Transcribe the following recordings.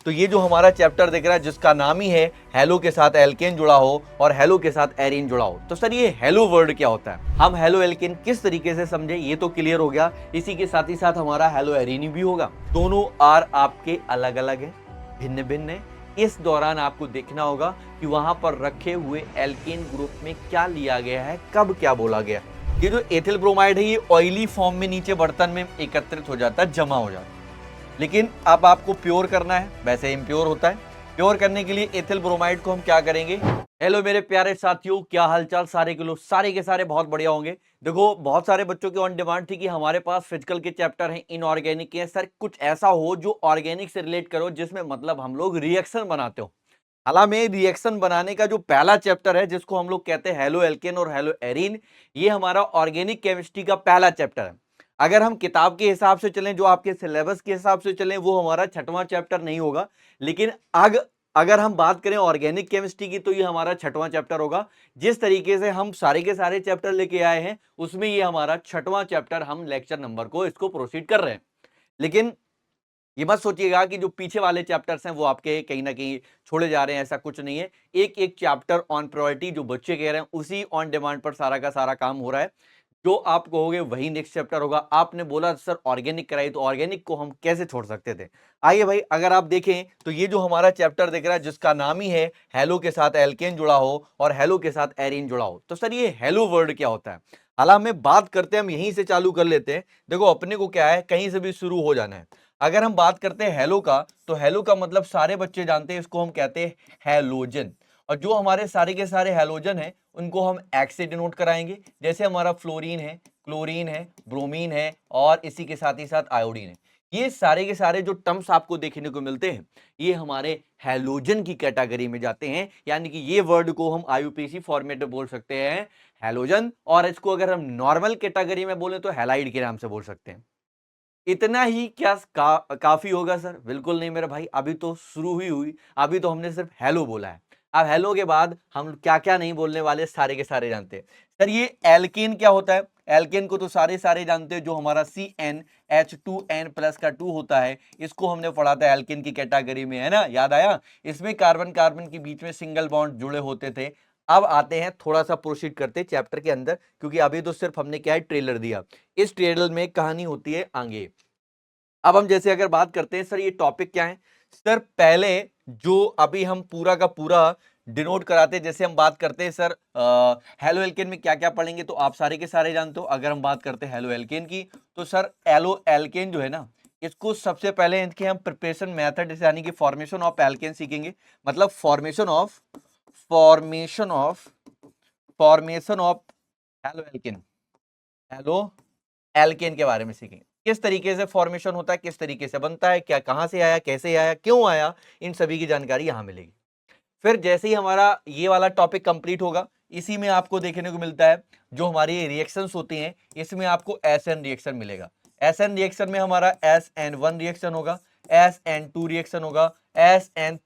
तो ये जो हमारा चैप्टर दिख रहा है जिसका नाम ही है हेलो के साथ एल्केन जुड़ा हो और हेलो के साथ एरीन जुड़ा हो, तो सर ये हेलो वर्ड क्या होता है, हम हेलो एल्केन किस तरीके से समझे ये तो क्लियर हो गया। इसी के साथ ही साथ हमारा हेलो एरीन भी होगा। दोनों आर आपके अलग अलग है, भिन्न भिन्न है। इस दौरान आपको देखना होगा कि वहां पर रखे हुए एल्केन ग्रुप में क्या लिया गया है, कब क्या बोला गया। ये जो एथिल ब्रोमाइड है ये ऑयली फॉर्म में नीचे बर्तन में एकत्रित हो जाता है, जमा हो जाता है। लेकिन अब आपको प्योर करना है, वैसे इम्प्योर होता है। प्योर करने के लिए एथिल ब्रोमाइड को हम क्या करेंगे। हेलो मेरे प्यारे साथियों, क्या हालचाल सारे के लोग, सारे के सारे बहुत बढ़िया होंगे। देखो बहुत सारे बच्चों की ऑन डिमांड थी कि हमारे पास फिजिकल के चैप्टर हैं, इनऑर्गेनिक के, सर कुछ ऐसा हो जो ऑर्गेनिक से रिलेट करो, जिसमें मतलब हम लोग रिएक्शन बनाते हो। हालांकि रिएक्शन बनाने का जो पहला चैप्टर है जिसको हम लोग कहते हैं हेलो एल्केन और हेलो एरीन, ये हमारा ऑर्गेनिक केमिस्ट्री का पहला चैप्टर है। अगर हम किताब के हिसाब से चलें, जो आपके सिलेबस के हिसाब से चलें, वो हमारा छठवां चैप्टर नहीं होगा। लेकिन अगर हम बात करें ऑर्गेनिक केमिस्ट्री की, तो ये हमारा छठवां चैप्टर होगा। जिस तरीके से हम सारे के सारे चैप्टर लेके आए हैं, उसमें ये हमारा छठवां चैप्टर, हम लेक्चर नंबर को इसको प्रोसीड कर रहे हैं। लेकिन ये मत सोचिएगा कि जो पीछे वाले चैप्टर्स हैं वो आपके कहीं ना कहीं छोड़े जा रहे हैं, ऐसा कुछ नहीं है। एक एक चैप्टर ऑन प्रायोरिटी जो बच्चे कह रहे हैं, उसी ऑन डिमांड पर सारा का सारा काम हो रहा है। जो आप कहोगे वही नेक्स्ट चैप्टर होगा। आपने बोला सर ऑर्गेनिक कराई, तो ऑर्गेनिक को हम कैसे छोड़ सकते थे। आइए भाई, अगर आप देखें तो ये जो हमारा चैप्टर दिख रहा है जिसका नाम ही है हेलो के साथ एल्केन जुड़ा हो और हेलो के साथ एरीन जुड़ा हो, तो सर ये हेलो वर्ड क्या होता है। हालांकि हम बात करते हैं, हम यहीं से चालू कर लेते हैं। देखो अपने को क्या है, कहीं से भी शुरू हो जाना है। अगर हम बात करते हैं हेलो का, तो हेलो का मतलब सारे बच्चे जानते हैं, इसको हम कहते हैं हैलोजन। और जो हमारे सारे के सारे हैलोजन हैं उनको हम एक्स से डिनोट कराएंगे। जैसे हमारा फ्लोरीन है, क्लोरीन है, ब्रोमीन है और इसी के साथ ही साथ आयोडीन है। ये सारे के सारे जो टर्म्स आपको देखने को मिलते हैं, ये हमारे हैलोजन की कैटेगरी में जाते हैं। यानी कि ये वर्ड को हम आईयूपीएसी फॉर्मेट में बोल सकते हैं हैलोजन, और इसको अगर हम नॉर्मल कैटेगरी में बोले तो हैलाइड के नाम से बोल सकते हैं। इतना ही क्या काफी होगा सर? बिल्कुल नहीं मेरे भाई, अभी तो शुरू ही हुई। अभी तो हमने सिर्फ हेलो बोला है। अब हेलो के बाद हम क्या क्या नहीं बोलने वाले, सारे के सारे जानते हैं। सर ये एल्केन क्या होता है? एल्केन को तो सारे सारे जानते हैं, जो हमारा CnH2n+ का 2 होता है, इसको हमने पढ़ा था एल्केन की कैटेगरी में, है ना, याद आया। इसमें कार्बन कार्बन के बीच में सिंगल बॉन्ड जुड़े होते थे। अब आते हैं, थोड़ा सा प्रोसीड करते हैं चैप्टर के अंदर, क्योंकि अभी तो सिर्फ हमने क्या है, ट्रेलर दिया। इस ट्रेलर में कहानी होती है आगे। अब हम जैसे अगर बात करते हैं, सर ये टॉपिक क्या है। सर पहले जो अभी हम पूरा का पूरा डिनोट कराते हैं, जैसे हम बात करते हैं सर हेलो एल्केन में क्या क्या पढ़ेंगे, तो आप सारे के सारे जानते हो। अगर हम बात करते हैं हेलो एल्केन की, तो सर एलो एल्केन जो है ना, इसको सबसे पहले इनके हम प्रिपरेशन मेथड यानी कि फॉर्मेशन ऑफ एल्केन सीखेंगे। मतलब formation of halo alkane, halo alkane के बारे में सीखेंगे। किस तरीके से फॉर्मेशन होता है, किस तरीके से बनता है, क्या कहां से आया, कैसे आया, क्यों आया, इन सभी की जानकारी यहां मिलेगी। फिर जैसे ही हमारा ये वाला टॉपिक कंप्लीट होगा, इसी में आपको देखने को मिलता है जो हमारी रिएक्शंस होती हैं, इसमें आपको SN रिएक्शन मिलेगा। SN रिएक्शन में हमारा SN1 रिएक्शन होगा, SN2 रिएक्शन होगा, SN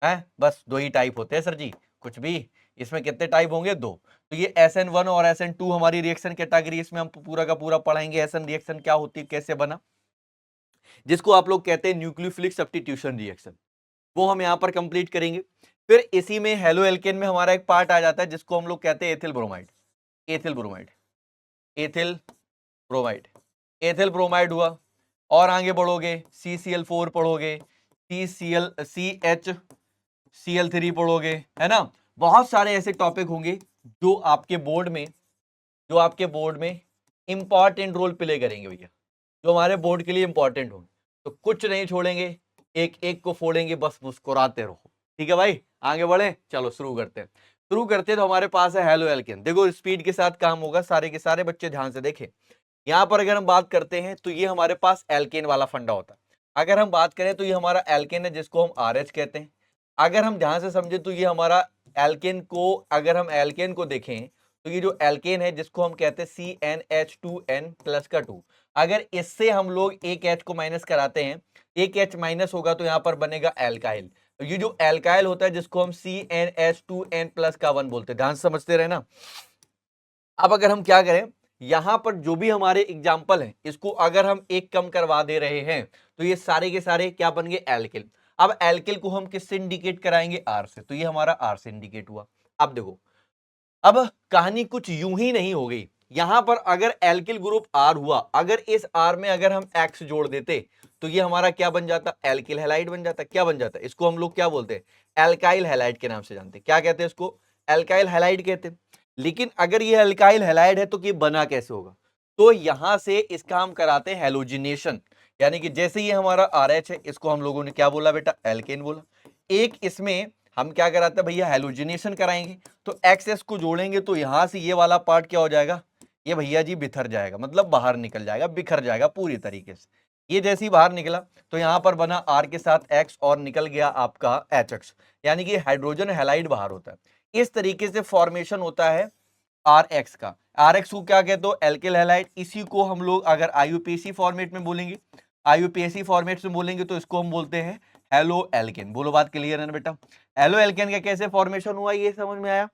है, बस दो ही टाइप होते हैं सर जी, कुछ भी। इसमें कितने टाइप होंगे? दो। तो ये SN1 और SN2 हमारी रिएक्शन कैटेगरी, इसमें हम पूरा का पूरा पढ़ाएंगे। SN रिएक्शन क्या होती है, कैसे बना, जिसको आप लोग कहते हैं न्यूक्लियोफिलिक सब्स्टिट्यूशन रिएक्शन, वो हम यहाँ पर कंप्लीट करेंगे। फिर इसी में हेलो एल्केन में हमारा एक पार्ट आ जाता है जिसको हम लोग कहते हैं ethyl bromide. Ethyl bromide, ethyl bromide, ethyl bromide हुआ। और आगे बढ़ोगे CCl4 पढ़ोगे, CH Cl3 पढ़ोगे, है ना। बहुत सारे ऐसे टॉपिक होंगे जो आपके बोर्ड में इंपॉर्टेंट रोल प्ले करेंगे भैया, जो हमारे बोर्ड के लिए इंपॉर्टेंट होंगे। तो कुछ नहीं छोड़ेंगे, एक एक को फोड़ेंगे, बस मुस्कुराते रहो। ठीक है भाई, आगे बढ़े, चलो शुरू करते हैं। तो हमारे पास है हेलो एल्केन। देखो स्पीड के साथ काम होगा, सारे के सारे बच्चे ध्यान से देखें। यहां पर अगर हम बात करते हैं तो ये हमारे पास एल्केन वाला फंडा होता है। अगर हम बात करें तो ये हमारा एल्केन है, जिसको हम RH कहते हैं। अगर हम ध्यान से समझे तो ये हमारा एल्केन को, अगर हम एल्केन को देखें तो ये जो एल्केन है जिसको हम कहते हैं CnH2n+ का 2, अगर इससे हम लोग एक H को माइनस कराते हैं, एक H माइनस होगा तो यहां पर बनेगा एल्काइल। तो ये जो एल्काइल होता है जिसको हम CnH2n+ का 1 बोलते हैं, ध्यान से समझते रहे ना। अब अगर हम क्या करें, यहां पर जो भी हमारे एग्जाम्पल हैं, इसको अगर हम एक कम करवा दे रहे हैं, तो ये सारे के सारे क्या बन गए, एल्किल। अब एल्किल को हम किससे इंडिकेट कराएंगे? आर से, तो ये हमारा आर से इंडिकेट हुआ। अब देखो, अब कहानी कुछ यूं ही नहीं हो गई। यहां पर अगर एल्किल ग्रुप आर हुआ, अगर इस आर में अगर हम एक्स जोड़ देते तो ये हमारा क्या बन जाता? एल्किल हैलाइड बन जाता। क्या बन जाता? इसको हम लोग क्या बोलते हैं? एल्काइल हैलाइड के नाम से जानते हैं। क्या कहते हैं इसको? एल्काइल हैलाइड कहते हैं। लेकिन अगर ये एल्काइल हैलाइड है तो ये बना कैसे होगा? तो यहां से इसका हम कराते हैं हेलोजिनेशन, यानी कि जैसे ये हमारा RH है, इसको हम लोगों ने क्या बोला बेटा? एल्केन बोला। एक इसमें हम क्या कराते हैं भैया? हेलोजिनेशन कराएंगे। तो एक्स को जोड़ेंगे तो यहां से ये वाला पार्ट क्या हो जाएगा? ये भैया जी बिखर जाएगा, मतलब बाहर निकल जाएगा, बिखर जाएगा पूरी तरीके से। ये जैसे ही बाहर निकला तो यहां पर बना आर के साथ एक्स और निकल गया आपका HX, यानी कि हाइड्रोजन हैलाइड बाहर होता है। इस तरीके से फॉर्मेशन होता है RX का। RX को क्या कहते हो? Alkyl halide. इसी को हम लोग अगर IUPAC फॉर्मेट में बोलेंगे, IUPAC फॉर्मेट में बोलेंगे तो इसको हम बोलते हैं हेलो एल्केन। बोलो, बात क्लियर है ना बेटा? हेलो एल्केन का कैसे फॉर्मेशन हुआ ये समझ में आया?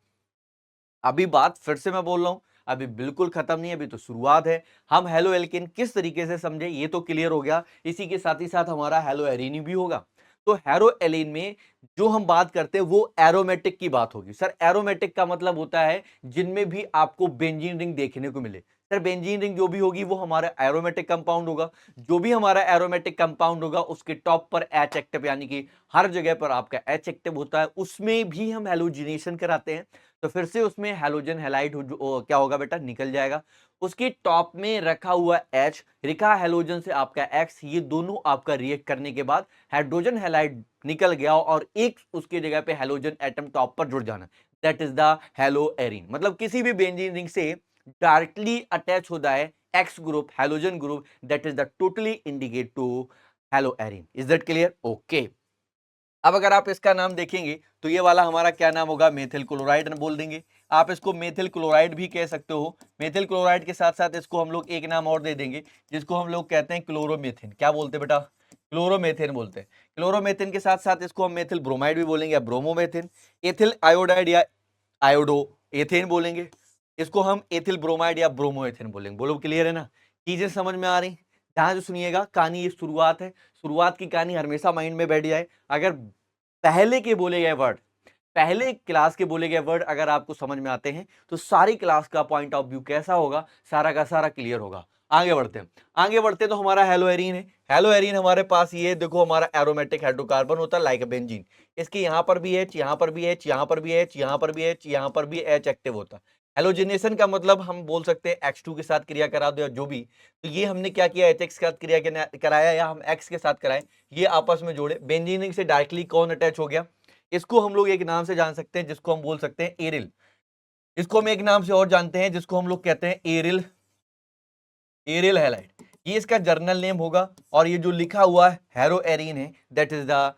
अभी बात फिर से मैं बोल रहा हूं, अभी बिल्कुल खत्म नहीं है, अभी तो शुरुआत है। हम हेलो एल्केन किस तरीके से समझे ये तो क्लियर हो गया। इसी के साथ ही साथ हमारा हेलो एरीन भी होगा। तो हेलो एलीन में जो हम बात करते हैं वो एरोमेटिक की बात होगी। सर एरोमेटिक का मतलब होता है जिनमें भी आपको बेंजीन रिंग देखने को मिले। सर बेंजीन रिंग जो भी होगी वो हमारा एरोमेटिक कंपाउंड होगा। जो भी हमारा एरोमेटिक कंपाउंड होगा उसके टॉप पर H एक्टिव, यानी कि हर जगह पर आपका H एक्टिव होता है, उसमें भी हम हेलोजिनेशन कराते हैं। तो फिर से उसमें हैलोजन हैलाइड क्या होगा बेटा? निकल जाएगा। उसके टॉप में रखा हुआ H, रिखा हैलोजन से आपका X, ये दोनों आपका रिएक्ट करने के बाद हाइड्रोजन हैलाइड निकल गया और एक उसके जगह पे हैलोजन एटम टॉप पर जुड़ जाना, that is the haloarene. मतलब किसी भी बेंजीन रिंग से डायरेक्टली अटैच होता है X group, halogen group, that is the totally indicate to haloarene. Is that clear? Okay. अब अगर आप इसका नाम देखेंगे तो ये वाला हमारा क्या नाम होगा? मेथिल क्लोराइड बोल देंगे। आप इसको मेथिल क्लोराइड भी कह सकते हो। मेथिल क्लोराइड के साथ साथ इसको हम लोग एक नाम और दे देंगे जिसको हम लोग कहते हैं क्लोरोमेथिन। क्या बोलते हैं बेटा? क्लोरोमेथिन बोलते हैं। क्लोरोमेथिन के साथ साथ इसको हम मेथिल ब्रोमाइड भी बोलेंगे या ब्रोमोमेथिन। एथिल आयोडाइड या आयोडो एथेन बोलेंगे। इसको हम एथिल ब्रोमाइड या ब्रोमोएथेन बोलेंगे। बोलो, क्लियर है ना? चीजें समझ में आ रही? ध्यान से सुनिएगा, कहानी ये शुरुआत है। शुरुआत की कहानी हमेशा माइंड में बैठ जाए। अगर पहले के बोले गए वर्ड, पहले क्लास के बोले गए वर्ड अगर आपको समझ में आते हैं तो सारी क्लास का पॉइंट ऑफ व्यू कैसा होगा, सारा का सारा क्लियर होगा। आगे बढ़ते हैं। आगे बढ़ते तो हमारा हेलो एरीन है। हेलो एरीन हमारे पास ये देखो हमारा एरोमेटिक हाइड्रोकार्बन होता है लाइक बेंजीन। इसके यहां पर भी H, यहां पर भी H, यहां पर भी H, यहां पर भी H, यहां पर भी H एक्टिव होता है। हेलोजिनेशन का मतलब हम बोल सकते हैं X2 के साथ क्रिया करा दो या जो भी। तो ये हमने क्या किया? HX के साथ क्रिया कराया या हम X के साथ कराए, ये आपस में जोड़े। बेंजीन से डायरेक्टली कौन अटैच हो गया? इसको हम लोग एक नाम से जान सकते हैं जिसको हम बोल सकते हैं एरिल। इसको हम एक नाम से और जानते हैं जिसको हम लोग कहते हैं एरिल, एरिल हैलाइड। ये इसका जर्नल नेम होगा और ये जो लिखा हुआ है हेरो एरीन है, that is the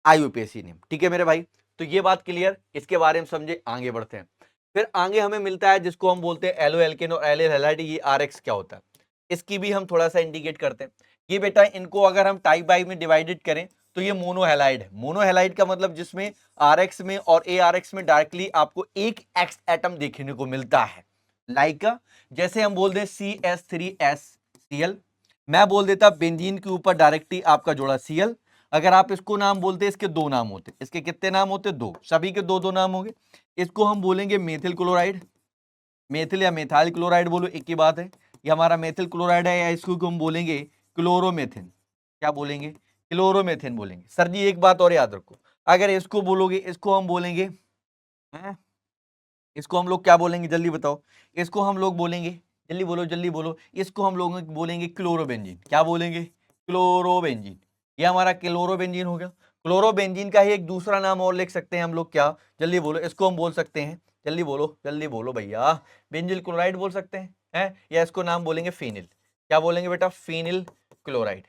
IUPAC name. ठीक है मेरे भाई? तो ये बात क्लियर, इसके बारे में समझे। आगे बढ़ते हैं। फिर आगे हमें मिलता है जिसको हम बोलते हैं एलो एल्केन और एलिल हैलाइड। ये RX क्या होता है इसकी भी हम थोड़ा सा इंडिकेट करते हैं। ये बेटा इनको अगर हम टाइप बाई में डिवाइडेड करें तो ये मोनोहैलाइड है। मोनोहैलाइड का मतलब जिसमें RX में और ARX में डायरेक्टली आपको एक X एटम देखने को मिलता है। लाइक जैसे हम बोल दें CH3SCl, मैं बोल देता बेंजीन के ऊपर डायरेक्टली आपका जोड़ा Cl। अगर आप इसको नाम बोलते, इसके दो नाम होते। इसके कितने नाम होते? दो। सभी के दो दो नाम होंगे। इसको हम बोलेंगे मेथिल क्लोराइड, मेथिल या मेथाइल क्लोराइड, बोलो एक ही बात है। ये हमारा मेथिल क्लोराइड है, या इसको हम बोलेंगे क्लोरोमेथिन। क्या बोलेंगे? क्लोरोमेथिन बोलेंगे। सर जी एक बात और याद रखो, अगर इसको बोलोगे, इसको हम बोलेंगे इसको हम लोग क्या बोलेंगे? जल्दी बताओ। इसको हम लोग बोलेंगे, जल्दी बोलो जल्दी बोलो, इसको हम लोग बोलेंगे क्लोरोबेंजीन। क्या बोलेंगे? क्लोरोबेंजीन। ये हमारा क्लोरोबेंजीन हो गया। क्लोरोबेंजीन का ही एक दूसरा नाम और लिख सकते हैं हम लोग। क्या? जल्दी बोलो। इसको हम बोल सकते हैं, जल्दी बोलो भैया, बेंजिल क्लोराइड बोल सकते हैं या इसको नाम बोलेंगे फिनिल। क्या बोलेंगे बेटा? Phenyl chloride.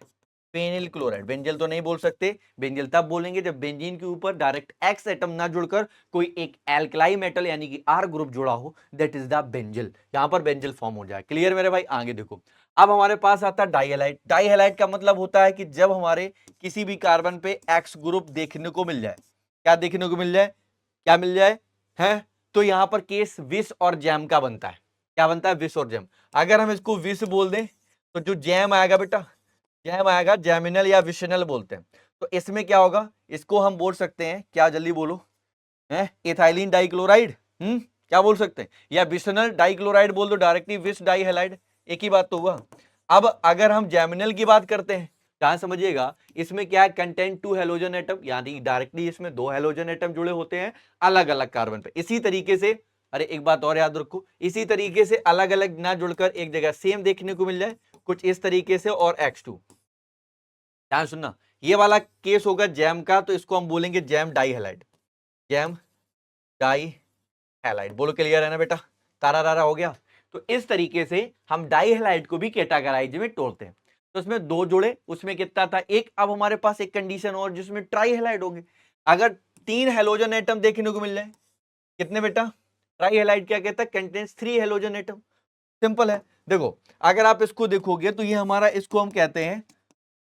Phenyl chloride. Benzyl तो नहीं बोल सकते। बेंजल तब बोलेंगे जब बेंजीन के ऊपर डायरेक्ट एक्स एटम ना जुड़कर कोई एक एल्कलाई मेटल यानी कि आर ग्रुप जुड़ा हो, दैट इज द बेंजल। यहां पर बेंजल फॉर्म हो जाए। क्लियर मेरे भाई? आगे देखो, अब हमारे पास आता है डाइहैलाइड। डाइहैलाइड का मतलब होता है कि जब हमारे किसी भी कार्बन पे एक्स ग्रुप देखने को मिल जाए। क्या देखने को मिल जाए? क्या मिल जाए? है तो यहां पर केस विष और जैम का बनता है। क्या बनता है? विष और जैम। अगर हम इसको विष बोल दें तो जो जैम आएगा बेटा, जैम आएगा, जैमिनल या विशनल बोलते हैं। तो इसमें क्या होगा, इसको हम बोल सकते हैं क्या, जल्दी बोलो, है इथाइलिन डाइक्लोराइड, क्या बोल सकते हैं, या विसनल डाइक्लोराइड बोल दो डायरेक्टली, विस डाई हैलाइड, एक ही बात तो हुआ। अब अगर हम जैमिनल की बात करते हैं, ध्यान समझिएगा, इसमें क्या है, कंटेंट 2 हेलोजन एटम, यानी डायरेक्टली इसमें 2 हेलोजन एटम जुड़े होते हैं अलग अलग कार्बन पे। इसी तरीके से, अरे एक बात और याद रखो, इसी तरीके से अलग अलग ना जुड़कर एक जगह सेम देखने को मिल जाए, कुछ इस तरीके से, और X2। ध्यान सुनना, ये वाला केस होगा जैम का, तो इसको हम बोलेंगे gem dihalide, gem dihalide. बोलो क्लियर है ना बेटा, तारा रारा हो गया। तो इस तरीके से हम डाई हैलाइड को भी कैटेगराइज में तोड़ते हैं। तो उसमें 2 जुड़े, उसमें कितना था, एक। अब हमारे पास एक कंडीशन और, जिसमें ट्राई हैलाइड होंगे। अगर 3 हेलोजन एटम देखने को मिल जाए, कितने बेटा, ट्राई हैलाइड क्या कहता है, कंटेन्स 3 हेलोजन एटम। सिंपल है। देखो अगर आप इसको देखोगे तो ये हमारा, इसको हम कहते हैं,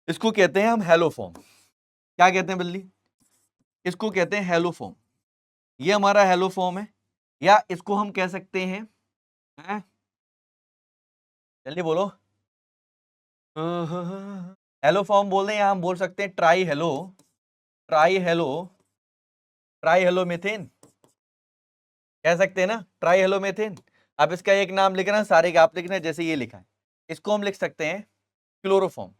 इसको कहते हैं हम हेलोफॉर्म। क्या कहते हैं बल्ली, इसको कहते हैं हेलोफॉर्म। ये हमारा हेलोफॉर्म है, या इसको हम कह सकते हैं, जल्दी बोलो, हेलोफॉर्म बोल दें, या हम बोल सकते हैं try hello, try hello, try hello methane कह सकते हैं ना, ट्राई हेलो मीथेन। अब इसका एक नाम लिखना, सारे का आप लिखना, जैसे ये लिखा है, इसको हम लिख सकते हैं क्लोरोफॉर्म।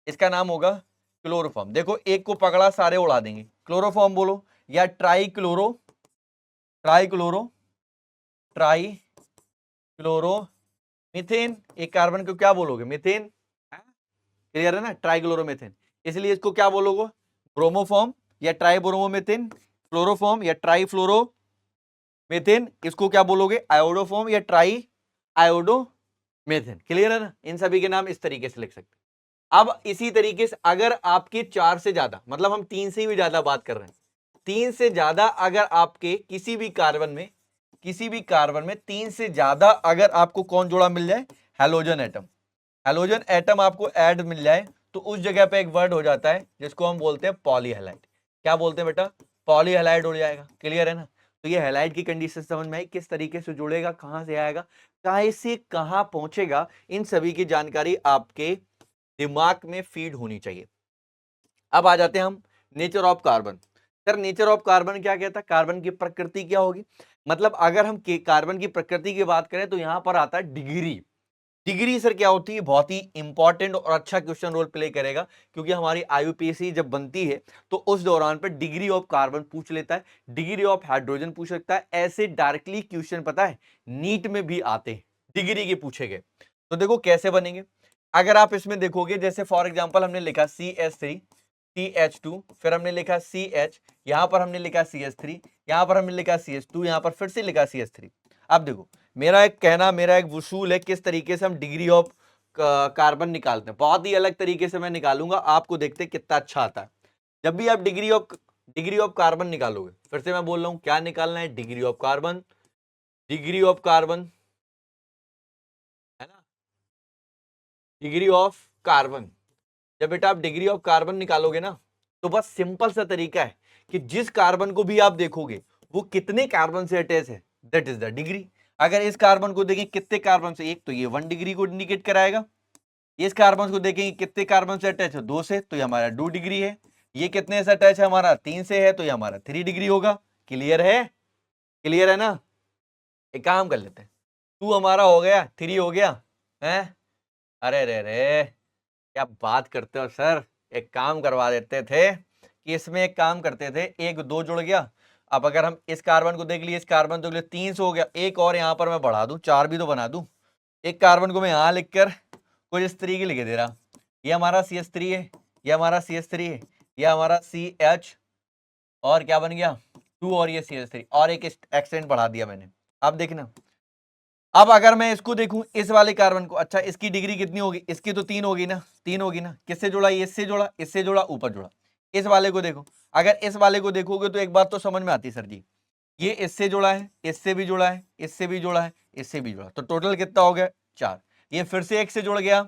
इसका नाम होगा क्लोरोफॉर्म। देखो एक को पकड़ा सारे उड़ा देंगे, क्लोरोफॉर्म बोलो, या try chloro, try chloro, try chloro methane. एक कार्बन को क्या बोलोगे, मीथेन, क्लियर है ना, ट्राइक्लोरोमीथेन। इसलिए इसको क्या बोलोगे, ब्रोमोफॉर्म या ट्राइब्रोमोमीथेन, क्लोरोफॉर्म या ट्राइफ्लोरोमीथेन। इसको क्या बोलोगे, आयोडोफॉर्म या ट्राई आयोडोमीथेन। क्लियर है ना, इन सभी के नाम इस तरीके से लिख सकते हैं। अब इसी तरीके से अगर आपके 4 से ज्यादा, मतलब हम 3 से भी ज्यादा बात कर रहे हैं, 3 से ज्यादा अगर आपके किसी भी कार्बन में, किसी भी कार्बन में 3 से ज्यादा अगर आपको कौन जोड़ा मिल जाए, हेलोजन एटम, हेलोजन एटम आपको ऐड मिल जाए, तो उस जगह पे एक वर्ड हो जाता है जिसको हम बोलते हैं पॉलीहैलाइड। क्या बोलते हैं बेटा, पॉलीहैलाइड हो जाएगा। क्लियर है ना। तो ये हैलाइड की कंडीशन समझ में आई, किस तरीके से जुड़ेगा, कहां से आएगा, कहां से कहां पहुंचेगा, इन सभी की जानकारी आपके दिमाग में फीड होनी चाहिए। अब आ जाते हैं हम nature of carbon. Sir nature of carbon क्या कहता है, कार्बन की प्रकृति क्या होगी, मतलब अगर हम कार्बन की प्रकृति की बात करें तो यहां पर आता है डिग्री। डिग्री सर क्या होती है, बहुत ही इंपॉर्टेंट और अच्छा क्वेश्चन रोल प्ले करेगा, क्योंकि हमारी आईयूपीएसी जब बनती है तो उस दौरान पर डिग्री ऑफ कार्बन पूछ लेता है, डिग्री ऑफ हाइड्रोजन पूछ सकता है। ऐसे डायरेक्टली क्वेश्चन पता है नीट में भी आते हैं, डिग्री के पूछे गए। तो देखो कैसे बनेंगे, अगर आप इसमें देखोगे, जैसे फॉर एग्जाम्पल हमने लिखा CH3 CH2, फिर हमने लिखा CH, यहां पर हमने लिखा CH3, यहां पर हमने लिखा CH2, यहां पर फिर से लिखा CH3। अब देखो मेरा एक कहना, मेरा एक वसूल है किस तरीके से हम डिग्री ऑफ कार्बन निकालते हैं, बहुत ही अलग तरीके से मैं निकालूंगा, आपको देखते कितना अच्छा आता है। जब भी आप डिग्री ऑफ कार्बन निकालोगे, फिर से मैं बोल रहा हूं क्या निकालना है, degree of carbon, degree of carbon है ना, डिग्री ऑफ कार्बन। जब बेटा आप डिग्री ऑफ कार्बन निकालोगे ना, तो बस सिंपल सा तरीका है कि जिस कार्बन को भी आप देखोगे वो कितने कार्बन से अटैच है, दैट इज द डिग्री। अगर इस कार्बन को देखें कितने कार्बन से, एक, तो ये 1 डिग्री को इंडिकेट कराएगा। इस कार्बन को देखेंगे कितने कार्बन से अटैच है, 2 से, तो ये हमारा 2 डिग्री है। ये कितने से अटैच है, हमारा 3 से है, तो ये हमारा 3 डिग्री होगा। क्लियर है, क्लियर है ना। एक काम कर लेते हैं, 2 हमारा हो गया, 3 हो गया है। अरे रे रे, क्या बात करते हो सर, एक काम करवा देते थे कि इसमें एक काम करते थे, 1 2 जुड़ गया। अब अगर हम इस कार्बन को देख लिए, इस कार्बन को देख लिए, 3 से हो गया, एक और यहां पर मैं बढ़ा दूं, 4 भी तो बना दूं। एक कार्बन को मैं यहां लिखकर कुछ इस तरीके लिख दे रहा, ये हमारा CH3 है, ये हमारा CH3 है, ये हमारा CH, और क्या बन गया 2, और ये CH3, और एक एक्सटेंट बढ़ा दिया मैंने। अब देखना, अब अगर मैं इसको देखूं, इस वाले कार्बन को, अच्छा इसकी डिग्री कितनी होगी, इसकी तो 3 होगी ना, 3 होगी ना, किससे जोड़ा, ये इससे जोड़ा, इससे जोड़ा, ऊपर जोड़ा। इस वाले को देखो, अगर इस वाले को देखोगे तो एक बात तो समझ में आती है सर जी, ये इससे जुड़ा है, इससे भी जुड़ा है, इससे भी जुड़ा है, इससे भी जुड़ा, तो टोटल कितना हो गया 4। ये फिर से एक से जुड़ गया,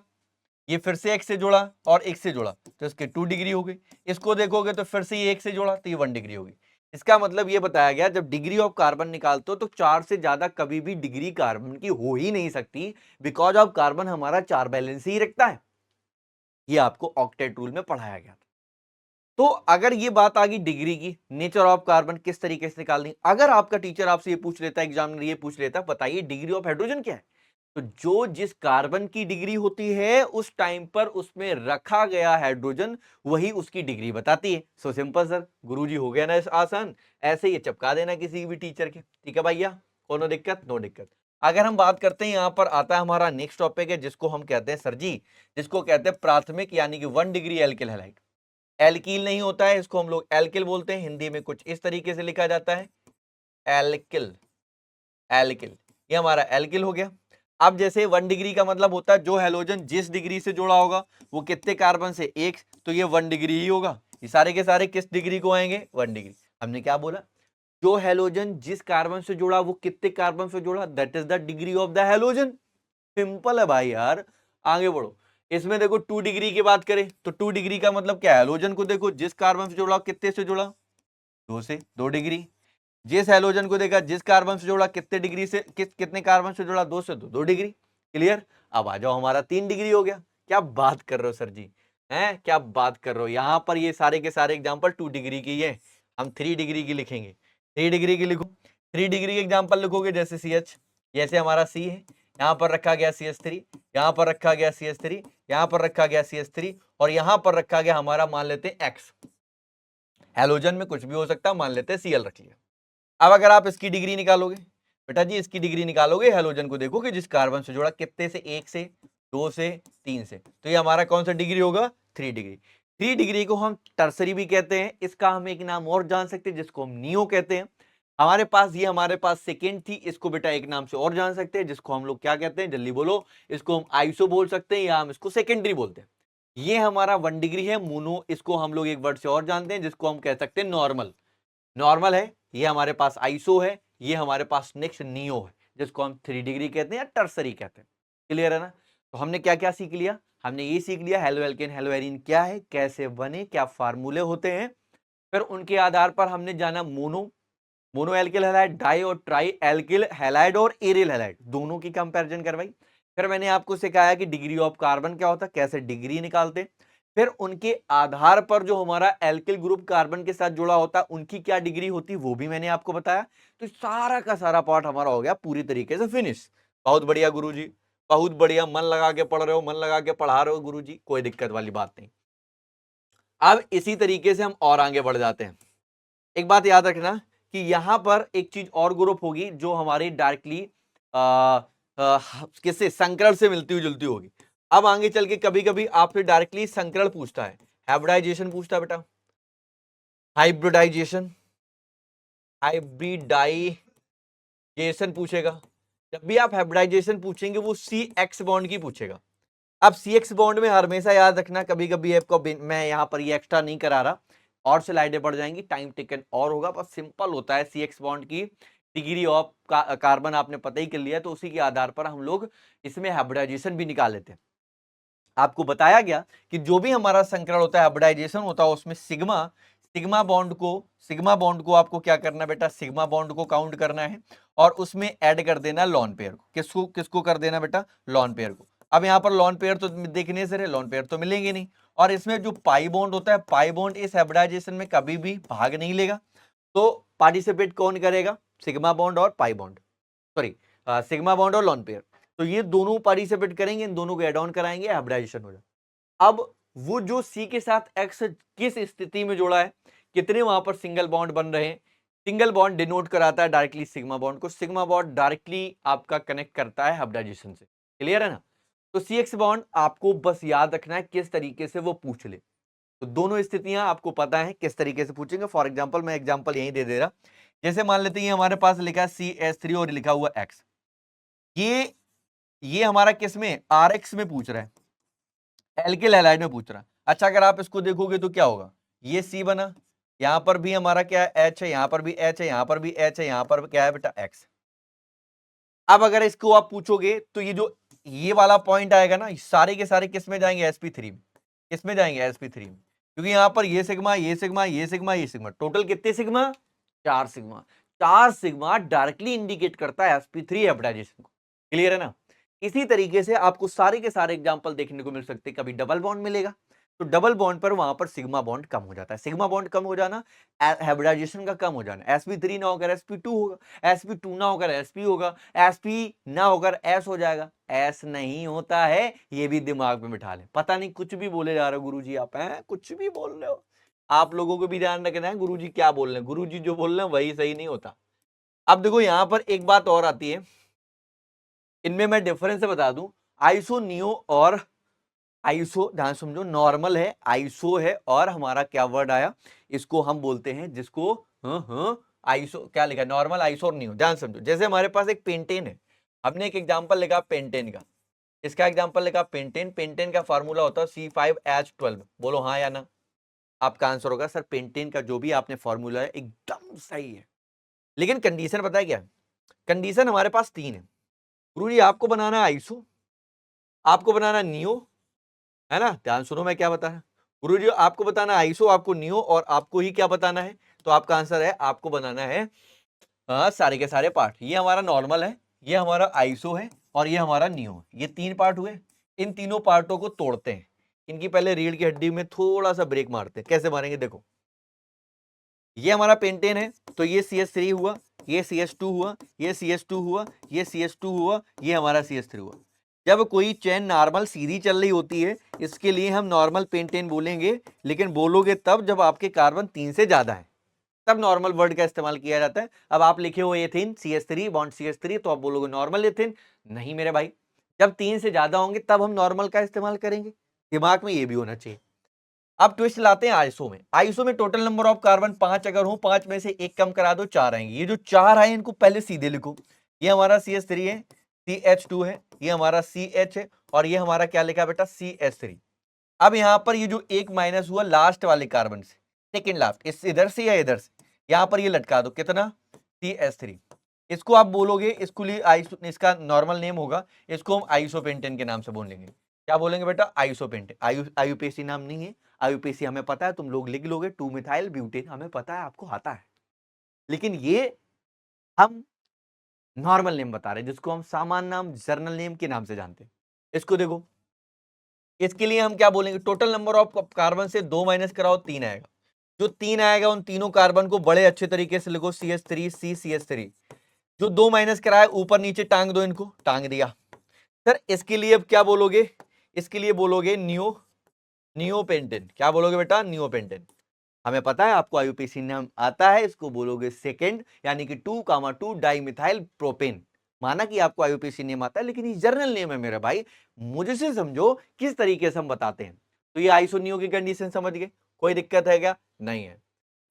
ये फिर से एक से जुड़ा, और एक से जुड़ा, तो इसके 2 डिग्री हो गई। इसको देखोगे तो फिर से ये एक से जुड़ा, तो ये 1 डिग्री हो गई। इसका मतलब ये बताया गया, जब डिग्री ऑफ कार्बन निकालते हो तो 4 से ज्यादा कभी भी डिग्री कार्बन की हो ही नहीं सकती, बिकॉज ऑफ कार्बन हमारा 4 बैलेंस ही रखता है। ये आपको ऑक्टेट रूल में पढ़ाया गया था। तो अगर ये बात आ गई डिग्री की, नेचर ऑफ कार्बन किस तरीके से निकालनी, अगर आपका टीचर आपसे ये पूछ लेता है, एग्जामिनर ये पूछ लेता है, बताइए डिग्री ऑफ हाइड्रोजन क्या है, तो जो जिस कार्बन की डिग्री होती है उस टाइम पर उसमें रखा गया हाइड्रोजन वही उसकी डिग्री बताती है। सो सिंपल सर, गुरुजी हो गया ना आसान, ऐसे ही चिपका देना किसी भी टीचर के। ठीक है भैया, कोनो दिक्कत? नो दिक्कत। अगर हम बात करते हैं, यहां पर आता है हमारा नेक्स्ट टॉपिक है जिसको हम कहते हैं सर जी, जिसको कहते हैं प्राथमिक यानी कि 1 डिग्री एल्किल हैलाइड। एल्कील नहीं होता है, इसको हम लोग एल्किल बोलते हैं, हिंदी में कुछ इस तरीके से लिखा जाता है एल्किल। एल्किल, ये हमारा एल्किल हो गया। अब जैसे 1 डिग्री का मतलब होता है जो हैलोजन जिस डिग्री से जुड़ा होगा वो कितने कार्बन से, एक, तो ये 1 डिग्री ही होगा। ये सारे के सारे किस डिग्री को आएंगे, 1 डिग्री। हमने क्या बोला, जो हैलोजन जिस कार्बन से जुड़ा वो कितने कार्बन से जुड़ा, that is the degree of the halogen. Simple है भाई यार, आगे बढ़ो। इसमें देखो 2 डिग्री की बात करें तो 2 डिग्री का मतलब क्या है, हैलोजन को देखो जिस कार्बन से जुड़ा कितने से जुड़ा, 2 से, 2 डिग्री। जिस हैलोजन को देखा जिस कार्बन से जुड़ा कितने डिग्री से, कितने कार्बन से जुड़ा, 2 से 2, 2 डिग्री। क्लियर? अब आ जाओ, हमारा 3 डिग्री हो गया। क्या बात कर रहे हो सर जी, हैं क्या बात कर रहे हो, यहां पर ये सारे के सारे एग्जांपल 2 डिग्री की है, हम 3 डिग्री की लिखेंगे। 3 डिग्री की लिखो, 3 डिग्री के एग्जांपल लिखोगे जैसे CH, जैसे हमारा C है, यहां पर रखा गया CH3, यहां पर रखा गया CH3, यहां पर रखा गया CH3, और यहां पर रखा गया हमारा, मान लेते हैं X। हैलोजन में कुछ भी हो सकता है, मान लेते हैं Cl रख लिया। अब अगर आप इसकी डिग्री निकालोगे, बेटा जी इसकी डिग्री निकालोगे, हैलोजन को देखोगे जिस कार्बन से जुड़ा कितने से, 1 से, 2 से, 3 से, तो ये हमारा कौन सा डिग्री होगा, 3 डिग्री। 3 डिग्री को हम टर्सरी भी कहते हैं, इसका हम एक नाम और जान सकते हैं जिसको हम नियो कहते हैं। हमारे पास ये हमारे पास सेकेंड थी, इसको बेटा एक नाम से और जान सकते हैं जिसको हम लोग क्या कहते हैं, जल्दी बोलो, इसको हम आइसो बोल सकते हैं या हम इसको सेकेंडरी बोलते हैं। ये हमारा 1 डिग्री है मोनो, इसको हम लोग एक वर्ड से और जानते हैं जिसको हम कह सकते हैं नॉर्मल। नॉर्मल है, ये हमारे पास आइसो है, ये हमारे पास नेक्स्ट नियो है जिसको हम 3 डिग्री कहते हैं या टर्सरी कहते हैं। क्लियर है ना? तो हमने क्या क्या सीख लिया, हमने ये सीख लिया हेलो एल्केन हेलो एरीन क्या है, कैसे बने, क्या फार्मूले होते हैं। फिर उनके आधार पर हमने जाना mono, mono alkyl halide, di और ट्राई एल्किल हैलाइड और एरिल हैलाइड, दोनों की कंपैरिजन करवाई। फिर मैंने आपको सिखाया कि डिग्री ऑफ कार्बन क्या होता है, कैसे डिग्री निकालते। फिर उनके आधार पर जो हमारा एल्किल ग्रुप कार्बन के साथ जुड़ा होता है उनकी क्या डिग्री होती वो भी मैंने आपको बताया। तो सारा का सारा पार्ट हमारा हो गया पूरी तरीके से फिनिश। बहुत बढ़िया गुरुजी, बहुत बढ़िया, मन लगा के पढ़ रहे हो, मन लगा के पढ़ा रहे हो गुरुजी, कोई दिक्कत वाली बात नहीं। अब इसी तरीके से हम और आगे बढ़ जाते हैं। एक बात याद रखना कि यहां पर एक चीज और ग्रुप होगी जो हमारी डायरेक्टली किससे, संकरण से मिलती हुई जुलती होगी। अब आगे चल के कभी कभी आपसे डायरेक्टली संकरण पूछता है, हाइब्रिडाइजेशन पूछता है बेटा, हाइब्रिडाइजेशन, हाइब्रिडाइजेशन पूछेगा। जब भी आप हाइब्रिडाइजेशन पूछेंगे वो सी एक्स बॉन्ड की पूछेगा। अब सी एक्स बॉन्ड में हमेशा याद रखना, कभी कभी आपको मैं यहां पर ये एक्स्ट्रा नहीं करा रहा, और स्लाइडें बढ़ जाएंगी, टाइम टेकन और होगा, बस सिंपल होता है। सी एक्स बॉन्ड की डिग्री ऑफ कार्बन आपने पता ही कर लिया, तो उसी के आधार पर हम लोग इसमें हाइब्रिडाइजेशन भी निकाल लेते हैं। आपको बताया गया कि जो भी हमारा संकरण होता है, हाइब्रिडाइजेशन होता है, उसमें सिग्मा सिग्मा बॉन्ड को आपको क्या करना है बेटा, सिग्मा बॉन्ड को काउंट करना है और उसमें ऐड कर देना लॉन पेयर को। किसको किसको कर देना बेटा, लॉन पेयर को। अब यहाँ पर लॉन पेयर तो देखने से लॉन पेयर तो मिलेंगे नहीं, और इसमें जो पाई बॉन्ड होता है, पाई बॉन्ड इस हाइब्रिडाइजेशन में कभी भी भाग नहीं लेगा। तो पार्टिसिपेट कौन करेगा, सिग्मा बॉन्ड और pi bond, sorry sigma bond और लॉन पेयर, तो ये दोनों पार्टिसिपेट करेंगे, इन दोनों को एड ऑन कराएंगे, हाइब्रिडाइजेशन हो जाए। अब वो जो सी के साथ एक्स किस स्थिति में जोड़ा है, कितने वहां पर सिंगल बॉन्ड बन रहे हैं, सिंगल बॉन्ड डिनोट कराता है डायरेक्टली सिग्मा बॉन्ड को, सिग्मा बॉन्ड डायरेक्टली आपका कनेक्ट करता है हाइब्रिडाइजेशन से। क्लियर है ना? तो सी एक्स बॉन्ड आपको बस याद रखना है किस तरीके से वो पूछ ले, तो दोनों स्थितियां आपको पता है किस तरीके से पूछेंगे। फॉर एग्जाम्पल मैं एग्जाम्पल यही दे दे रहा, जैसे मान लेते हैं हमारे पास लिखा CH3 और लिखा हुआ एक्स, ये हमारा किस में, RX में पूछ रहा है, एल्किल हैलाइड में पूछ रहा है। अच्छा अगर आप इसको देखोगे तो क्या होगा, ये C बना, यहां पर भी हमारा क्या है, H है, यहां पर भी H है, यहां पर भी H है, यहां पर क्या है बेटा X। अब अगर इसको आप पूछोगे तो ये जो ये वाला पॉइंट आएगा ना, सारे के सारे किस में जाएंगे, sp3 में। किस में जाएंगे, sp3 में, क्योंकि यहां पर ये सिग्मा ये सिग्मा ये सिग्मा ये सिग्मा, टोटल कितने sigma, 4 sigma. 4 sigma directly indicate करता है sp3 हाइब्रिडाइजेशन को। क्लियर है ना? इसी तरीके से आपको सारे के सारे एग्जांपल देखने को मिल सकते हैं। कभी डबल बॉन्ड मिलेगा, तो डबल बॉन्ड पर वहां पर सिग्मा बॉन्ड कम हो जाता है। सिग्मा बॉन्ड कम हो जाना, हाइब्रिडाइजेशन का कम हो जाना, sp3 ना होकर sp2 होगा, sp2 ना होकर sp होगा, sp ना होकर s हो जाएगा। s नहीं होता है, ये भी दिमाग में बिठा ले। पता नहीं कुछ भी बोले जा रहे हो गुरुजी, आप हैं कुछ भी बोल रहे हो। आप लोगों को भी ध्यान रखना है गुरुजी क्या बोल रहे हैं, गुरुजी जो बोल रहे हैं वही सही नहीं होता। अब देखो यहां पर एक बात और आती है, इनमें मैं डिफरेंस बता दूं, आइसो नियो और आइसो, ध्यान समझो, नॉर्मल है, आइसो है, और हमारा क्या वर्ड आया, इसको हम बोलते हैं जिसको आइसो, क्या लिखा, नॉर्मल, आइसो और नियो। ध्यान समझो, जैसे हमारे पास एक पेंटेन है, हमने एक एग्जांपल लिखा पेंटेन का, इसका एग्जांपल लिखा पेंटेन, पेंटेन का फार्मूला होता है C5H12। बोलो हाँ या ना, आपका आंसर होगा सर पेंटेन का जो भी आपने फार्मूला है एकदम सही है। लेकिन कंडीशन पता है क्या है, कंडीशन हमारे पास 3 है। गुरुजी आपको बनाना है आइसो, आपको बनाना है नियो, है ना, ध्यान सुनो मैं क्या बता रहा हूं। गुरुजी आपको बताना है आइसो, आपको नियो, और आपको ही क्या बताना है, तो आपका आंसर है आपको बनाना है सारे के सारे पार्ट। ये हमारा नॉर्मल है, ये हमारा आइसो है, और ये हमारा नियो है। ये 3 पार्ट हुए, इन तीनों पार्टों को तोड़ते हैं, इनकी पहले रीढ़ की हड्डी में थोड़ा सा ब्रेक मारते हैं। कैसे मारेंगे देखो, ये हमारा पेंटेन है, तो ये CH3 हुआ, ये CH2 हुआ, ये CH2 हुआ, ये CH2 हुआ, ये हमारा CH3 हुआ। जब कोई चेन नॉर्मल सीधी चल रही होती है, इसके लिए हम नॉर्मल पेंटेन बोलेंगे, लेकिन बोलोगे तब जब आपके कार्बन 3 से ज्यादा है, तब नॉर्मल वर्ड का इस्तेमाल किया जाता है। अब आप लिखे हो एथेन CH3 बॉन्ड CH3, तो आप बोलोगे नॉर्मल एथेन, नहीं मेरे भाई, जब 3 से ज्यादा होंगे तब हम नॉर्मल का इस्तेमाल करेंगे, दिमाग में ये भी होना चाहिए। अब ट्विस्ट लाते हैं आइसो में। आइसो में टोटल नंबर ऑफ कार्बन 5 अगर हो, 5 में से एक कम करा दो, 4 आएंगे। ये जो 4 आए इनको पहले सीधे लिखो, ये हमारा CH3 है, CH2 है, ये हमारा CH है, और ये हमारा क्या लिखा बेटा, CH3। अब यहां पर ये जो एक माइनस हुआ लास्ट वाले कार्बन से, सेकेंड लास्ट, इस इधर से या इधर से, यहां पर ये लटका दो, कितना, CH3। इसको आप बोलोगे, इसको लिए आइसो, इसका नॉर्मल नेम होगा, इसको हम आइसोपेंटेन के नाम से बोलेंगे। क्या बोलेंगे बेटा, आइसोपेंटेन। आयुपेसी नाम नहीं है, आयुपेसी हमें पता है, तुम लोग लिख लोगे 2 मिथाइल ब्यूटेन, हमें पता है, आपको आता है, लेकिन ये हम नॉर्मल नेम बता रहे हैं, जिसको हम सामान्य नाम, जर्नल नेम के नाम से जानते हैं। इसको देखो, इसके लिए हम क्या बोलेंगे, टोटल नंबर ऑफ कार्बन से 2 माइनस कराओ, 3 आएगा। जो 3 आएगा उन तीनों कार्बन को बड़े अच्छे तरीके से लिखो, CH3 CCH3। जो 2 माइनस कराए ऊपर नीचे टांग दो, इनको टांग दिया। सर इसके लिए अब क्या बोलोगे, इसके लिए बोलोगे नियोपेंटेन। क्या बोलोगे बेटा, नियोपेंटेन। हमें पता है आपको आईयूपीएसी नाम आता है, इसको बोलोगे सेकंड, यानी कि 2,2 डाइमिथाइल प्रोपेन। माना कि आपको आईयूपीएसी नेम आता है, लेकिन ये जर्नल नेम है मेरे भाई, मुझे से समझो किस तरीके से हम बताते हैं। तो ये आइसोनियो की कंडीशन समझ गए, कोई दिक्कत है क्या, नहीं है,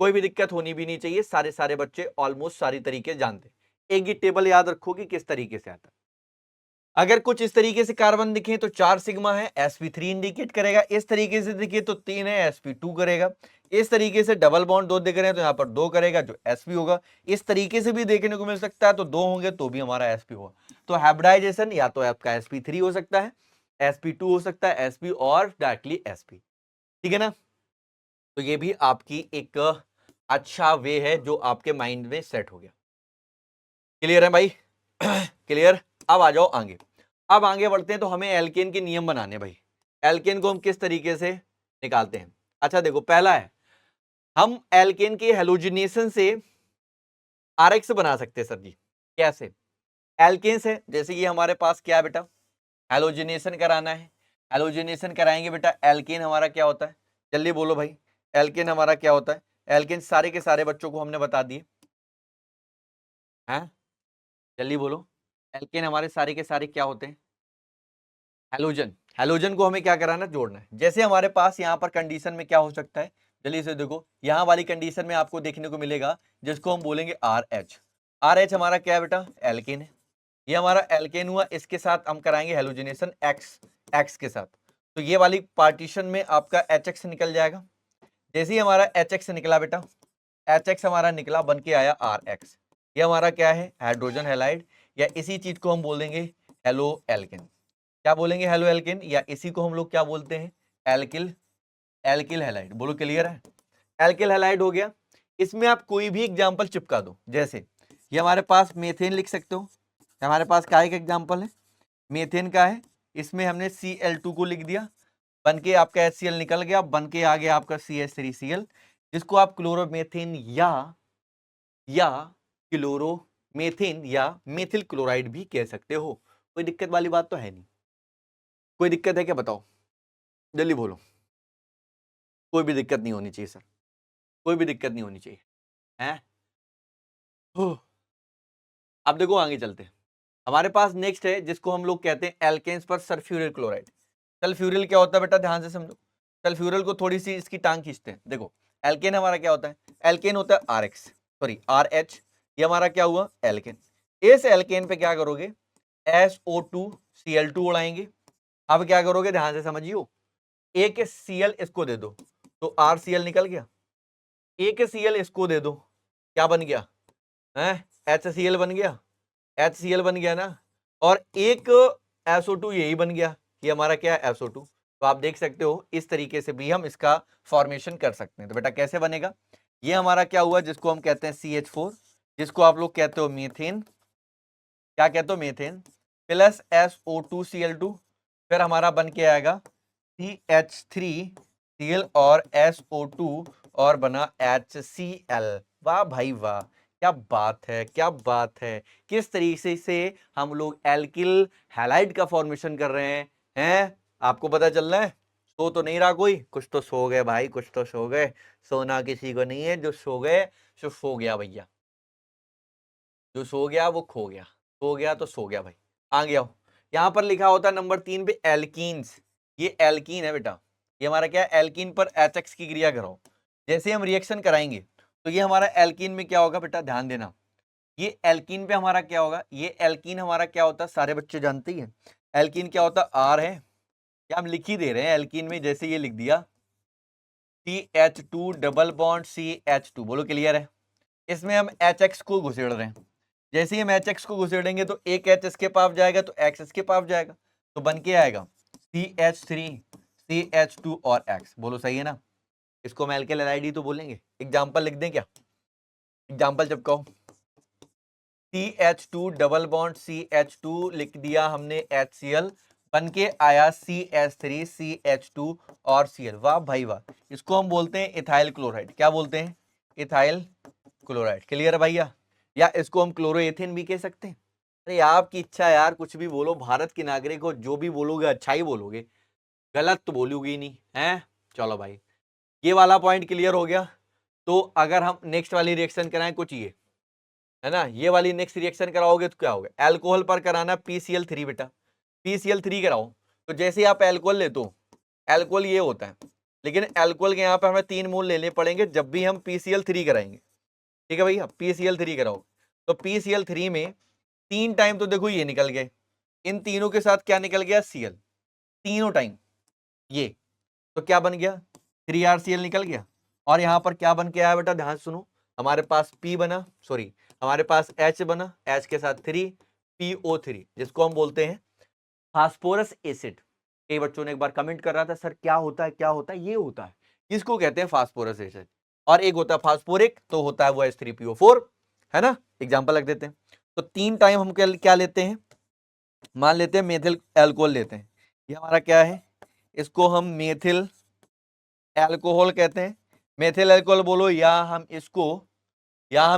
कोई भी दिक्कत होनी भी नहीं चाहिए, सारे बच्चे ऑलमोस्ट सारी तरीके जानते हैं। एक ही टेबल याद रखो कि किस तरीके से आता है। अगर कुछ इस तरीके से कार्बन दिखे तो 4 सिग्मा है, sp3 इंडिकेट करेगा। इस तरीके से दिखे तो 3 है, sp2 करेगा। इस तरीके से डबल बॉन्ड 2 दिख रहे हैं तो यहाँ पर 2 करेगा, जो sp होगा। इस तरीके से भी देखने को मिल सकता है, तो 2 होंगे तो भी हमारा sp होगा। तो हाइब्रिडाइजेशन या तो आपका sp3 हो सकता है, sp2 हो सकता है, sp और डायरेक्टली sp, ठीक है ना। तो ये भी आपकी एक अच्छा वे है जो आपके माइंड में सेट हो गया। क्लियर है भाई, क्लियर। अब आ जाओ आगे, अब आगे बढ़ते हैं, तो हमें एल्केन के नियम बनाने भाई। एल्केन को हम किस तरीके से निकालते हैं। अच्छा देखो, पहला है, हम एल्केन के हेलोजिनेशन से आरएक्स बना सकते हैं सर जी। कैसे, एल्केन से, जैसे ये हमारे पास क्या है बेटा, हेलोजिनेशन कराना है, हेलोजिनेशन कराएंगे बेटा। एल्केन हमारा क्या होता है, जल्दी बोलो भाई, एल्केन हमारा क्या होता है। एल्केन सारे के सारे बच्चों को हमने बता दिए हैं, जल्दी बोलो, एल्केन हमारे सारे के सारे क्या होते हैं, हेलोजन। हेलोजन को हमें क्या कराना, जोड़ना है। जैसे हमारे पास यहाँ पर कंडीशन में क्या हो सकता है, जल्दी से देखो, यहाँ वाली कंडीशन में आपको देखने को मिलेगा जिसको हम बोलेंगे RH। RH हमारा क्या है बेटा, एल्केन है। ये हमारा एल्केन हुआ, इसके साथ हम कराएंगे हेलोजिनेशन X के साथ, तो ये वाली पार्टीशन में आपका HX निकल जाएगा। जैसे ही हमारा HX निकला बेटा, HX हमारा निकला, बन के आया RX। ये हमारा क्या है, हाइड्रोजन हैलाइड, या इसी चीज को हम बोलेंगे हेलो एल्केन। क्या बोलेंगे, हेलो एल्केन, या इसी को हम लोग क्या बोलते हैं, एल्किल हैलाइड। बोलो क्लियर है, एल्किल हैलाइड हो गया। इसमें आप कोई भी एग्जांपल चिपका दो, जैसे ये हमारे पास मेथेन लिख सकते हो, हमारे पास क्या एक एग्जांपल है, मेथेन का है, इसमें हमने Cl2 को लिख दिया, बन के आपका HCl निकल गया, बन के आ गया आपका CH3Cl, जिसको आप क्लोरोमेथेन या क्लोरोमेथेन या मेथिल क्लोराइड भी कह सकते हो। कोई दिक्कत वाली बात तो है नहीं, कोई दिक्कत है क्या बताओ, जल्दी बोलो। कोई भी दिक्कत नहीं होनी चाहिए सर, कोई भी दिक्कत नहीं होनी चाहिए, हैं? अब देखो आगे चलते हैं, हमारे पास नेक्स्ट है जिसको हम लोग कहते हैं एल्केन्स पर सल्फ्यूरिल क्लोराइड। सल्फ्यूरिल क्या होता है बेटा, ध्यान से समझो। सल्फ्यूरिल को थोड़ी सी इसकी टांग खींचते हैं। देखो एल्केन हमारा क्या होता है, एल्केन होता है RH, ये हमारा क्या हुआ, एल्केन। इस एल्केन पे क्या करोगे, SO2Cl2 उड़ाएंगे। अब क्या करोगे, ध्यान से समझियो, एक Cl इसको दे दो तो RCl निकल गया, एक Cl इसको दे दो, क्या बन गया है, HCl बन गया, HCl बन गया ना, और एक SO2 यही बन गया, ये हमारा क्या है SO2। तो आप देख सकते हो इस तरीके से भी हम इसका फॉर्मेशन कर सकते हैं। तो बेटा कैसे बनेगा, ये हमारा क्या हुआ जिसको हम कहते हैं CH4, जिसको आप लोग कहते हो मीथेन, क्या कहते हो मीथेन, प्लस SO2Cl2, फिर हमारा बन के आएगा CH3Cl और SO2 और बना HCl। वाह भाई वाह, क्या बात है, क्या बात है। किस तरीके से हम लोग एल्किल हैलाइड का फॉर्मेशन कर रहे हैं आपको पता चल रहा है। सो तो नहीं रहा कोई, कुछ तो सो गए भाई, कुछ तो सो गए। सोना किसी को नहीं है, जो सो गए सो सो गया भैया, जो सो गया वो खो गया, सो गया तो सो गया भाई। आगे आओ, यहां पर लिखा होता है नंबर 3 पे एल्कीन्स। ये एल्कीन है बेटा, ये हमारा क्या है, एल्कीन पर HX की क्रिया करो। जैसे हम रिएक्शन कराएंगे तो ये हमारा एल्कीन में क्या होगा बेटा, ध्यान देना, ये एल्कीन पे हमारा क्या होगा, ये एल्कीन हमारा क्या होता है, सारे बच्चे जानते ही हैं एल्कीन क्या होता है, R है, क्या हम लिख ही दे रहे हैं एल्कीन में, जैसे ये लिख दिया CH2 डबल बॉन्ड CH2, बोलो क्लियर है। इसमें हम HX को घुसेड़ रहे हैं, जैसे ही हम HX को घुसेड़ेंगे तो एक H इसके पास जाएगा तो X इसके पास जाएगा, तो बन के आएगा CH3 CH2 और X, बोलो सही है ना। इसको हम एल्केल हैलाइड ही तो बोलेंगे। एग्जाम्पल लिख दें क्या, एग्जाम्पल जब कहो CH2 डबल बॉन्ड CH2 लिख दिया हमने HCl, बन के आया CH3 CH2 और Cl। वाह भाई वाह, इसको हम बोलते हैं इथाइल क्लोराइड। क्या बोलते हैं, इथाइल क्लोराइड। क्लियर है भैया, या इसको हम क्लोरोएथेन भी कह सकते हैं। अरे आपकी इच्छा यार, कुछ भी बोलो, भारत के नागरिक हो, जो भी बोलोगे अच्छा ही बोलोगे, गलत तो बोलोगे ही नहीं है। चलो भाई, ये वाला पॉइंट क्लियर हो गया। तो अगर हम नेक्स्ट वाली रिएक्शन कराएं, कुछ ये है ना, ये वाली नेक्स्ट रिएक्शन कराओगे तो क्या होगा, एल्कोहल पर कराना PCl3 बेटा, PCl3 कराओ। तो जैसे ही आप एल्कोहल लेते हो, एल्कोहल ये होता है, लेकिन एल्कोहल के यहाँ पे हमें 3 मोल लेने पड़ेंगे जब भी हम PCl3 कराएंगे। ठीक है भैया, PCl3 कराओ तो PCl3 में 3 टाइम तो देखो ये निकल गए, इन तीनों के साथ क्या निकल गया, Cl, तीनों टाइम ये, तो क्या बन गया, 3RCl निकल गया। और यहां पर क्या बन के आया बेटा, ध्यान सुनो, हमारे पास P बना, सॉरी हमारे पास H बना, H के साथ 3PO3, जिसको हम बोलते हैं फास्फोरस एसिड। कई बच्चों ने एक बार कमेंट कर रहा था सर क्या होता है, क्या होता है, ये होता है, किसको कहते हैं, फास्फोरस एसिड। और एक होता है फास्फोरिक, तो होता है वो H3PO4, है ना। एग्जाम्पल रख देते हैं, तो 3 टाइम हम क्या लेते हैं, मान लेते हैं मेथिल एल्कोहल लेते हैं, ये हमारा क्या है, इसको हम मेथिल एल्कोहल कहते हैं। मेथिल एल्कोहल बोलो, या हम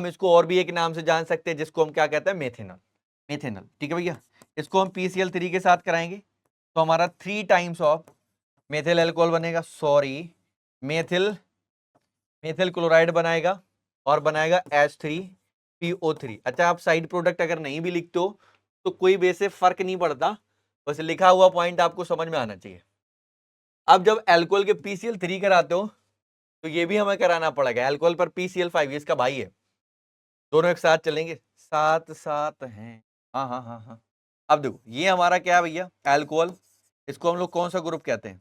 इसको और भी एक नाम से जान सकते हैं, जिसको हम क्या कहते हैं, मेथेनॉल। मेथेनॉल, ठीक है भैया। इसको हम PCl3 के साथ कराएंगे तो हमारा 3 टाइम्स ऑफ मेथिल एल्कोहल बनेगा, सॉरी मेथिल मेथिल क्लोराइड बनाएगा, और बनाएगा H3PO3। अच्छा, आप साइड प्रोडक्ट अगर नहीं भी लिखते हो तो कोई वैसे फर्क नहीं पड़ता, बस लिखा हुआ पॉइंट आपको समझ में आना चाहिए। अब जब एल्कोहल के PCl3 कराते हो तो ये भी हमें कराना पड़ेगा, एल्कोहल पर PCl5, ये इसका भाई है, दोनों एक साथ चलेंगे, साथ साथ हैं। हाँ हाँ हाँ हाँ। अब देखो ये हमारा क्या है भैया, एल्कोहल, इसको हम लोग कौन सा ग्रुप कहते हैं,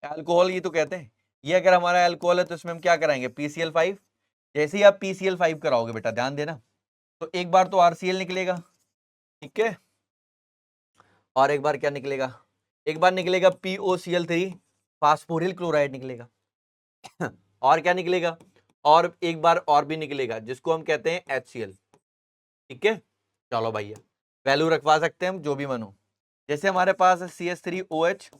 एल्कोहल ही तो कहते हैं। ये अगर हमारा एल्कोहल है तो इसमें हम क्या कराएंगे, PCl5। जैसे ही आप PCl5 कराओगे बेटा, ध्यान देना, तो एक बार तो RCl निकलेगा, ठीक है, और एक बार क्या निकलेगा, एक बार निकलेगा POCl3, फास्फोरिल क्लोराइड निकलेगा। और क्या निकलेगा, और एक बार और भी निकलेगा, जिसको हम कहते हैं HCl। ठीक है, चलो भैया, वैल्यू रखवा सकते हैं हम जो भी मन हो। जैसे हमारे पास है CH3OH,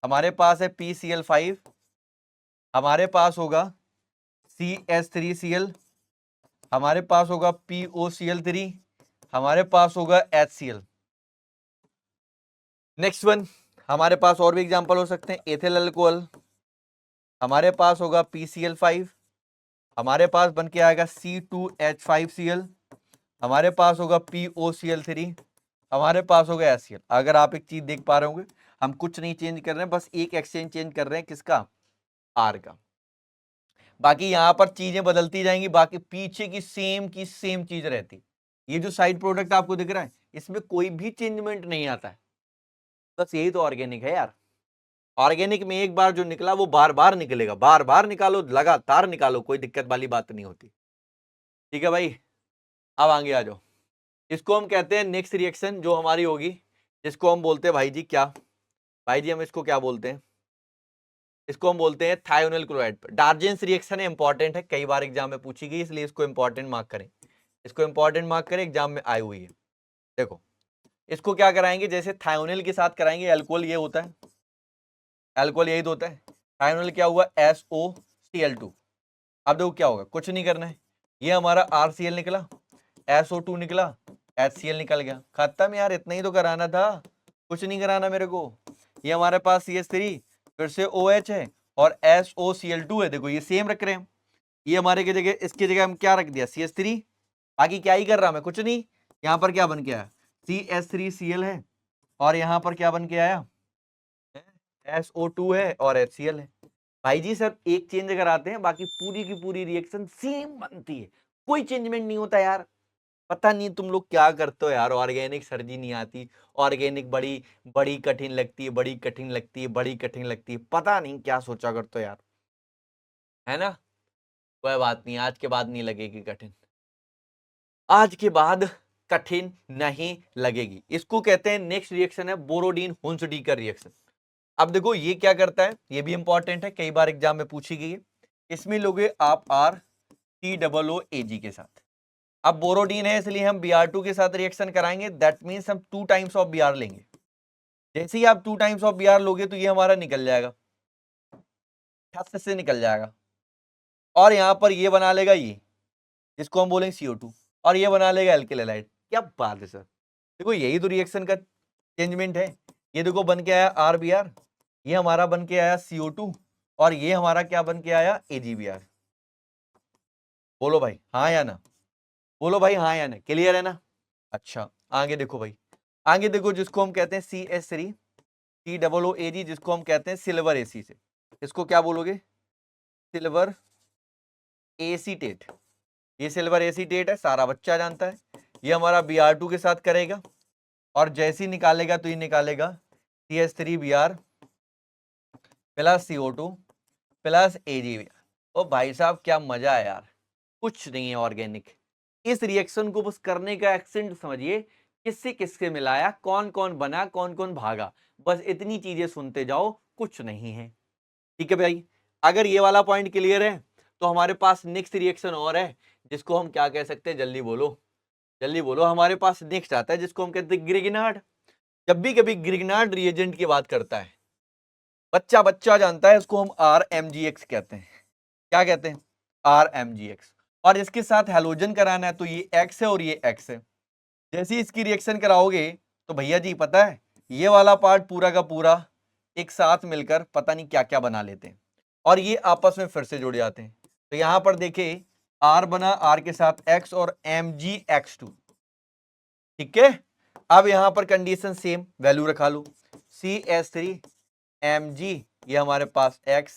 हमारे पास है PCl5, हमारे पास होगा CS3Cl, हमारे पास होगा POCl3, हमारे पास होगा HCl। नेक्स्ट वन, हमारे पास और भी एग्जांपल हो सकते हैं, एथिल अल्कोहल, हमारे पास होगा PCl5, हमारे पास बन के आएगा C2H5Cl, हमारे पास होगा POCl3, हमारे पास होगा HCl। अगर आप एक चीज देख पा रहे होंगे, हम कुछ नहीं चेंज कर रहे हैं, बस एक एक्सचेंज चेंज कर रहे हैं, किसका? R का। बाकी यहां पर चीजें बदलती जाएंगी, बाकी पीछे की सेम चीज रहती। ये जो साइड प्रोडक्ट आपको दिख रहा है, इसमें कोई भी चेंजमेंट नहीं आता है। बस यही तो ऑर्गेनिक है यार। ऑर्गेनिक में एक बार जो निकला वो बार बार निकलेगा, बार बार निकालो, लगातार निकालो, कोई दिक्कत वाली बात नहीं होती। ठीक है भाई, अब आगे आ जाओ। इसको हम कहते हैं नेक्स्ट रिएक्शन जो हमारी होगी, जिसको हम बोलते हैं भाई जी क्या, भाई जी हम इसको क्या बोलते हैं? इसको हम बोलते हैं थायोनिल क्लोराइड। डार्जेंस रिएक्शन है, इंपॉर्टेंट है, कई बार एग्जाम में पूछी गई, इसलिए इसको इंपॉर्टेंट मार्क करें, इसको इंपॉर्टेंट मार्क करें, एग्जाम में आई हुई है। देखो, इसको क्या कराएंगे, जैसे थायोनिल के साथ कराएंगे, अल्कोहल ये होता है, अल्कोहल यही तो होता है। थायोनिल क्या हुआ? SOCl2। अब देखो क्या होगा, कुछ नहीं करना है, ये हमारा RCl निकला, SO2 निकला, HCl निकल गया, खत्म यार, इतना ही तो कराना था, कुछ नहीं कराना मेरे को। ये हमारे पास CH3 फिर से OH है और SOCl2 है, देखो ये सेम रख रहे हैं। ये हमारे की जगह, इसकी जगह हम क्या रख दिया? CH3। बाकी क्या ही कर रहा मैं, कुछ नहीं। यहाँ पर क्या बन के आया? CH3Cl है, और यहाँ पर क्या बन के आया? SO2 है और HCl है। भाई जी सर एक चेंज अगर आते हैं, बाकी पूरी की पूरी रिएक्शन सेम बनती है, कोई चेंजमेंट नहीं होता यार। पता नहीं तुम लोग क्या करते हो यार, ऑर्गेनिक सर्जी नहीं आती, ऑर्गेनिक बड़ी बड़ी कठिन लगती है, बड़ी कठिन लगती है, बड़ी कठिन लगती है, पता नहीं क्या सोचा करते हो यार, है ना? कोई बात नहीं, आज के बाद नहीं लगेगी कठिन, आज के बाद कठिन नहीं लगेगी। इसको कहते हैं नेक्स्ट रिएक्शन है बोरोडीन हुंसडी का रिएक्शन। अब देखो ये क्या करता है, ये भी इंपॉर्टेंट है, कई बार एग्जाम में पूछी गई है। इसमें लोगे आप RCOOAG के साथ। अब बोरोडीन है इसलिए हम Br2 के साथ रिएक्शन कराएंगे, दैट मींस हम 2 टाइम्स ऑफ Br लेंगे। जैसे ही आप 2 टाइम्स ऑफ Br लोगे तो ये हमारा निकल जाएगा, छत से निकल जाएगा, और यहां पर ये बना लेगा ये, जिसको हम बोलेंगे CO2, और ये बना लेगा एल्किल हैलाइड। क्या बात है सर, देखो यही तो रिएक्शन का चेंजमेंट है। ये देखो बन के आया RBr, ये हमारा बन के आया CO2, और ये हमारा क्या बन के आया? AgBr। बोलो भाई हाँ या ना, बोलो भाई हाँ या ना, क्लियर है ना? अच्छा आगे देखो भाई, आगे देखो, जिसको हम कहते हैं CH3 COOAG, जिसको हम कहते हैं सिल्वर एसी से, इसको क्या बोलोगे? Silver acetate. ये सिल्वर एसीटेट है, सारा बच्चा जानता है। ये हमारा Br2 के साथ करेगा, और जैसे ही निकालेगा तो ये निकालेगा CH3Br plus CO2 plus AgBr। ओ भाई साहब क्या मजा है यार, कुछ नहीं है ऑर्गेनिक। इस रिएक्शन को बस करने का एक्सेंट समझिए, किससे किससे मिलाया, कौन कौन बना, कौन कौन भागा, बस इतनी चीजें सुनते जाओ, कुछ नहीं है। ठीक है भाई, अगर ये वाला पॉइंट क्लियर है तो हमारे पास नेक्स्ट रिएक्शन और है, जिसको हम क्या कह सकते हैं? जल्दी बोलो, जल्दी बोलो। हमारे पास नेक्स्ट आता है जिसको हम कहते हैं ग्रिग्नार्ड। जब भी कभी ग्रिग्नार्ड रिएजेंट की बात करता है, बच्चा बच्चा जानता है, इसको हम RMGX कहते हैं। क्या कहते हैं? RMGX। और इसके साथ हैलोजन कराना है तो ये X है और ये X है। जैसे ही इसकी रिएक्शन कराओगे तो भैया जी पता है, ये वाला पार्ट पूरा का पूरा एक साथ मिलकर पता नहीं क्या क्या बना लेते हैं, और ये आपस में फिर से जुड़ जाते हैं। तो यहां पर देखिए R बना, R के साथ X और MgX2। ठीक है, अब यहां पर कंडीशन सेम वैल्यू रखा लो, CH3 Mg, ये हमारे पास X,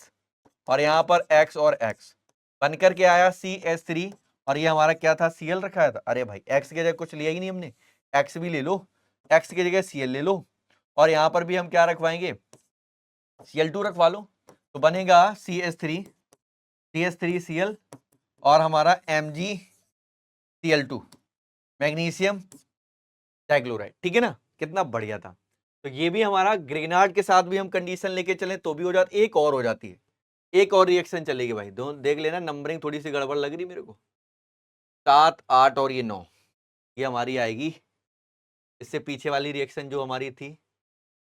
और यहां पर X और X बनकर के आया CH3, और ये हमारा क्या था? Cl रखा था। अरे भाई X की जगह कुछ लिया ही नहीं हमने, X भी ले लो, X की जगह Cl ले लो, और यहां पर भी हम क्या रखवाएंगे? Cl2 रखवा लो, तो बनेगा CH3Cl और हमारा MgCl2 मैग्नीशियम डाइक्लोराइड। ठीक है ना, कितना बढ़िया था। तो ये भी हमारा ग्रिग्नार्ड के साथ भी हम कंडीशन लेके चले तो भी हो जाती, एक और हो जाती है, एक और रिएक्शन चलेगी भाई, दो देख लेना, नंबरिंग थोड़ी सी गड़बड़ लग रही मेरे को। 7 8 और ये 9, ये हमारी आएगी। इससे पीछे वाली रिएक्शन जो हमारी थी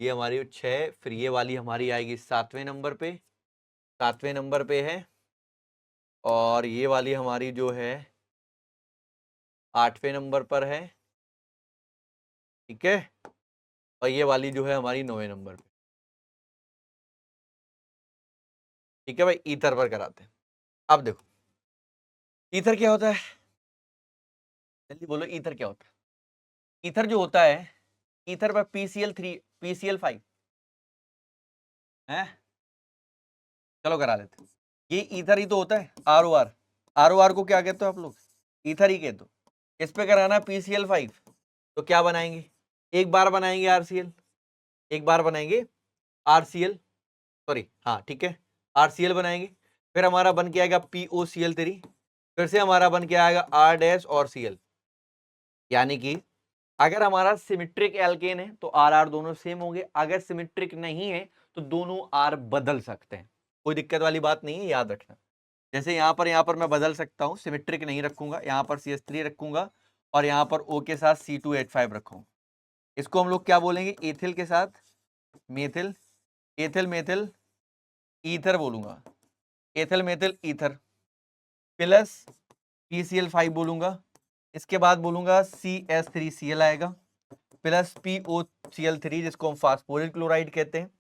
ये हमारी 6, फिर ये वाली हमारी आएगी 7वें नंबर पे, 7वें नंबर पे है, और ये वाली हमारी जो है 8वें नंबर पर है, ठीक है, और ये वाली जो है हमारी 9वें नंबर पे। ठीक है भाई, ईथर पर कराते हैं। अब देखो ईथर क्या होता है, जल्दी बोलो ईथर क्या होता है। ईथर जो होता है, ईथर पर PCl3 PCl5 है, चलो करा लेते हैं। ये ईथर ही तो होता है, ROR। ROR को क्या कहते हो आप लोग, ईथर ही कहते हो। इस पे कराना PCl5, तो क्या बनाएंगे, एक बार बनाएंगे RCl, एक बार बनाएंगे RCl, सॉरी हाँ ठीक है, RCl बनाएंगे, फिर हमारा बन के आएगा POCl3, फिर से हमारा बन के आएगा R डैश और Cl। यानी कि अगर हमारा सिमेट्रिक एल्केन है तो आर आर दोनों सेम होंगे, अगर सिमेट्रिक नहीं है तो दोनों आर बदल सकते हैं, कोई दिक्कत वाली बात नहीं है, याद रखना। जैसे यहाँ पर मैं बदल सकता हूँ, सिमेट्रिक नहीं रखूंगा, यहाँ पर CH3 रखूंगा और यहाँ पर O के साथ C2H5 रखूंगा। इसको हम लोग क्या बोलेंगे, एथिल के साथ मेथिल, एथिल मेथिल ईथर बोलूंगा, ethyl methyl ether plus PCl5 बोलूंगा, इसके बाद बोलूंगा CH3Cl आएगा प्लस POCl3 जिसको हम फास्फोरिल क्लोराइड कहते हैं,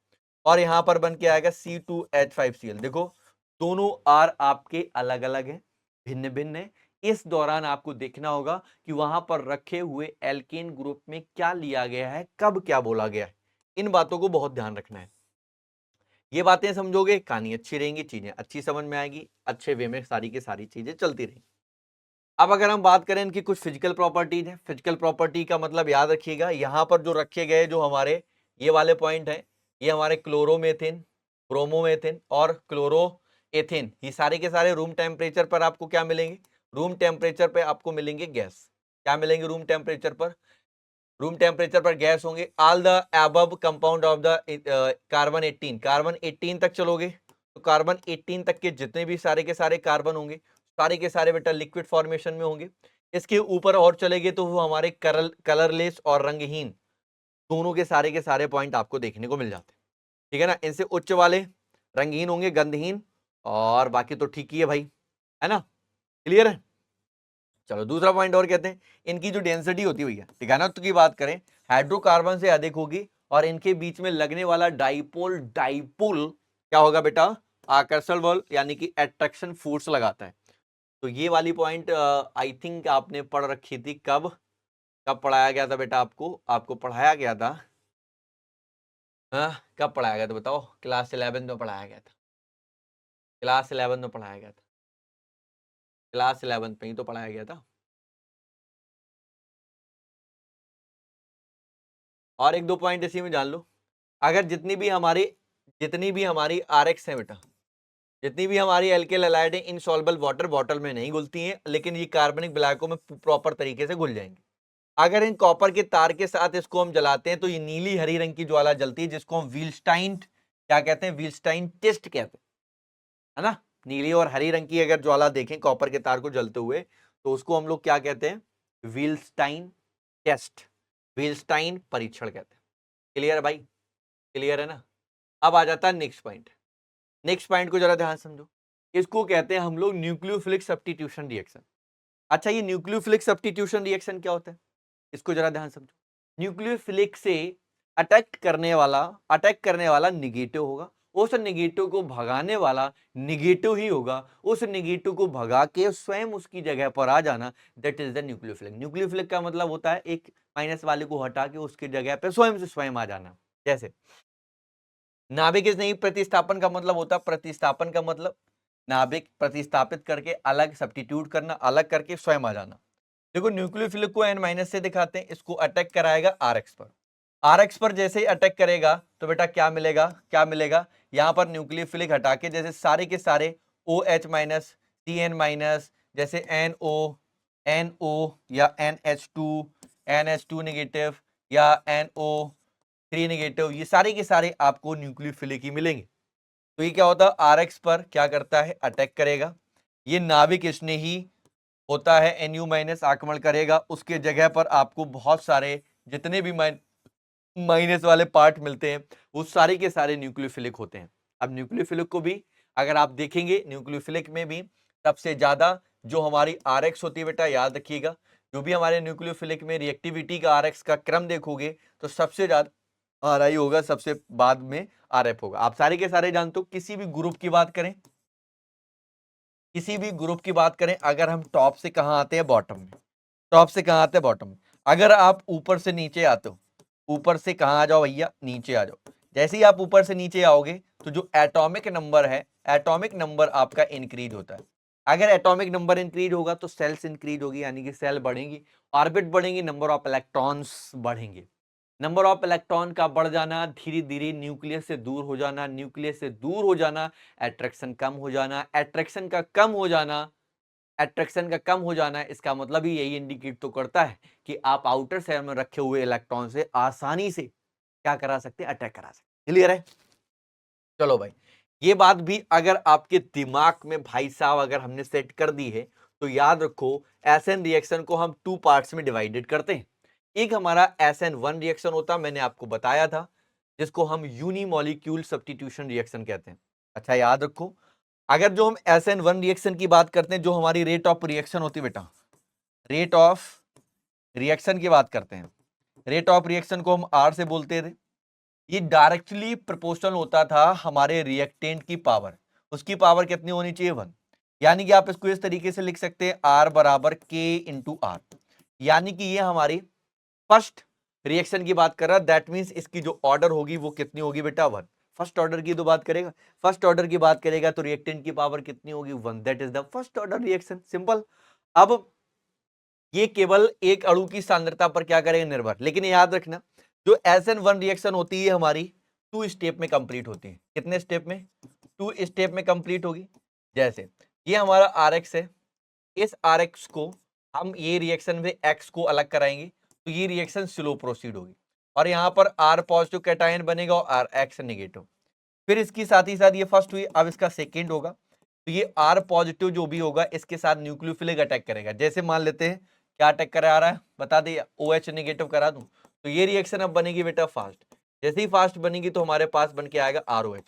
और यहां पर बन के आएगा C2H5Cl। देखो दोनों आर आपके अलग अलग हैं, भिन्न भिन्न है। इस दौरान आपको देखना होगा कि वहां पर रखे हुए एल्केन ग्रुप में क्या लिया गया है, कब क्या बोला गया है, इन बातों को बहुत ध्यान रखना है। ये बातें समझोगे कहानी अच्छी रहेंगी, चीजें अच्छी समझ में आएगी, अच्छे वे में सारी की सारी चीजें चलती रहेंगी। अब अगर हम बात करें इनकी कुछ फिजिकल प्रॉपर्टीज है, फिजिकल प्रॉपर्टी का मतलब याद रखिएगा, यहां पर जो रखे गए जो हमारे ये वाले पॉइंट हैं, ये हमारे क्लोरोमेथिन, ब्रोमोमेथिन और क्लोरोएथिन, ये सारे के सारे रूम टेम्परेचर पर आपको क्या मिलेंगे, रूम टेम्परेचर पर आपको मिलेंगे गैस। क्या मिलेंगे रूम टेम्परेचर पर, रूम टेम्परेचर पर गैस होंगे। All the above compound of the carbon 18, carbon 18 तक चलोगे तो कार्बन 18 तक के जितने भी सारे के सारे कार्बन होंगे, सारे के सारे बेटा लिक्विड फॉर्मेशन में होंगे। इसके ऊपर और चलेंगे तो वो हमारे कलरलेस और रंगहीन दोनों के सारे पॉइंट आपको देखने को मिल जाते हैं, ठीक है ना। इनसे उच्च वाले रंगहीन होंगे, गंधहीन, और बाकी तो ठीक ही है भाई, है ना, क्लियर है। चलो दूसरा पॉइंट और कहते हैं, इनकी जो डेंसिटी होती है भैया, ठीक है ना, तो की बात करें हाइड्रोकार्बन से अधिक होगी, और इनके बीच में लगने वाला डाइपोल, डाइपोल क्या होगा बेटा, आकर्षण बल यानी कि अट्रैक्शन फोर्स लगाता है। तो ये वाली पॉइंट आई थिंक आपने पढ़ रखी थी, कब कब पढ़ाया गया था बेटा, आपको आपको पढ़ाया गया था, हाँ कब पढ़ाया गया था बताओ, क्लास 11 में पढ़ाया गया था, क्लास 11 में पढ़ाया गया था, क्लास 11 में ही तो पढ़ाया गया था। और एक दो पॉइंट इसी में जान लो, अगर जितनी भी हमारी RX है बेटा, जितनी भी हमारी एल्केल हैलाइड है, इनसॉल्युबल वाटर बॉटल में नहीं घुलती हैं, लेकिन ये कार्बनिक ब्लैकों में प्रॉपर तरीके से घुल जाएंगे। अगर इन कॉपर के तार के साथ इसको हम जलाते हैं तो ये नीली हरी रंग की ज्वाला जलती है, जिसको हम व्हीलस्टाइन क्या कहते हैं, व्हीलस्टाइन टेस्ट कहते हैं, है ना। नीली और हरी रंग की अगर ज्वाला देखें कॉपर के तार को जलते हुए, तो उसको हम लोग क्या कहते हैं, व्हीलस्टाइन टेस्ट, व्हीलस्टाइन परीक्षण कहते हैं। क्लियर है भाई, क्लियर है ना। अब आ जाता है नेक्स्ट पॉइंट, नेक्स्ट पॉइंट को जरा ध्यान समझो, इसको कहते हैं हम लोग न्यूक्लियोफिलिक सब्स्टिट्यूशन रिएक्शन। अच्छा ये न्यूक्लियोफिलिक सब्स्टिट्यूशन रिएक्शन क्या होता है, इसको जरा ध्यान समझो। न्यूक्लियोफिलिक से अटैक करने वाला निगेटिव होगा, उस निगेटिव को भगाने वाला निगेटिव ही होगा, उस निगेटिव को भगा के स्वयं उसकी जगह पर आ जाना, that is the nucleophilic. Nucleophilic का मतलब होता है एक माइनस वाले को हटा के उसकी जगह पे स्वयं से स्वयं आ जाना। जैसे नाभिक नहीं, प्रतिस्थापन का मतलब होता है, प्रतिस्थापन का मतलब नाभिक प्रतिस्थापित करके अलग सब्स्टिट्यूट करना, अलग करके स्वयं आ जाना। देखो न्यूक्लियोफिलिक को N- से दिखाते हैं, इसको अटैक कराएगा RX पर, RX पर जैसे ही अटैक करेगा तो बेटा क्या मिलेगा, क्या मिलेगा, यहां पर न्यूक्लियोफिलिक हटा के जैसे सारे के सारे OH-, CN-, जैसे NO या NH2 नेगेटिव या NO3 नेगेटिव, ये सारे के सारे आपको न्यूक्लियोफिलिक ही मिलेंगे। तो ये क्या होता है, RX पर क्या करता है, अटैक करेगा, ये नाभिक स्नेही होता है, NU- आक्रमण करेगा, उसके जगह पर आपको बहुत सारे जितने भी माइनस वाले पार्ट मिलते हैं, वो सारे के सारे न्यूक्लियोफिलिक होते हैं। अब न्यूक्लियोफिलिक को भी अगर आप देखेंगे, न्यूक्लियोफिलिक में भी सबसे ज्यादा जो हमारी आरएक्स होती है बेटा, याद रखिएगा, जो भी हमारे न्यूक्लियोफिलिक में रिएक्टिविटी का आरएक्स का क्रम देखोगे तो सबसे ज्यादा आरआई होगा, सबसे बाद में आरएफ होगा। आप सारे के सारे जानते हो, किसी भी ग्रुप की बात करें, किसी भी ग्रुप की बात करें, अगर हम टॉप से कहां आते हैं, बॉटम में। टॉप से कहां आते हैं, बॉटम में। अगर आप ऊपर से नीचे आते हो, ऊपर से कहां आ जाओ भैया, नीचे आ जाओ। जैसे ही आप ऊपर से नीचे आओगे तो जो एटॉमिक नंबर है, एटॉमिक नंबर आपका इंक्रीज होता है। अगर एटॉमिक नंबर इंक्रीज होगा तो सेल्स इंक्रीज होगी, यानी कि सेल बढ़ेंगी, ऑर्बिट बढ़ेंगी, नंबर ऑफ इलेक्ट्रॉन्स बढ़ेंगे। नंबर ऑफ इलेक्ट्रॉन का बढ़ जाना, धीरे धीरे न्यूक्लियस से दूर हो जाना, न्यूक्लियस से दूर हो जाना, एट्रैक्शन कम हो जाना, एट्रैक्शन का कम हो जाना, एट्रैक्शन का कम हो जाना, इसका मतलब ही यही इंडिकेट तो करता है कि आप आउटर शेल में रखे हुए इलेक्ट्रॉन से आसानी से क्या करा सकते हैं, अटैक करा सकते हैं। क्लियर है? चलो भाई, ये बात भी अगर आपके दिमाग में भाई साहब अगर हमने सेट कर दी है तो याद रखो, एसएन रिएक्शन को हम 2 पार्ट्स में डिवाइडेड करते हैं। एक हमारा SN1 रिएक्शन होता, मैंने आपको बताया था, जिसको हम यूनिमॉलिक्यूल सब्स्टिट्यूशन रिएक्शन कहते हैं। अच्छा याद रखो, अगर जो हम SN1 रिएक्शन की बात करते हैं, जो हमारी रेट ऑफ रिएक्शन होती है बेटा, रेट ऑफ रिएक्शन की बात करते हैं, रेट ऑफ रिएक्शन को हम R से बोलते थे। ये डायरेक्टली प्रोपोर्शनल होता था हमारे रिएक्टेंट की पावर। उसकी पावर कितनी होनी चाहिए, 1। यानी कि आप इसको इस तरीके से लिख सकते हैं, R बराबर K इंटू R। यानी कि ये हमारी फर्स्ट रिएक्शन की बात कर रहा है, दैट मींस इसकी जो ऑर्डर होगी वो कितनी होगी बेटा, 1। फर्स्ट ऑर्डर की तो बात करेगा, फर्स्ट ऑर्डर की बात करेगा तो रिएक्टेंट की पावर कितनी होगी, 1। That is the first order reaction, simple. अब ये केवल एक अणु की सांद्रता पर क्या करेगा, निर्भर। लेकिन याद रखना, जो SN1 रिएक्शन होती है हमारी 2 स्टेप में कंप्लीट होती है। कितने स्टेप में, 2 स्टेप में कंप्लीट होगी। जैसे ये हमारा RX है, इस RX को हम ये रिएक्शन में X को अलग कराएंगे तो ये रिएक्शन स्लो प्रोसीड होगी, और यहाँ पर R पॉजिटिव कैटायन बनेगा और RX नेगेटिव। फिर इसकी साथ ही साथ ये फर्स्ट हुई, अब इसका सेकेंड होगा, तो ये R पॉजिटिव जो भी होगा इसके साथ न्यूक्लियोफिलिक अटैक करेगा। जैसे मान लेते हैं क्या अटैक करा रहा है, बता दे, OH नेगेटिव करा दूं तो ये रिएक्शन अब बनेगी बेटा फास्ट। जैसे ही फास्ट बनेगी तो हमारे पास बन के आएगा ROH,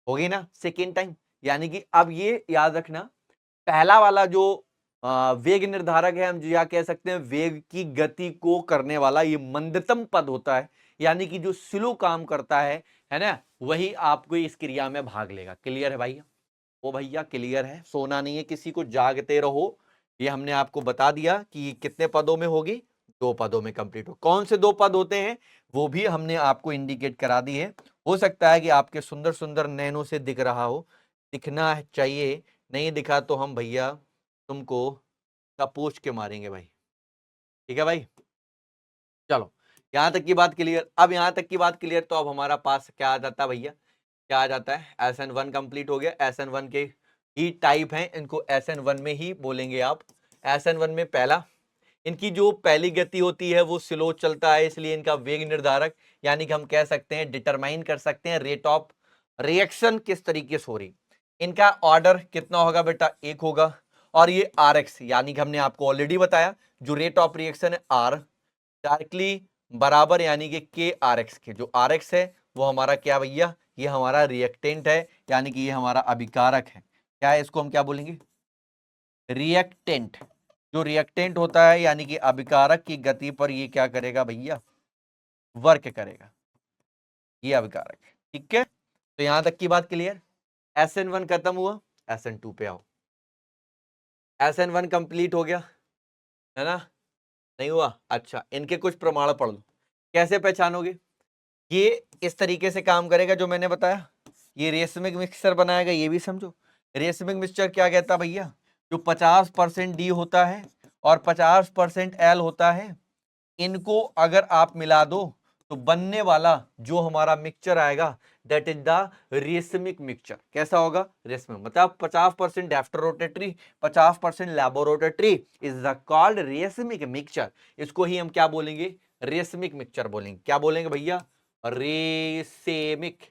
होगी ना सेकेंड टाइम। यानी कि अब ये याद रखना, पहला वाला जो वेग निर्धारक है, हम जो या कह सकते हैं वेग की गति को करने वाला, ये मंदतम पद होता है, यानी कि जो स्लो काम करता है ना, वही आपको इस क्रिया में भाग लेगा। क्लियर है भैया? ओ भैया क्लियर है, सोना नहीं है किसी को, जागते रहो। ये हमने आपको बता दिया कि कितने पदों में होगी, 2 पदों में कंप्लीट हो। कौन से 2 पद होते हैं वो भी हमने आपको इंडिकेट करा दी है। हो सकता है कि आपके सुंदर सुंदर नैनों से दिख रहा हो, दिखना चाहिए, नहीं दिखा तो हम भैया तुमको पूछ के मारेंगे भाई। ठीक है भाई, चलो यहां तक की बात क्लियर। अब यहां तक की बात क्लियर, तो अब हमारा पास क्या आ जाता है भैया, क्या आ जाता है, SN1 कंप्लीट हो गया। SN1 के ही टाइप हैं, इनको SN1 में ही बोलेंगे आप। SN1 में पहला, इनकी जो पहली गति होती है वो स्लो चलता है, इसलिए इनका वेग निर्धारक, यानी कि हम कह सकते हैं डिटरमाइन कर सकते हैं रेट ऑफ रिएक्शन किस तरीके से हो रही। इनका ऑर्डर कितना होगा बेटा, 1 होगा। और ये RX, यानी कि हमने आपको ऑलरेडी बताया, जो रेट ऑफ रिएक्शन है R डायरेक्टली बराबर, यानी कि KRX के। जो RX है वो हमारा क्या भैया, ये हमारा रिएक्टेंट है, यानी कि ये हमारा अभिकारक है। क्या है, इसको हम क्या बोलेंगे, रिएक्टेंट। जो रिएक्टेंट होता है यानी कि अभिकारक की गति पर ये क्या करेगा भैया, वर्क करेगा, ये अभिकारक है। ठीक है, तो यहां तक की बात क्लियर। SN1 खत्म हुआ, SN2 पे आओ। SN1 कंप्लीट हो गया, है ना, नहीं हुआ? अच्छा, इनके कुछ प्रमाण पढ़ लो। कैसे पहचानोगे, ये इस तरीके से काम करेगा जो मैंने बताया, ये रेशमिक मिक्सचर बनाएगा, ये भी समझो। रेशमिक मिक्सचर क्या कहता भैया, जो 50% D होता है और 50% L होता है, इनको अगर आप मिला दो तो बनने वाला जो हमारा मिक्सचर आएगा, that is the racemic mixture. कैसा होगा, रेशमिक, मतलब 50% after rotatory, 50% laboratory, is the called racemic mixture. इसको ही हम क्या बोलेंगे, रेशमिक मिक्सचर बोलेंगे। क्या बोलेंगे भैया, रेशमिक,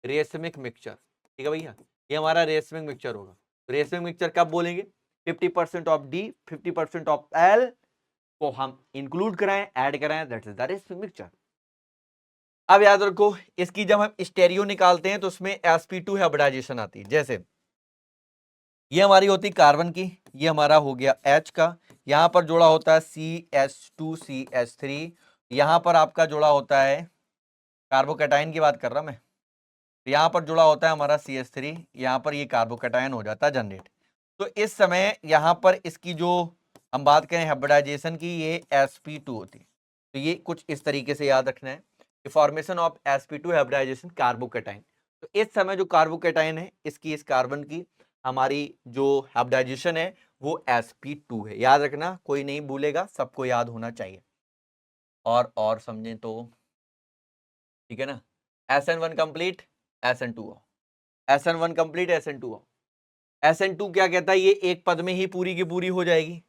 रेशमिक मिक्सचर। ठीक है भैया, ये हमारा रेशमिक मिक्सचर होगा। रेशमिक मिक्सचर कब बोलेंगे, 50% ऑफ डी, 50% ऑफ एल को हम इंक्लूड कराएं, ऐड कराएं, that is the racemic mixture. अब याद रखो, इसकी जब हम स्टेरियो निकालते हैं तो उसमें sp2 हाइब्रिडाइजेशन आती है। जैसे ये हमारी होती कार्बन की, ये हमारा हो गया H का, यहां पर जोड़ा होता है CH2CH3, यहां पर आपका जोड़ा होता है, कार्बोकैटायन की बात कर रहा मैं, यहां पर जुड़ा होता है हमारा CH3, यहां पर ये कार्बोकैटायन हो जाता है जनरेट। तो इस समय यहां पर इसकी जो हम बात करें हाइब्रिडाइजेशन की, ये sp2 होती है। तो ये कुछ इस तरीके से याद रखना है, formation of sp2 hybridisation carbocation. तो इस समय जो कार्बोकैटायन है इसकी, इस कार्बन की हमारी जो हाइब्रिडाइजेशन है वो sp2 है। याद रखना, कोई नहीं भूलेगा, सबको याद होना चाहिए। और समझें तो ठीक है ना, SN1 complete, SN2 SN1 complete, SN2 SN2 क्या कहता है, ये एक पद में ही पूरी की पूरी हो जाएगी,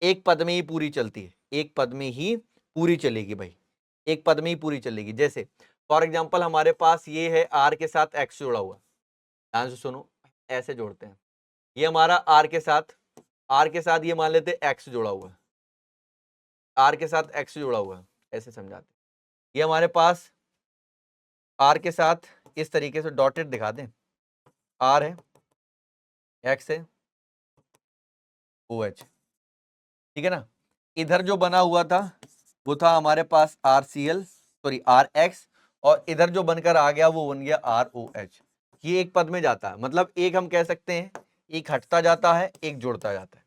एक पद में ही पूरी चलती है, एक पद में ही पूरी चलेगी भाई, एक पद में ही पूरी चलेगी। जैसे फॉर एग्जांपल हमारे पास ये है R के साथ X जोड़ा हुआ, ध्यान से सुनो, ऐसे जोड़ते हैं, ये हमारा R के साथ ये मान लेते X जोड़ा हुआ है, R के साथ X जोड़ा हुआ है, ऐसे समझाते, ये हमारे पास R के साथ इस तरीके से डॉटेड दिखा दें, R है, X है, OH, ठीक है ना। इधर जो बना हुआ था वो था हमारे पास RX, और इधर जो बनकर आ गया वो बन गया ROH। ये एक पद में जाता है, मतलब एक हम कह सकते हैं, एक हटता जाता है, एक जुड़ता जाता है।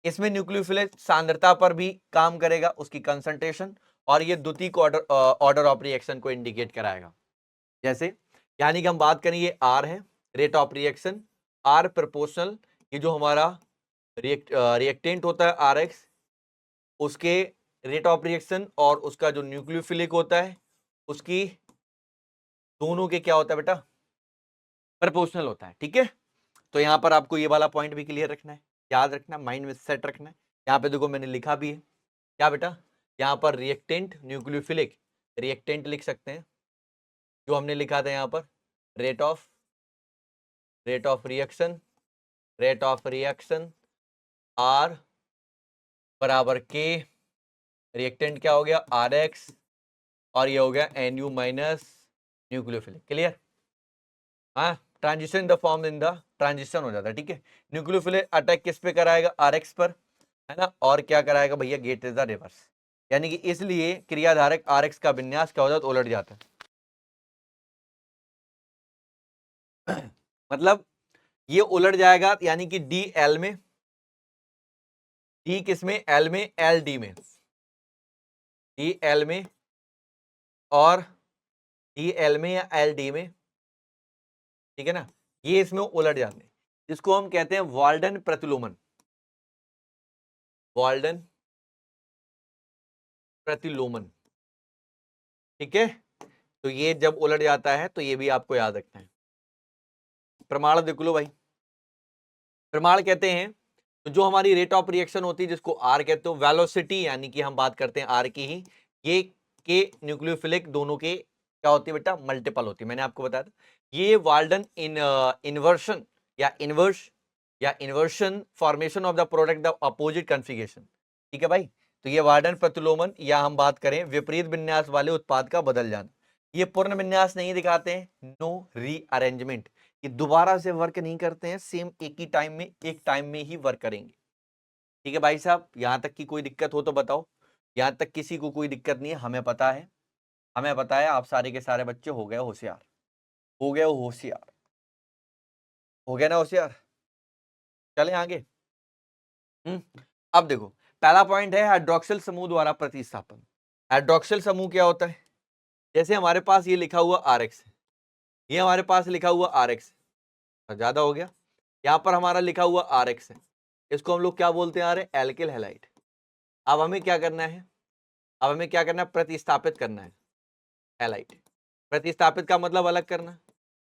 इसमें न्यूक्लियोफिलिक सांद्रता पर भी काम करेगा, उसकी कंसंट्रेशन, और ये द्वितीयक ऑर्डर ऑफ रिएक्शन को इंडिकेट कराएगा। जैसे यानी कि हम बात करें, ये R है, rate of reaction R proportional, ये जो हमारा रिएक्टेंट होता है RX, उसके रेट ऑफ रिएक्शन और उसका जो न्यूक्लियोफिलिक होता है उसकी, दोनों के क्या होता है बेटा, प्रोपोर्शनल होता है। ठीक है, तो यहां पर आपको ये वाला पॉइंट भी क्लियर रखना है, याद रखना, माइंड में सेट रखना है। यहाँ पे देखो मैंने लिखा भी है, क्या बेटा, यहाँ पर रिएक्टेंट न्यूक्लियोफिलिक, रिएक्टेंट लिख सकते हैं, जो हमने लिखा था यहाँ पर rate of reaction, rate of reaction R बराबर K, रिएक्टेंट क्या हो गया RX, और ये हो गया NU माइनस न्यूक्लियोफिलिक। क्लियर, हाँ, transition in the form, in the transition हो जाता है। ठीक है, न्यूक्लियोफिलिक अटैक किस पे कराएगा, RX पर, है ना, और क्या कराएगा भैया, गेट इज द रिवर्स, यानी कि इसलिए क्रियाधारक RX का विन्यास क्या हो जाता है, उलट जाता है। मतलब ये उलट जाएगा, यानी कि D L में, D किस में, L में, L D में, D L में और D L में या L D में, ठीक है ना, ये इसमें उलट जाते हैं, जिसको हम कहते हैं वाल्डन प्रतिलोमन, वाल्डन प्रतिलोमन। ठीक है, तो ये जब उलट जाता है तो ये भी आपको याद रखना है। प्रमाण देख लो भाई, प्रमाण कहते हैं तो जो हमारी रेट ऑफ रिएक्शन होती है, जिसको आर कहते हो, वेलोसिटी, यानी कि हम बात करते हैं आर की ही, ये के न्यूक्लियोफिलिक दोनों के क्या होती है बेटा, मल्टीपल होती है। मैंने आपको बताया था ये वाल्डन इन्वर्शन या inversion formation of the product the opposite configuration. ठीक है भाई, तो ये वाल्डन प्रतिलोमन, या हम बात करें विपरीत विन्यास वाले उत्पाद का बदल जाना, ये पूर्ण विन्यास नहीं दिखाते हैं, नो रीअरेंजमेंट, ये दोबारा से वर्क नहीं करते हैं, सेम एक ही टाइम में, एक टाइम में ही वर्क करेंगे। ठीक है भाई साहब, यहां तक की कोई दिक्कत हो तो बताओ, यहां तक किसी को कोई दिक्कत नहीं है, हमें पता है, हमें पता है, आप सारे के सारे बच्चे हो गए होशियार, हो गए होशियार, हो गया ना होशियार। चले आगे। अब देखो, पहला पॉइंट है हाइड्रोक्सिल समूह द्वारा प्रतिस्थापन। हाइड्रोक्सिल समूह क्या होता है, जैसे हमारे पास ये लिखा हुआ RX है, ये हमारे पास लिखा हुआ RX है, ज्यादा हो गया, यहां पर हमारा लिखा हुआ RX है, इसको हम लोग क्या बोलते हैं, एल्किल हैलाइड। अब हमें क्या करना है, अब हमें क्या करना है, प्रतिस्थापित करना है हैलाइड। प्रतिस्थापित का मतलब अलग करना,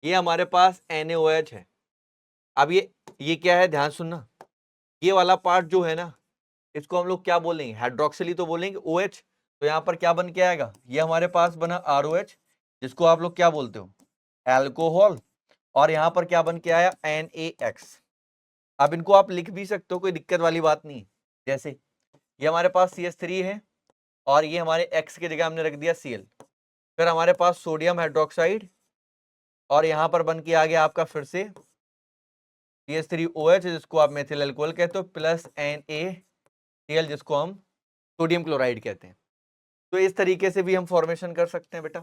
ये हमारे पास NaOH है। अब ये क्या है, ध्यान सुनना, ये वाला पार्ट जो है ना, इसको हम लोग क्या बोलेंगे, हाइड्रोक्सिल तो बोलेंगे, OH, तो यहाँ पर क्या बन के आएगा, ये हमारे पास बना ROH, जिसको आप लोग क्या बोलते हो, एल्कोहल, और यहाँ पर क्या बन के आया, NaX। अब इनको आप लिख भी सकते हो, कोई दिक्कत वाली बात नहीं। जैसे ये हमारे पास CH3 है, और ये हमारे X की जगह हमने रख दिया Cl, फिर हमारे पास सोडियम हाइड्रोक्साइड, और यहां पर बन के आ गया आपका फिर से CH3OH, जिसको आप मेथिल अल्कोहल कहते हो, प्लस NaCl, जिसको हम सोडियम क्लोराइड कहते हैं। तो इस तरीके से भी हम फॉर्मेशन कर सकते हैं बेटा।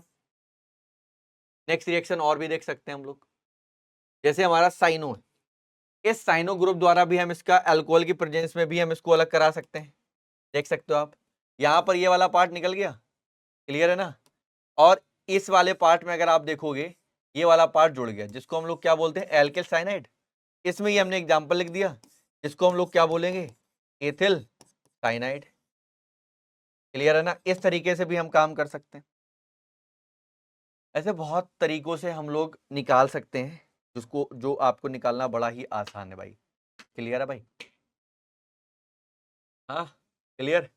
नेक्स्ट रिएक्शन और भी देख सकते हैं हम लोग, जैसे हमारा साइनो है, इस साइनो ग्रुप द्वारा भी हम इसका अल्कोहल की प्रेजेंस में भी हम इसको अलग करा सकते हैं। देख सकते हो आप, यहां पर ये वाला पार्ट निकल गया, क्लियर है ना, और इस वाले पार्ट में अगर आप देखोगे ये वाला पार्ट जुड़ गया, जिसको हम लोग क्या बोलते हैं, एल्किल साइनाइड। इसमें ही हमने एग्जांपल लिख दिया, जिसको हम लोग क्या बोलेंगे, एथिल साइनाइड। क्लियर है ना, इस तरीके से भी हम काम कर सकते हैं। ऐसे बहुत तरीकों से हम लोग निकाल सकते हैं, जिसको जो आपको निकालना बड़ा ही आसान है भाई। क्लियर है भाई, हाँ क्लियर।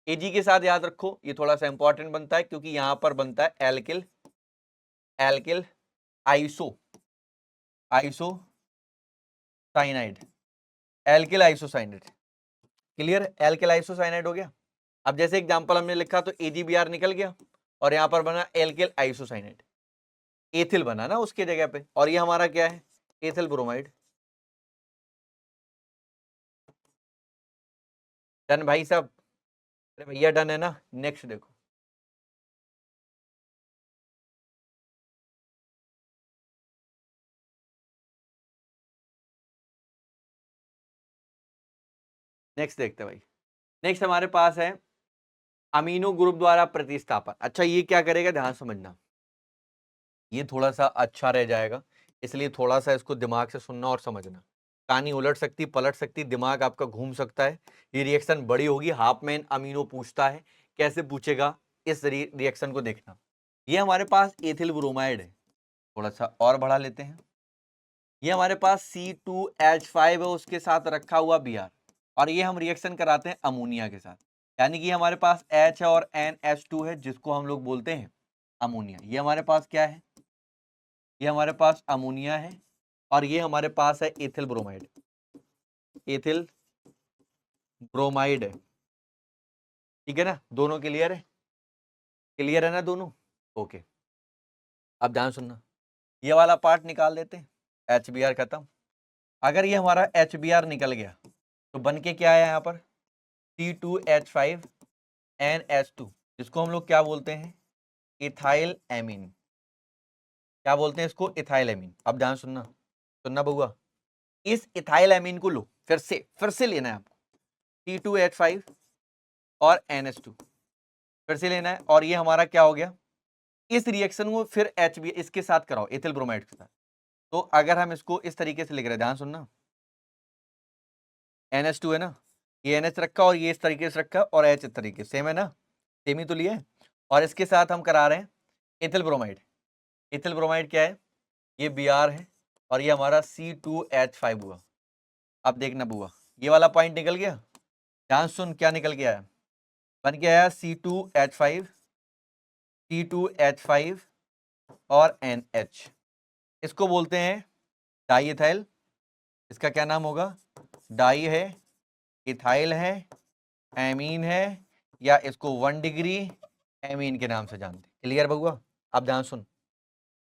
एजी के साथ याद रखो, ये थोड़ा सा इंपॉर्टेंट बनता है, क्योंकि यहां पर बनता है alkyl alkyl iso iso cyanide, alkyl isocyanide. Clear, alkyl isocyanide हो गया। अब जैसे एग्जांपल हमने लिखा तो AgBr निकल गया, और यहां पर बना एल्किल आइसोसाइनाइड, एथिल बना ना उसके जगह पे, और ये हमारा क्या है, एथिल ब्रोमाइड। डन भाई साहब, अरे भैया डन है ना। नेक्स्ट देखो, नेक्स्ट देखते हैं भाई। नेक्स्ट हमारे पास है अमीनो ग्रुप द्वारा प्रतिस्थापन। अच्छा, ये क्या करेगा, ध्यान समझना, ये थोड़ा सा अच्छा रह जाएगा, इसलिए थोड़ा सा इसको दिमाग से सुनना और समझना। कहानी उलट सकती, पलट सकती, दिमाग आपका घूम सकता है, ये रिएक्शन बड़ी होगी। हाफ मैन अमीनो पूछता है, कैसे पूछेगा, इस रिएक्शन को देखना। ये हमारे पास एथिल ब्रोमाइड है, थोड़ा सा और बढ़ा लेते हैं। ये हमारे पास C2H5 है, उसके साथ रखा हुआ Br, और ये हम रिएक्शन कराते हैं अमोनिया के साथ, यानी कि हमारे पास H है और NH2 है, जिसको हम लोग बोलते हैं अमोनिया। ये हमारे पास क्या है, ये हमारे पास अमोनिया है, और ये हमारे पास है एथिल ब्रोमाइड, एथिल ब्रोमाइड है। ठीक है ना, दोनों क्लियर है, क्लियर है ना दोनों, ओके। अब ध्यान सुनना, ये वाला पार्ट निकाल देते हैं, HBr खत्म। अगर ये हमारा HBr निकल गया तो बन के क्या है यहाँ पर, C2H5NH2, जिसको हम लोग क्या बोलते हैं, इथाइल एमीन। क्या बोलते हैं इसको, इथाइल एमीन। अब ध्यान सुनना, सुनना बउआ, इस इथाइल एमीन को लो, फिर से लेना है आपको, C2H5 और NH2 फिर से लेना है, और ये हमारा क्या हो गया, इस रिएक्शन को फिर HB इसके साथ कराओ, एथिल ब्रोमाइड के साथ। तो अगर हम इसको इस तरीके से लिख रहे हैं, ध्यान सुनना, NH2 है ना, ये NH रखा और ये इस तरीके से रखा, और H इस तरीके से, सेम है ना, सेम ही तो लिए, और इसके साथ हम करा रहे हैं एथिल ब्रोमाइड। एथिल ब्रोमाइड क्या है, ये Br है, और ये हमारा C2H5 हुआ। अब देखना बुआ, ये वाला पॉइंट निकल गया, ध्यान सुन, क्या निकल गया है, बन के आया C2H5 और NH, इसको बोलते हैं डाई इथाइल। इसका क्या नाम होगा, डाई है, इथाइल है, एमीन है, या इसको 1 डिग्री एमीन के नाम से जानते हैं। क्लियर बउआ। अब ध्यान सुन,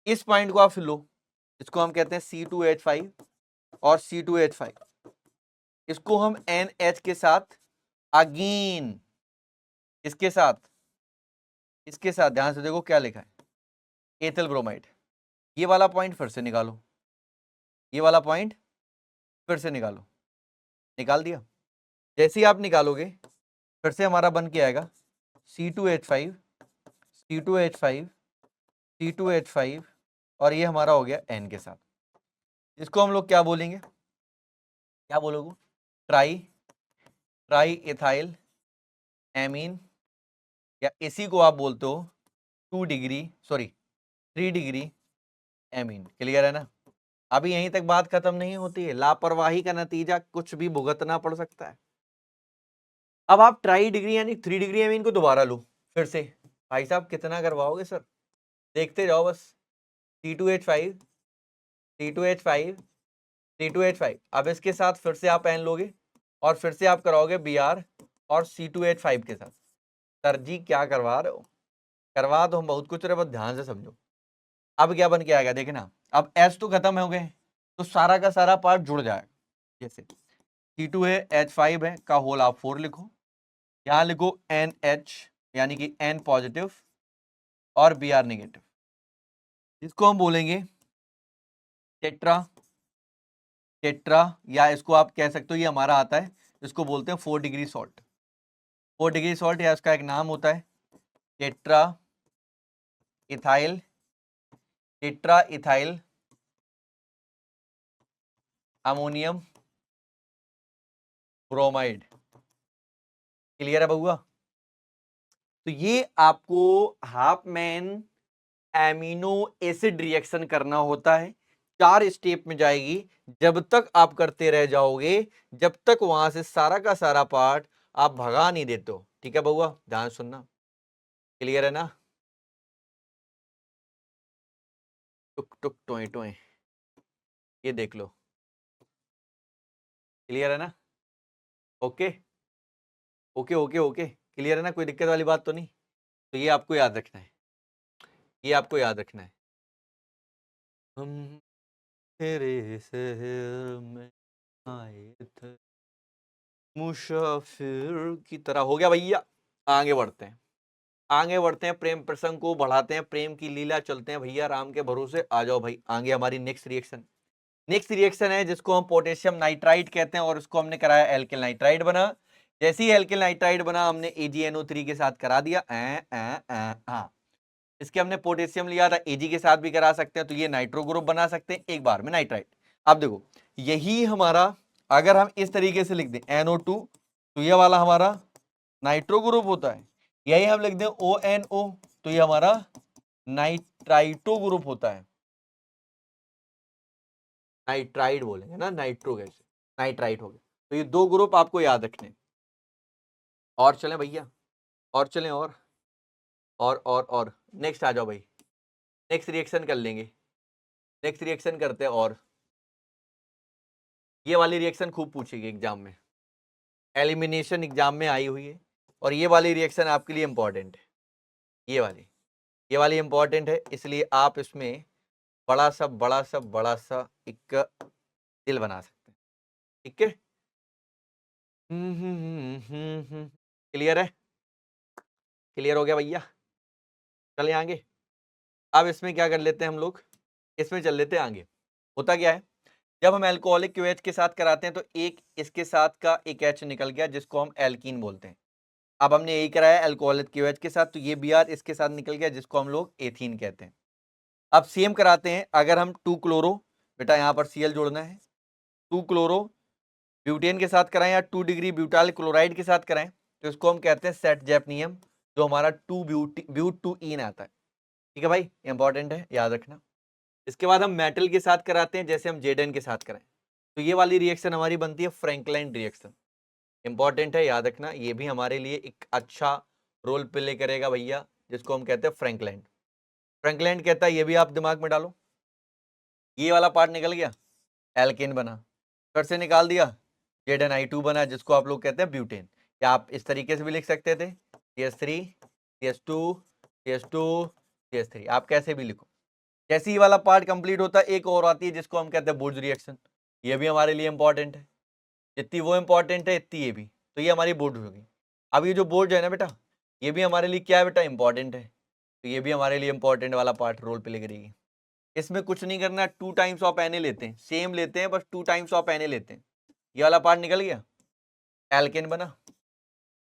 इस पॉइंट को आप फिर लो, इसको हम कहते हैं C2H5 और C2H5, इसको हम NH के साथ अगेन, इसके साथ, इसके साथ ध्यान से देखो क्या लिखा है, एथिल ब्रोमाइड। ये वाला पॉइंट फिर से निकालो, ये वाला पॉइंट फिर से निकालो, निकाल दिया। जैसे ही आप निकालोगे फिर से हमारा बन के आएगा C2H5 C2H5 C2H5, और ये हमारा हो गया N के साथ। इसको हम लोग क्या बोलेंगे, क्या बोलोगे, ट्राई इथाइल एमीन, या इसी को आप बोलते हो 3 डिग्री एमीन। क्लियर है ना। अभी यहीं तक बात खत्म नहीं होती है, लापरवाही का नतीजा कुछ भी भुगतना पड़ सकता है। अब आप ट्राई डिग्री यानी 3 डिग्री एमीन को दोबारा लो फिर से। भाई साहब कितना करवाओगे सर, देखते जाओ बस। C2H5 C2H5 C2H5, अब इसके साथ फिर से आप एन लोगे, और फिर से आप कराओगे Br और C2H5 के साथ। सर जी क्या करवा रहे हो, करवा तो हम बहुत कुछ रहे, बस ध्यान से समझो। अब क्या बन के आएगा देखना, अब एच तो खत्म हो गए तो सारा का सारा पार्ट जुड़ जाएगा। जैसे C2 है, H5 है का होल आप 4 लिखो, यहां लिखो NH यानी कि N पॉजिटिव और Br नेगेटिव, इसको हम बोलेंगे टेट्रा। टेट्रा या इसको आप कह सकते हो, ये हमारा आता है, इसको बोलते हैं 4 डिग्री सॉल्ट। 4 डिग्री सॉल्ट या इसका एक नाम होता है tetra ethyl, tetra ethyl ammonium bromide. Clear है बउआ? तो ये आपको half man amino acid reaction करना होता है, 4 स्टेप में जाएगी। जब तक आप करते रह जाओगे, जब तक वहां से सारा का सारा पार्ट आप भगा नहीं देते हो। ठीक है बउआ, ध्यान सुनना। क्लियर है ना? टुक टुक टोए टोए, ये देख लो। क्लियर है ना? Okay okay okay okay, clear है ना? कोई दिक्कत वाली बात तो नहीं? तो ये आपको याद रखना है, ये आपको याद रखना है। हम तेरे शहर में आए थे मुसाफिर की तरह। हो गया भैया, आगे बढ़ते हैं, आगे बढ़ते हैं, प्रेम प्रसंग को बढ़ाते हैं, प्रेम की लीला चलते हैं भैया, राम के भरोसे। आ जाओ भाई आगे, हमारी नेक्स्ट रिएक्शन। नेक्स्ट रिएक्शन है जिसको हम पोटेशियम नाइट्राइड कहते हैं, और उसको हमने कराया एल्किल नाइट्राइड बना। जैसे ही एल्किल नाइट्राइड बना, हमने AgNO3 के साथ करा दिया। हाँ, इसके हमने पोटेशियम लिया था, Ag के साथ भी करा सकते हैं, तो ये नाइट्रो ग्रुप बना सकते हैं एक बार में नाइट्राइड। अब देखो, यही हमारा, अगर हम इस तरीके से लिख दें NO2, तो ये वाला हमारा नाइट्रो ग्रुप होता है। यही हम लिख दें ONO, तो ये हमारा नाइट्राइटो ग्रुप होता है। नाइट्राइड बोलेंगे ना, नाइट्रो कैसे, नाइट्राइट हो गया। तो ये 2 ग्रुप आपको याद रखने। और चलें भैया, और चलें, और नेक्स्ट आ जाओ भाई, नेक्स्ट रिएक्शन कर लेंगे, नेक्स्ट रिएक्शन करते हैं। और ये वाली रिएक्शन खूब पूछेगी एग्जाम में, एलिमिनेशन एग्जाम में आई हुई है, और ये वाली रिएक्शन आपके लिए इंपॉर्टेंट है। ये वाली इंपॉर्टेंट है, इसलिए आप इसमें बड़ा सा एक दिल बना सकते हैं। ठीक है, क्लियर है? क्लियर हो गया भैया? चले आगे। अब इसमें क्या कर लेते हैं हम लोग, इसमें चल लेते हैं आगे। होता क्या है, जब हम एल्कोहलिक QH के साथ कराते हैं, तो एक इसके साथ का एक H निकल गया, जिसको हम एल्कीन बोलते हैं। अब हमने यही कराया एल्कोहलिक QH के साथ, तो ये Br इसके साथ निकल गया, जिसको हम लोग एथीन कहते हैं। अब सेम कराते हैं, अगर हम 2 क्लोरो, बेटा यहाँ पर Cl जोड़ना है, 2 क्लोरो ब्यूटेन के साथ कराएं, या 2 डिग्री ब्यूटाइल क्लोराइड के साथ कराएं, तो इसको हम कहते हैं सेट जैपनियम, जो हमारा 2 ब्यूट 2 इन आता है। ठीक है भाई, इंपॉर्टेंट है, याद रखना। इसके बाद हम मेटल के साथ कराते हैं, जैसे हम जेडन के साथ कराएं, तो ये वाली रिएक्शन हमारी बनती है फ्रैंकलाइन रिएक्शन। इंपॉर्टेंट है, याद रखना, ये भी हमारे लिए एक अच्छा रोल प्ले करेगा भैया, जिसको हम कहते हैं फ्रैंकलाइन। फ्रैंकलाइन कहता है, ये भी आप दिमाग में डालो। ये वाला पार्ट निकल गया, एल्केन बना, फिर से निकाल दिया, ZnI2 बना, जिसको आप लोग कहते हैं ब्यूटेन। या आप इस तरीके से भी लिख सकते थे, CH3 CH2 CH2 CH3, आप कैसे भी लिखो। जैसे ही वाला पार्ट कंप्लीट होता है, एक और आती है, जिसको हम कहते हैं बुर्ज रिएक्शन। ये भी हमारे लिए इंपॉर्टेंट है, जितनी वो इंपॉर्टेंट है इतनी ये भी। तो ये हमारी बोर्ड होगी। अब ये जो बोर्ड है ना बेटा, ये भी हमारे लिए क्या है बेटा, इंपॉर्टेंट है। तो ये भी हमारे लिए इंपॉर्टेंट वाला पार्ट रोल प्ले करेगी। इसमें कुछ नहीं करना, 2 टाइम्स ऑफ Na लेते हैं, सेम लेते हैं, बस 2 टाइम्स ऑफ Na लेते हैं। ये वाला पार्ट निकल गया, एल्केन बना,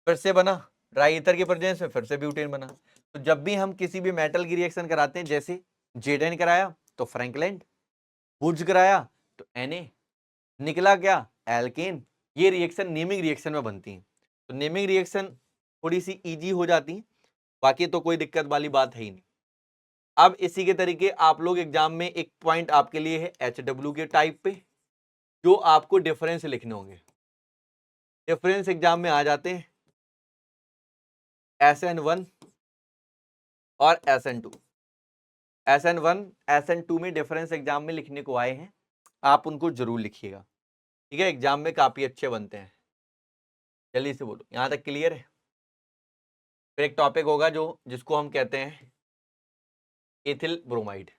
फिर से बना, ड्राई ईथर के प्रेजेंस में फिर से ब्यूटेन बना। तो जब भी हम किसी भी मेटल की रिएक्शन कराते हैं, जैसे जेडन कराया तो फ्रैंकलैंड, बुर्ज कराया तो Na, निकला क्या, एल्केन। ये रिएक्शन नेमिंग रिएक्शन में बनती है, तो नेमिंग रिएक्शन थोड़ी सी इजी हो जाती है, बाकी तो कोई दिक्कत वाली बात है ही नहीं। अब इसी के तरीके आप लोग एग्जाम में, एक पॉइंट आपके लिए है HW के टाइप पे, जो आपको डिफरेंस लिखने होंगे। डिफरेंस एग्जाम में आ जाते हैं SN1 और SN2। SN1 SN2 में डिफरेंस एग्जाम में लिखने को आए हैं, आप उनको जरूर लिखिएगा। ठीक है, एग्जाम में काफी अच्छे बनते हैं। जल्दी से बोलो, यहां तक क्लियर है? फिर एक टॉपिक होगा जो जिसको हम कहते हैं एथिल ब्रोमाइड,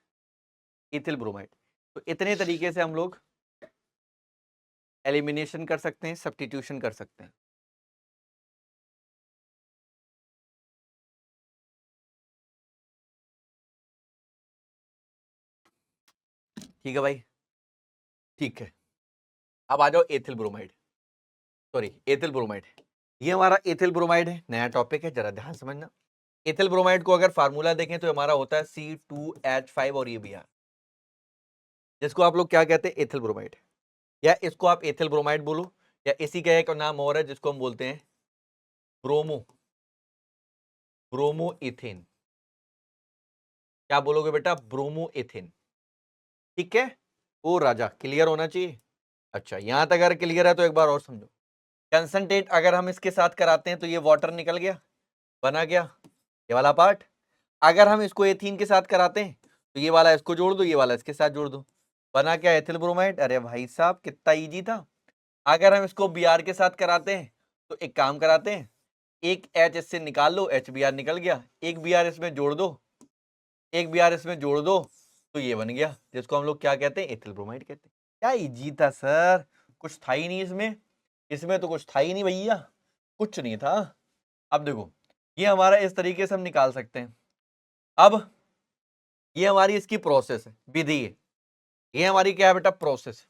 इथिल ब्रोमाइड। तो इतने तरीके से हम लोग एलिमिनेशन कर सकते हैं, सब्स्टिट्यूशन कर सकते हैं। ठीक है भाई, ठीक है। अब आ जाओ ethyl bromide, sorry ethyl bromide. ये हमारा एथिल ब्रोमाइड है, नया टॉपिक है, जरा ध्यान समझना। एथिल ब्रोमाइड को अगर फार्मूला देखें तो हमारा होता है C2H5 और ये Br, जिसको आप लोग क्या कहते हैं, एथिल ब्रोमाइड, या इसको आप एथिल ब्रोमाइड बोलो, या इसी का एक नाम और है जिसको हम बोलते हैं ब्रोमो, ब्रोमो इथेन। क्या बोलोगे बेटा, ब्रोमो इथेन। ठीक है, ओ राजा क्लियर होना चाहिए। अच्छा यहां तक अगर क्लियर है तो एक बार और समझो। कंसंट्रेट अगर हम इसके साथ कराते हैं तो ये वाटर निकल गया, बना गया ये वाला पार्ट। अगर हम इसको एथीन के साथ कराते हैं तो ये वाला इसको जोड़ दो, ये वाला इसके साथ जोड़ दो, बना क्या, एथिल ब्रोमाइड। अरे भाई साहब कितना इजी था। अगर हम इसको Br के साथ कराते हैं तो एक काम कराते हैं, एक H इससे निकाल लो, HBr निकल गया, एक Br इसमें जोड़ दो, एक Br इसमें जोड़ दो, तो ये बन गया, जिसको हम लोग क्या कहते हैं, एथिल ब्रोमाइड कहते हैं। क्या इजी था सर, कुछ था ही नहीं इसमें, इसमें तो कुछ था ही नहीं भैया, कुछ नहीं था। अब देखो ये हमारा इस तरीके से हम निकाल सकते हैं। अब ये हमारी इसकी प्रोसेस है, विधि है, ये हमारी क्या है बेटा, प्रोसेस,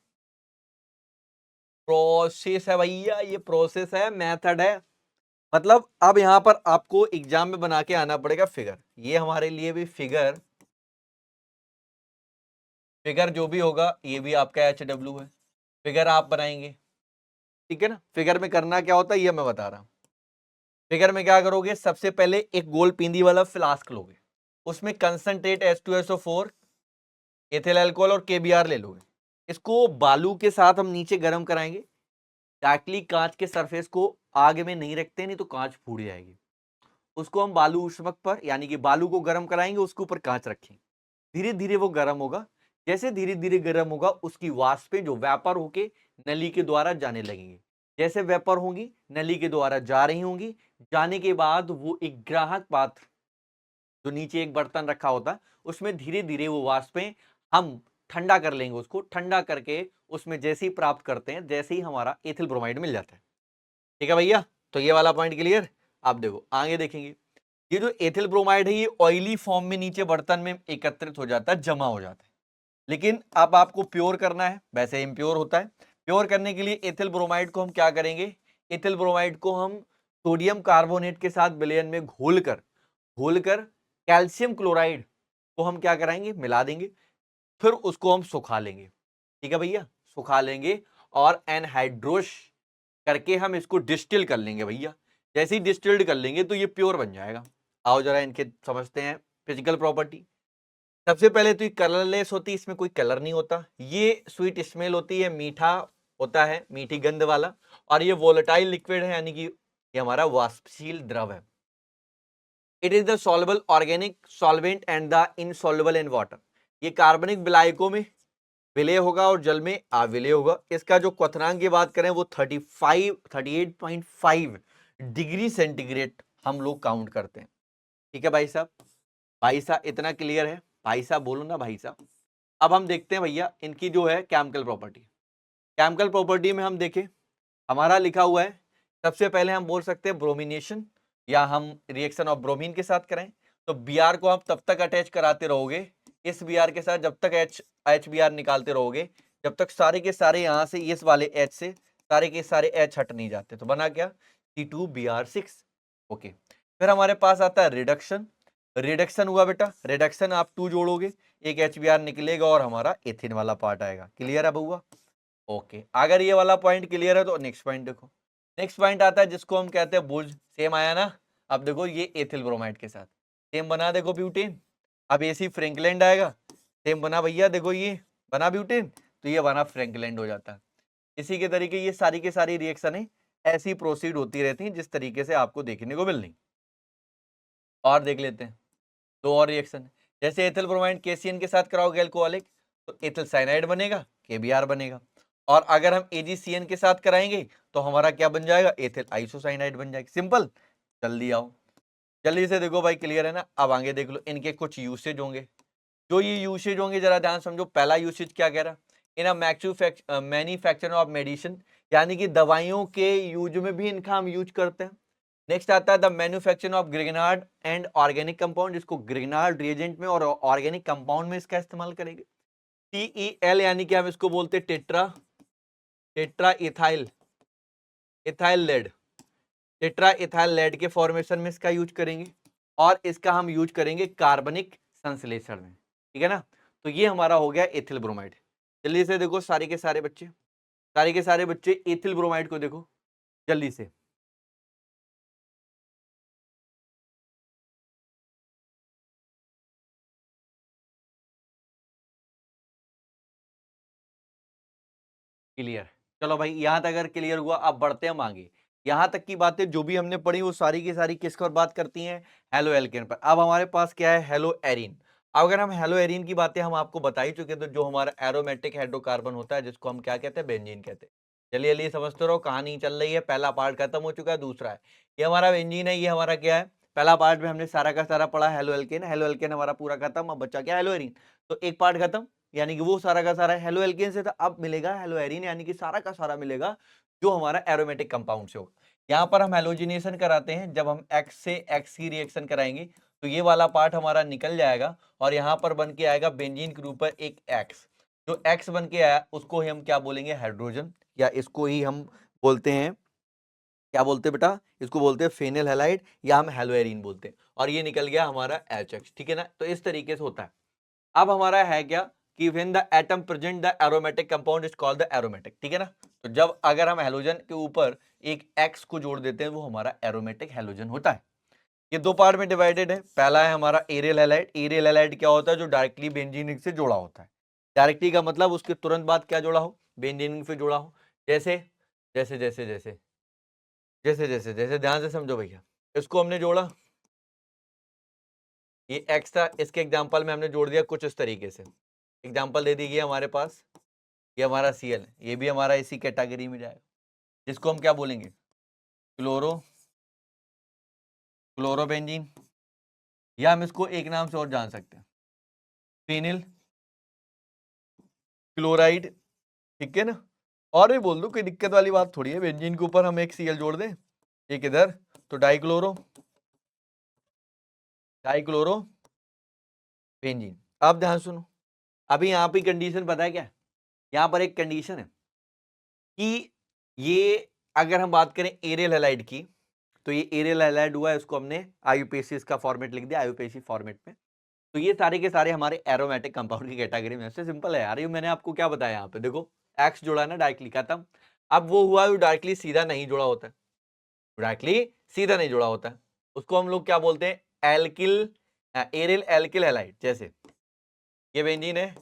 प्रोसेस है भैया, ये प्रोसेस है, मेथड है। मतलब अब यहां पर आपको एग्जाम में बना के आना पड़ेगा फिगर, ये हमारे लिए भी फिगर, फिगर जो भी होगा ये भी आपका HW है, फिगर आप बनाएंगे। ठीक है ना, फिगर में करना क्या होता है ये मैं बता रहा हूं। फिगर में क्या करोगे, सबसे पहले एक गोल पींदी वाला फ्लास्क लोगे, उसमें कंसंट्रेट H2SO4, एथिल अल्कोहल और KBr ले लोगे। इसको बालू के साथ हम नीचे गर्म कराएंगे, डायरेक्टली कांच के सरफेस को आग में नहीं रखते, नहीं तो कांच फूट जाएगी। उसको हम बालू ऊष्मक पर, यानी कि बालू को गर्म कराएंगे, उसके ऊपर कांच रखेंगे, धीरे धीरे वो गर्म होगा। जैसे धीरे धीरे गर्म होगा उसकी वाष्पें जो व्यापार होके नली के द्वारा जाने लगेंगे, जैसे व्यापार होंगी नली के द्वारा जा रही होंगी, जाने के बाद वो एक ग्राहक पात्र जो नीचे एक बर्तन रखा होता है उसमें धीरे धीरे वो वाष्पें हम ठंडा कर लेंगे, उसको ठंडा करके उसमें जैसे ही प्राप्त करते हैं, जैसे ही हमारा एथिल ब्रोमाइड मिल जाता है। ठीक है भैया, तो ये वाला पॉइंट क्लियर। आप देखो आगे देखेंगे, ये जो एथिल ब्रोमाइड है ये ऑयली फॉर्म में नीचे बर्तन में एकत्रित हो जाता है, जमा हो जाता है। लेकिन अब आपको प्योर करना है, वैसे इम्प्योर होता है। प्योर करने के लिए एथिल ब्रोमाइड को हम क्या करेंगे, एथिल ब्रोमाइड को हम सोडियम कार्बोनेट के साथ विलयन में घोलकर कैल्शियम क्लोराइड को हम क्या कराएंगे, मिला देंगे, फिर उसको हम सुखा लेंगे। ठीक है भैया, सुखा लेंगे और एनहाइड्रोस करके हम इसको डिस्टिल कर लेंगे भैया। जैसे ही डिस्टिल्ड कर लेंगे तो ये प्योर बन जाएगा। आओ जरा इनके समझते हैं फिजिकल प्रॉपर्टी। सबसे पहले तो ये कलरलेस होती है, इसमें कोई कलर नहीं होता, ये स्वीट स्मेल होती है, मीठा होता है, मीठी गंध वाला, और ये वोलेटाइल लिक्विड है, यानी कि ये हमारा वाष्पशील द्रव है। It is the soluble organic solvent and the insoluble in water. ये कार्बनिक विलायकों में विलय होगा और जल में अविलय होगा। इसका जो क्वथनांक की बात करें वो 38.5 डिग्री सेंटीग्रेड हम लोग काउंट करते हैं। ठीक है भाई साहब, भाई साहब इतना क्लियर है, भाई साहब बोलो ना भाई साहब। अब हम देखते हैं भैया इनकी जो है केमिकल प्रॉपर्टी। केमिकल प्रॉपर्टी में हम देखें, हमारा लिखा हुआ है, सबसे पहले हम बोल सकते हैं ब्रोमिनेशन, या हम रिएक्शन ऑफ ब्रोमीन के साथ करें तो Br को आप तब तक अटैच कराते रहोगे इस Br के साथ, जब तक HBr निकालते रहोगे, जब तक सारे के सारे यहां से इस वाले H से सारे के सारे H हट नहीं जाते। तो बना क्या, C2Br6। ओके, फिर हमारे पास आता है रिडक्शन। रिडक्शन हुआ बेटा, रिडक्शन आप 2 जोड़ोगे, एक HBr निकलेगा और हमारा एथिन वाला पार्ट आएगा। क्लियर है बउआ? ओके, अगर ये वाला पॉइंट क्लियर है तो नेक्स्ट पॉइंट देखो। नेक्स्ट पॉइंट आता है जिसको हम कहते हैं बुर्ज। सेम आया ना, अब देखो ये एथिल ब्रोमाइड के साथ सेम बना, देखो ब्यूटेन। अब एसी फ्रैंकलैंड आएगा, सेम बना भैया, देखो ये बना ब्यूटेन, तो ये बना फ्रैंकलैंड हो जाता है। इसी के तरीके ये सारी की सारी रिएक्शनें ऐसी प्रोसीड होती रहती हैं जिस तरीके से आपको देखने को मिल रही। और देख लेते हैं दो और रिएक्शन, जैसे एथिल ब्रोमाइड KCN के साथ कराओगे अल्कोहलिक तो एथिल साइनाइड बनेगा, KBr बनेगा। और अगर हम AgCN के साथ कराएंगे तो हमारा क्या बन जाएगा, एथिल आइसोसाइनाइड बन जाएगा। सिंपल, जल्दी आओ। जल्दी से देखो भाई, क्लियर है ना। अब आगे देख लो, इनके कुछ यूसेज होंगे। जो ये यूसेज होंगे जरा ध्यान समझो। पहला यूसेज क्या कह रहा, इन अ मैन्युफैक्चर ऑफ मेडिसिन, यानी कि दवाइयों के यूज में भी इनका हम यूज करते हैं। नेक्स्ट आता है the manufacture of Grignard and organic compound, जिसको ग्रिगनार्ड रिएजेंट में और ऑर्गेनिक कंपाउंड में इसका इस्तेमाल करेंगे। TEL यानी कि हम इसको बोलते हैं tetra, tetra ethyl, ethyl lead, tetra ethyl lead के फॉर्मेशन में इसका यूज करेंगे। और इसका हम यूज करेंगे कार्बनिक संश्लेषण में, ठीक है ना। तो ये हमारा हो गया एथिल ब्रोमाइड। जल्दी से देखो सारे के सारे बच्चे, सारे के सारे बच्चे एथिल ब्रोमाइड को देखो जल्दी से। क्लियर, चलो भाई यहां तक अगर क्लियर हुआ, अब बढ़ते हैं हम आगे। यहां तक की बातें जो भी हमने पढ़ी वो सारी की सारी किस पर बात करती हैं, हेलो एल्केन पर। अब हमारे पास क्या है, हेलो एरीन। अब अगर हम हेलो एरीन की बातें हम आपको बता ही चुके, तो जो हमारा एरोमेटिक हाइड्रोकार्बन होता है जिसको हम क्या कहते हैं, बेंजीन कहते हैं। चलिए चलिए समझते रहो, कहानी चल रही है। पहला पार्ट खत्म हो चुका है, दूसरा है ये हमारा बेंजीन है, ये हमारा क्या है। पहला पार्ट में हमने सारा का सारा पढ़ा हेलो एल्केन, हेलो एल्केन हमारा पूरा खत्म। अब बच्चा क्या, हेलो एरीन। तो एक पार्ट खत्म, यानी कि वो सारा का सारा हेलो एल्केन से था। अब मिलेगा हेलो एरीन, यानी कि सारा का सारा मिलेगा जो हमारा एरोमेटिक कंपाउंड से होगा। यहाँ पर हम हेलोजिनेशन कराते हैं, जब हम X से X की रिएक्शन कराएंगे तो ये वाला पार्ट हमारा निकल जाएगा और यहाँ पर बन के आएगा बेंजीन के ऊपर एक X। जो X बन के आया उसको ही हम क्या बोलेंगे, हाइड्रोजन, या इसको ही हम बोलते हैं, क्या बोलते हैं बेटा, इसको बोलते हैं फेनिल हैलाइड, या हम हेलोएरीन बोलते हैं। और ये निकल गया हमारा HX, ठीक है ना। तो इस तरीके से होता है। अब हमारा है क्या कि when the atom present the aromatic compound is called the aromatic, ठीक है ना। तो जब अगर हम हेलोजन के ऊपर एक एक्स को जोड़ देते हैं वो हमारा एरोमेटिक हेलोजन होता है। ये दो पार्ट में डिवाइडेड है। पहला है हमारा एरियल हैलाइड। एरियल हैलाइड क्या होता है, जो डायरेक्टली बेंजीन से जुड़ा होता है। डायरेक्टली का मतलब उसके तुरंत बाद क्या जुड़ा हो, बेंजीन से जुड़ा हो। जैसे जैसे जैसे जैसे जैसे जैसे जैसे ध्यान से समझो भैया, इसको हमने जोड़ा, ये एक्स था, इसके एग्जाम्पल में हमने जोड़ दिया कुछ इस तरीके से। एग्जाम्पल दे दी गई हमारे पास, ये हमारा Cl है, ये भी हमारा इसी कैटेगरी में जाएगा, जिसको हम क्या बोलेंगे, क्लोरो, क्लोरोबेंजीन, या हम इसको एक नाम से और जान सकते हैं, फिनिल क्लोराइड, ठीक है ना। और भी बोल दो, कोई दिक्कत वाली बात थोड़ी है। बेंजीन के ऊपर हम एक Cl जोड़ दें, एक इधर, तो डाइक्लोरो, डाइक्लोरो बेंजीन। अब ध्यान सुनो, अभी यहाँ पे कंडीशन पता है क्या, यहाँ पर एक कंडीशन है कि ये अगर हम बात करें एरियल हैलाइड की, तो ये एरियल हैलाइड हुआ है, इसको हमने आईयूपीएसी इसका फॉर्मेट लिख दिया, आईयूपीएसी फॉर्मेट में। तो ये सारे के सारे हमारे एरोमेटिक कंपाउंड की कैटेगरी में। ऐसे सिंपल है यार, ये मैंने आपको क्या बताया, यहाँ पे देखो एक्स जुड़ा है ना डायरेक्टली, खत्म। अब वो हुआ, डायरेक्टली सीधा नहीं जुड़ा होता है, डायरेक्टली सीधा नहीं जुड़ा होता है, उसको हम लोग क्या बोलते हैं, एल्किल, एरियल एल्किल हैलाइड। जैसे ये बेंजीन है,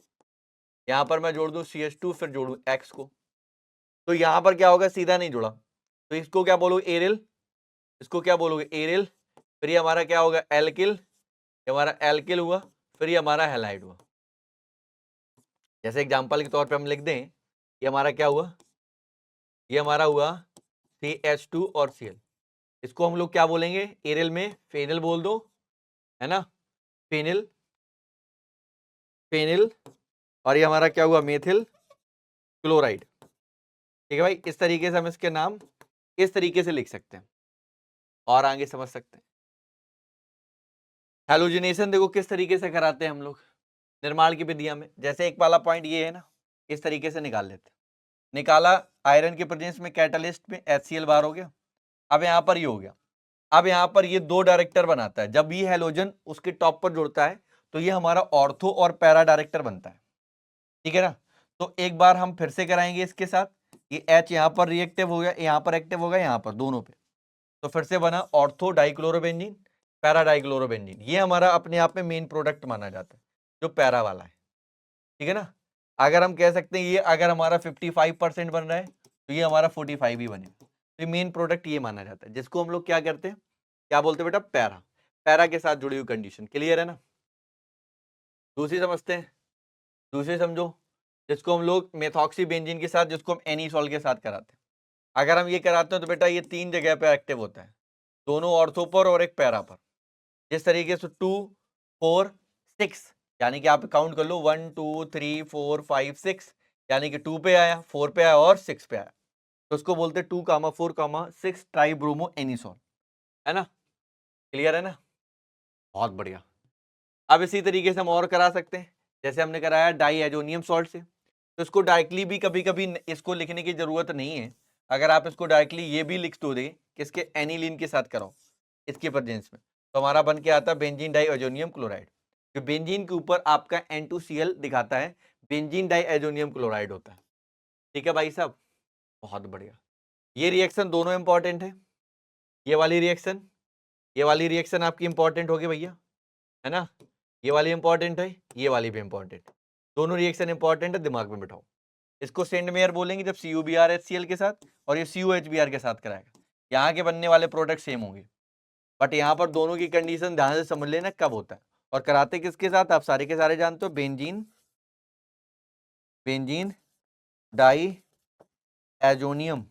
यहाँ पर मैं जोड़ दूं CH2, फिर जोड़ू एक्स को, तो यहाँ पर क्या होगा, सीधा नहीं जुड़ा, तो इसको क्या बोलोगे, एरियल, इसको क्या बोलोगे, एरियल। फिर ये हमारा क्या होगा, एल्किल, ये हमारा एल्किल हुआ, फिर ये हमारा हैलाइड हुआ। जैसे एग्जांपल के तौर पे हम लिख दें, ये हमारा क्या हुआ, ये हमारा हुआ CH2 और Cl। इसको हम लोग क्या बोलेंगे, एरियल में फेनिल बोल दो, है ना, फेनिल, फेनिल। और ये हमारा क्या हुआ, मेथिल क्लोराइड, ठीक है भाई। इस तरीके से हम इसके नाम इस तरीके से लिख सकते हैं और आगे समझ सकते हैं। हेलोजिनेशन देखो किस तरीके से कराते हैं हम लोग निर्माण की विधियां में। जैसे एक वाला पॉइंट ये है ना, इस तरीके से निकाल लेते हैं। निकाला, आयरन के प्रेजेंस में कैटलिस्ट में HCl बाहर हो गया। अब यहाँ पर ये हो गया। अब यहाँ पर ये दो डायरेक्टर बनाता है, जब ये हेलोजन उसके टॉप पर जुड़ता है तो ये हमारा ऑर्थो और पैरा डायरेक्टर बनता है, ठीक है ना। तो एक बार हम फिर से कराएंगे इसके साथ, ये H यहाँ पर रिएक्टिव हो गया, यहाँ पर एक्टिव हो गया, यहाँ पर दोनों पे, तो फिर से बना ऑर्थो डाइक्लोरोबेंजीन, पैरा डाइक्लोरोबेंजीन। ये हमारा अपने आप में मेन प्रोडक्ट माना जाता है जो पैरा वाला है, ठीक है ना। अगर हम कह सकते हैं ये अगर हमारा 55% बन रहा है तो ये हमारा 45 ही बने, तो ये मेन प्रोडक्ट ये माना जाता है, जिसको हम लोग क्या करते हैं, क्या बोलते हैं बेटा, पैरा, पैरा के साथ जुड़ी हुई कंडीशन। क्लियर है ना। दूसरी समझते हैं, दूसरी समझो, जिसको हम लोग मेथॉक्सी बेंजीन के साथ, जिसको हम एनीसॉल के साथ कराते हैं। अगर हम ये कराते हैं तो बेटा ये तीन जगह पे एक्टिव होता है, दोनों ऑर्थो पर और एक पैरा पर। जिस तरीके से 2 4 6, यानी कि आप काउंट कर लो 1 2 3 4 5 6, यानी कि 2 पे आया, 4 पे आया और 6 पे आया, तो उसको बोलते हैं 2 4 6 ट्राइब्रोमो एनिसोन, है ना? क्लियर है ना? बहुत बढ़िया। अब इसी तरीके से हम और करा सकते हैं, जैसे हमने कराया डाई एजोनियम सॉल्ट से, तो इसको डायरेक्टली भी कभी कभी इसको लिखने की जरूरत नहीं है। अगर आप इसको डायरेक्टली ये भी लिख दो दे किसके एनिलीन के साथ कराओ, इसके प्रेजेंस में, तो हमारा बन के आता है बेंजीन डाई एजोनियम क्लोराइड। जो बेंजीन के ऊपर आपका N2Cl दिखाता है, बेंजीन डाई एजोनियम क्लोराइड होता है। ठीक है भाई साहब, बहुत बढ़िया। ये रिएक्शन दोनों इंपॉर्टेंट है, ये वाली रिएक्शन, ये वाली रिएक्शन आपकी इंपॉर्टेंट होगी भैया, है ना? ये वाली इंपॉर्टेंट है, ये वाली भी इंपॉर्टेंट, दोनों रिएक्शन इंपॉर्टेंट है, दिमाग में बिठाओ। इसको सेंड मेयर बोलेंगे जब CuBr HCl के साथ और ये COHBr के साथ कराएगा, यहाँ के बनने वाले प्रोडक्ट सेम होंगे, बट यहाँ पर दोनों की कंडीशन ध्यान से समझ लेना कब होता है और कराते किसके साथ, आप सारे के सारे जानते हो, benzene benzene diazonium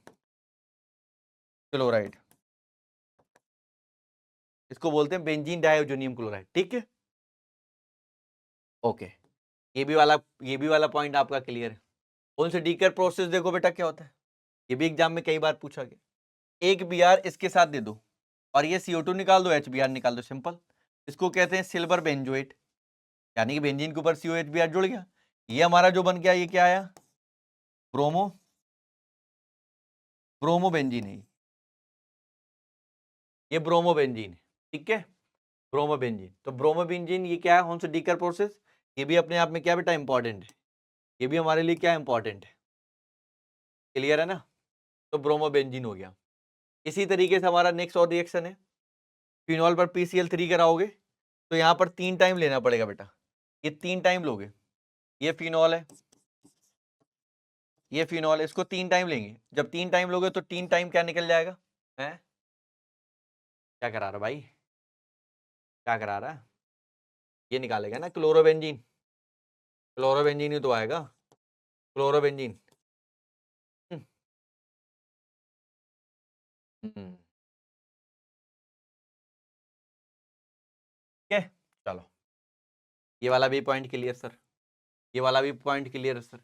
chloride, इसको बोलते हैं बेंजीन डाई एजोनियम क्लोराइड। ठीक है, ओके, ये भी वाला पॉइंट आपका क्लियर है। कौन से डीकर प्रोसेस देखो बेटा क्या होता है, ये भी एग्जाम में कई बार पूछा गया। एक Br इसके साथ दे दो और ये CO2 निकाल दो, HBr निकाल दो, सिंपल। इसको कहते हैं सिल्वर बेंजोएट, यानी कि बेंजीन के ऊपर COHBr जुड़ गया। ये हमारा जो बन गया ये क्या आया, ब्रोमो ब्रोमो बेंजीन है, ये ब्रोमो बेंजीन है। ठीक है, ब्रोमो बेंजीन, तो ब्रोमो बेंजीन ये क्या है, कौन सा डीकर प्रोसेस, ये भी अपने आप में क्या बेटा इंपॉर्टेंट है, ये भी हमारे लिए क्या इंपॉर्टेंट है, क्लियर है ना? तो ब्रोमो बेंजीन हो गया। इसी तरीके से हमारा नेक्स्ट और रिएक्शन है, फिनॉल पर PCl3 कराओगे तो यहाँ पर 3 टाइम लेना पड़ेगा बेटा, ये 3 टाइम लोगे, ये फिनॉल है, ये फिनॉल, इसको 3 टाइम लेंगे, जब 3 टाइम लोगे तो 3 टाइम क्या निकल जाएगा, है क्या करा रहा भाई, क्या करा रहा है, ये निकालेगा ना क्लोरोबेंजीन, क्लोरोबेंजीन ही तो आएगा, क्लोरोबेंजीन। हम्म, ठीक है, चलो ये वाला भी पॉइंट क्लियर सर, ये वाला भी पॉइंट क्लियर है सर।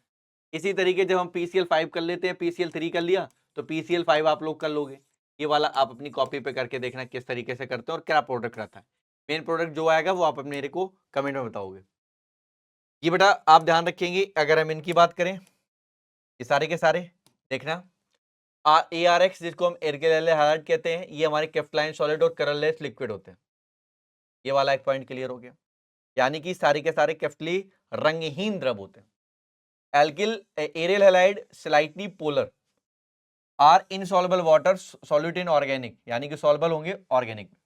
इसी तरीके जब हम PCl5 कर लेते हैं, PCl3 कर लिया तो PCl5 आप लोग कर लोगे, ये वाला आप अपनी कॉपी पे करके देखना किस तरीके से करते हैं और क्या प्रोडक्ट रहता है। मेन प्रोडक्ट जो आएगा वो आप अपने मेरे को कमेंट में बताओगे। ये बेटा आप ध्यान रखेंगे, अगर हम इनकी बात करें, ये सारे के सारे देखना, ARX जिसको हम एर्गेल हाइलाइट कहते हैं, ये हमारे क्रिस्टलाइन सॉलिड और कलरलेस लिक्विड होते हैं। ये वाला एक पॉइंट क्लियर हो गया, यानी कि सारे के सारे क्रिस्टली रंगहीन द्रव होते हैं। Alkyl aryl halide slightly polar are insoluble water solute in organic, यानी कि सॉल्युबल होंगे ऑर्गेनिक में।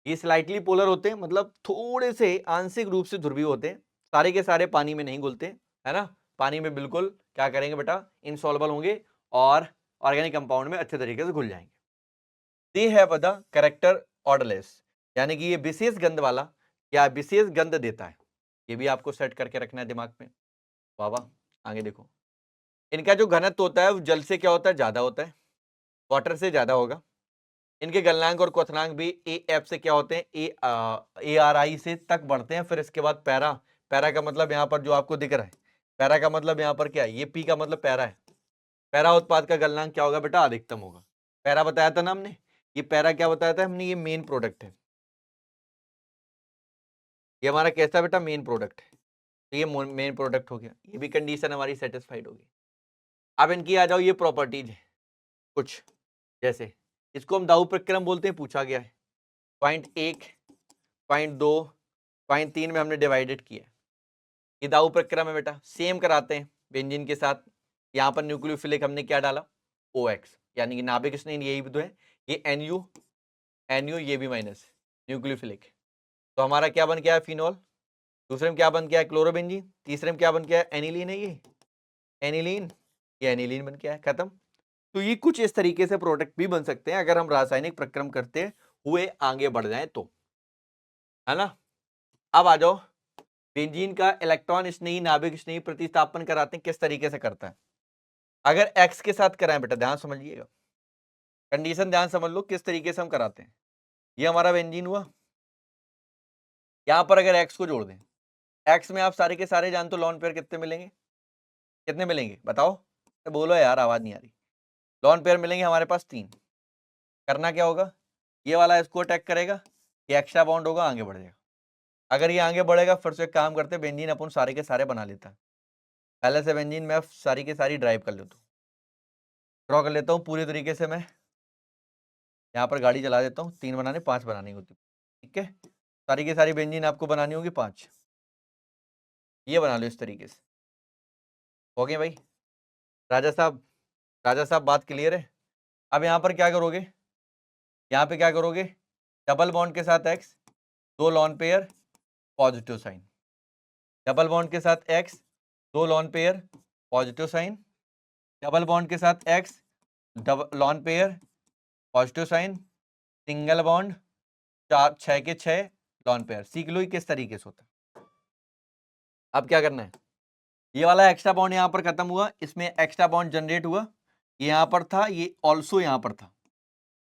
ये स्लाइटली पोलर होते हैं, मतलब थोड़े से आंशिक रूप से ध्रुवीय होते हैं, सारे के सारे पानी में नहीं घुलते, है ना? पानी में बिल्कुल क्या करेंगे बेटा, इनसॉल्युबल होंगे और ऑर्गेनिक कंपाउंड में अच्छे तरीके से घुल जाएंगे। They have the character odourless, यानी कि ये विशेष गंध वाला या विशेष गंध देता है, ये भी आपको सेट करके रखना है दिमाग में। वाह वाह, आगे देखो, इनका जो घनत्व होता है वो जल से क्या होता है, ज्यादा होता है, वाटर से ज्यादा होगा। इनके गलनांक और क्वथनांक भी AF से क्या होते हैं, ARI से तक बढ़ते हैं। फिर इसके बाद पैरा, पैरा का मतलब यहाँ पर जो आपको दिख रहा है, पैरा का मतलब यहाँ पर क्या है, ये P का मतलब पैरा है। पैरा उत्पाद का गलनांक क्या होगा बेटा, अधिकतम होगा। पैरा बताया था ना हमने, ये पैरा क्या बताया था हमने, ये मेन प्रोडक्ट है, ये हमारा कैसा बेटा, मेन प्रोडक्ट है, तो ये मेन प्रोडक्ट हो गया, ये भी कंडीशन हमारी सेटिस्फाइड होगी। अब इनकी आ जाओ ये प्रॉपर्टीज है कुछ, जैसे इसको हम दाऊ प्रक्रम बोलते हैं, पूछा गया है। पॉइंट 1, पॉइंट 2, पॉइंट 3 में हमने डिवाइडेड किया। ये दाऊ प्रक्रम है बेटा, सेम कराते हैं बेंजीन के साथ। यहाँ पर न्यूक्लियोफिलिक हमने क्या डाला, OX, यानी कि नाभिक स्नेह यही तो है, ये NU ये भी माइनस न्यूक्लियोफिलिक, तो हमारा क्या बन गया है, फिनॉल। दूसरे में क्या बन गया है, क्लोरोबेंजीन। तीसरे में क्या बन गया है, एनिलीन है, ये एनिलीन, ये एनिलीन बन गया है, खत्म। तो ये कुछ इस तरीके से प्रोडक्ट भी बन सकते हैं अगर हम रासायनिक प्रक्रम करते हुए आगे बढ़ जाएं तो, है ना? अब आ जाओ, बेंजीन का इलेक्ट्रॉन स्नेही नाभिक स्नेही प्रतिस्थापन कराते हैं, किस तरीके से करता है। अगर X के साथ कराएं बेटा, ध्यान समझिएगा, कंडीशन ध्यान समझ लो किस तरीके से हम कराते हैं। ये हमारा बेंजीन हुआ, यहाँ पर अगर x को जोड़ दें, x में आप सारे के सारे जानते हो लॉन पेयर कितने मिलेंगे, कितने मिलेंगे बताओ, तो बोलो यार, आवाज नहीं आ रही। लॉन पेयर मिलेंगे हमारे पास 3। करना क्या होगा, ये वाला इसको अटैक करेगा, ये एक्स्ट्रा बॉन्ड होगा, आगे बढ़ जाएगा। अगर ये आगे बढ़ेगा, फिर से एक काम करते हैं, बेंजीन अपन सारे के सारे बना लेता है। पहले से बेंजीन मैं सारी के सारी ड्राइव कर लेता हूँ, ड्रॉ कर लेता हूँ पूरी तरीके से। मैं यहाँ पर गाड़ी चला देता हूँ, 3 बनाने 5 बनानी होती, ठीक है। सारी की सारी बेंजीन आपको बनानी होगी 5, ये बना लो इस तरीके से। हो गए भाई राजा साहब, राजा साहब बात क्लियर है। अब यहाँ पर क्या करोगे, यहाँ पे क्या करोगे, डबल बॉन्ड के साथ x, 2 lone pair, positive sign. Double bond के साथ x, 2 lone pair, positive sign. Double bond के साथ x, double lone pair, positive sign. Single bond, 6 के 6 लॉन पेयर। सीख लो किस तरीके से होता है। अब क्या करना है, ये वाला एक्स्ट्रा बॉन्ड यहाँ पर खत्म हुआ, इसमें एक्स्ट्रा बॉन्ड जनरेट हुआ, ये यहाँ पर था, ये ऑल्सो यहाँ पर था,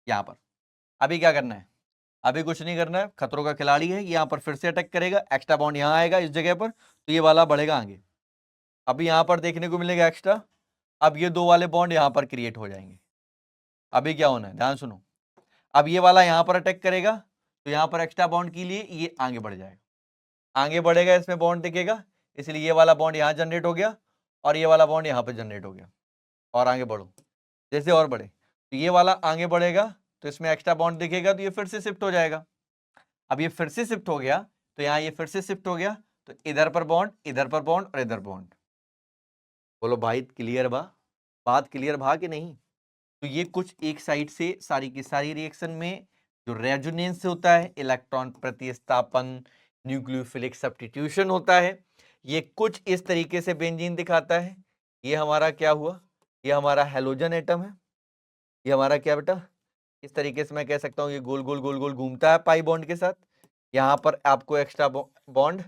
यहाँ पर। अभी क्या करना है, अभी कुछ नहीं करना है, खतरों का खिलाड़ी है, यहाँ पर फिर से अटैक करेगा, एक्स्ट्रा बॉन्ड यहाँ आएगा इस जगह पर, तो ये वाला बढ़ेगा आगे। अभी यहाँ पर देखने को मिलेगा एक्स्ट्रा, अब ये 2 वाले बॉन्ड यहाँ पर क्रिएट हो जाएंगे। अभी क्या होना है, ध्यान सुनो, अब ये वाला यहाँ पर अटैक करेगा, तो यहाँ पर एक्स्ट्रा बॉन्ड के लिए ये आगे बढ़ जाएगा, आगे बढ़ेगा, इसमें बॉन्ड दिखेगा, इसलिए ये वाला बॉन्ड यहाँ जनरेट हो गया और ये वाला बॉन्ड यहाँ पर जनरेट हो गया। और आगे बढ़ो, जैसे और बढ़े, तो ये वाला आगे बढ़ेगा, तो इसमें एक्स्ट्रा बॉन्ड दिखेगा, तो ये फिर से शिफ्ट हो जाएगा। अब ये फिर से शिफ्ट हो गया, तो यहाँ ये फिर से शिफ्ट हो गया, तो इधर पर बॉन्ड, इधर पर बॉन्ड और इधर बॉन्ड। बोलो भाई क्लियर बा, बात क्लियर भा कि नहीं। तो ये कुछ एक साइड से सारी की सारी रिएक्शन में जो रेजोनेंस होता है, इलेक्ट्रॉन प्रतिस्थापन, न्यूक्लियोफिलिक सब्स्टिट्यूशन होता है, ये कुछ इस तरीके से बेंजीन दिखाता है। ये हमारा क्या हुआ, ये हमारा हैलोजन एटम है, ये हमारा क्या बेटा, इस तरीके से मैं कह सकता हूँ, ये गोल गोल गोल गोल घूमता है पाई बॉन्ड के साथ। यहाँ पर आपको एक्स्ट्रा बॉन्ड,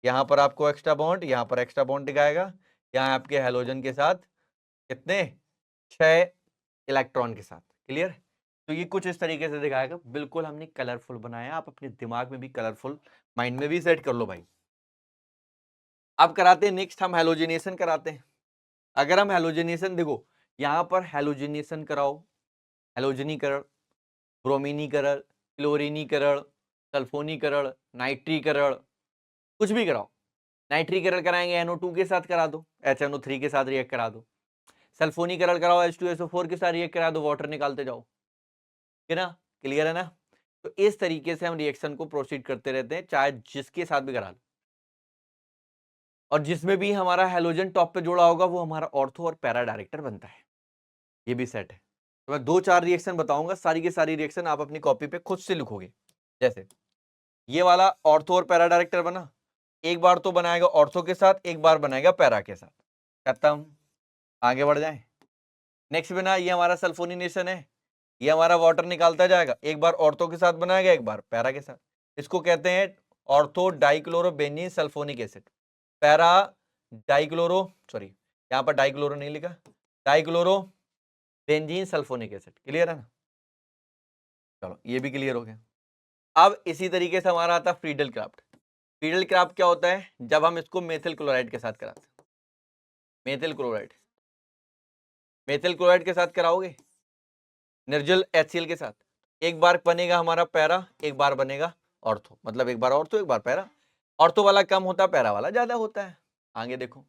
यहाँ पर आपको एक्स्ट्रा बॉन्ड, यहाँ पर एक्स्ट्रा बॉन्ड दिखाएगा, यहाँ आपके हैलोजन के साथ कितने, 6 इलेक्ट्रॉन के साथ। क्लियर। तो ये कुछ इस तरीके से दिखाएगा, बिल्कुल हमने कलरफुल बनाया, आप अपने दिमाग में भी कलरफुल, माइंड में भी सेट कर लो भाई। अब कराते हैं नेक्स्ट, हम हैलोजिनेशन कराते हैं। अगर हम हैलोजिनेशन, देखो यहाँ पर हैलोजिनेशन कराओ, हैलोजनीकरण, ब्रोमीनीकरण, क्लोरीनीकरण, सल्फोनीकरण, नाइट्रीकरण, कुछ भी कराओ। नाइट्रीकरण कराएंगे NO2 के साथ करा दो, HNO3 के साथ रिएक्ट करा दो। सल्फोनीकरण कराओ, H2SO4 के साथ रिएक्ट करा दो, वाटर निकालते जाओ, है ना, क्लियर है ना। तो इस तरीके से हम रिएक्शन को प्रोसीड करते रहते हैं, चाहे जिसके साथ भी करा लो। और जिसमें भी हमारा हैलोजन टॉप पे जोड़ा होगा वो हमारा ऑर्थो और पैरा डायरेक्टर बनता है, ये भी सेट है। तो मैं 2-4 रिएक्शन बताऊंगा, सारी की सारी रिएक्शन आप अपनी कॉपी पे खुद से लिखोगे। जैसे ये वाला ऑर्थो और पैरा डायरेक्टर बना, एक बार तो बनाएगा ऑर्थो के साथ, एक बार बनाएगा पैरा के साथ, खत्म। आगे बढ़ जाए, नेक्स्ट बना, ये हमारा सल्फोनिनेशन है, ये हमारा वाटर निकालता जाएगा, एक बार ऑर्थो के साथ बनाएगा, एक बार पैरा के साथ। इसको कहते हैं ortho dichloro benzene sulphonic acid, para dichloro, sorry यहाँ पर डाइक्लोरो नहीं लिखा, dichloro benzene sulphonic acid. Clear है ना, चलो ये भी क्लियर हो गया। अब इसी तरीके से हमारा आता है फ्रीडल क्राफ्ट। फ्रीडल क्राफ्ट क्या होता है, जब हम इसको मेथिल क्लोराइड के साथ कराते हैं, मेथिल क्लोराइड, मेथिल क्लोराइड के साथ कराओगे निर्जल HCl के साथ, एक बार बनेगा हमारा पैरा, एक बार बनेगा ऑर्थो, मतलब एक बार ऑर्थो एक बार पैरा। ऑर्थो वाला कम होता है, पैरा वाला ज्यादा होता है। आगे देखो,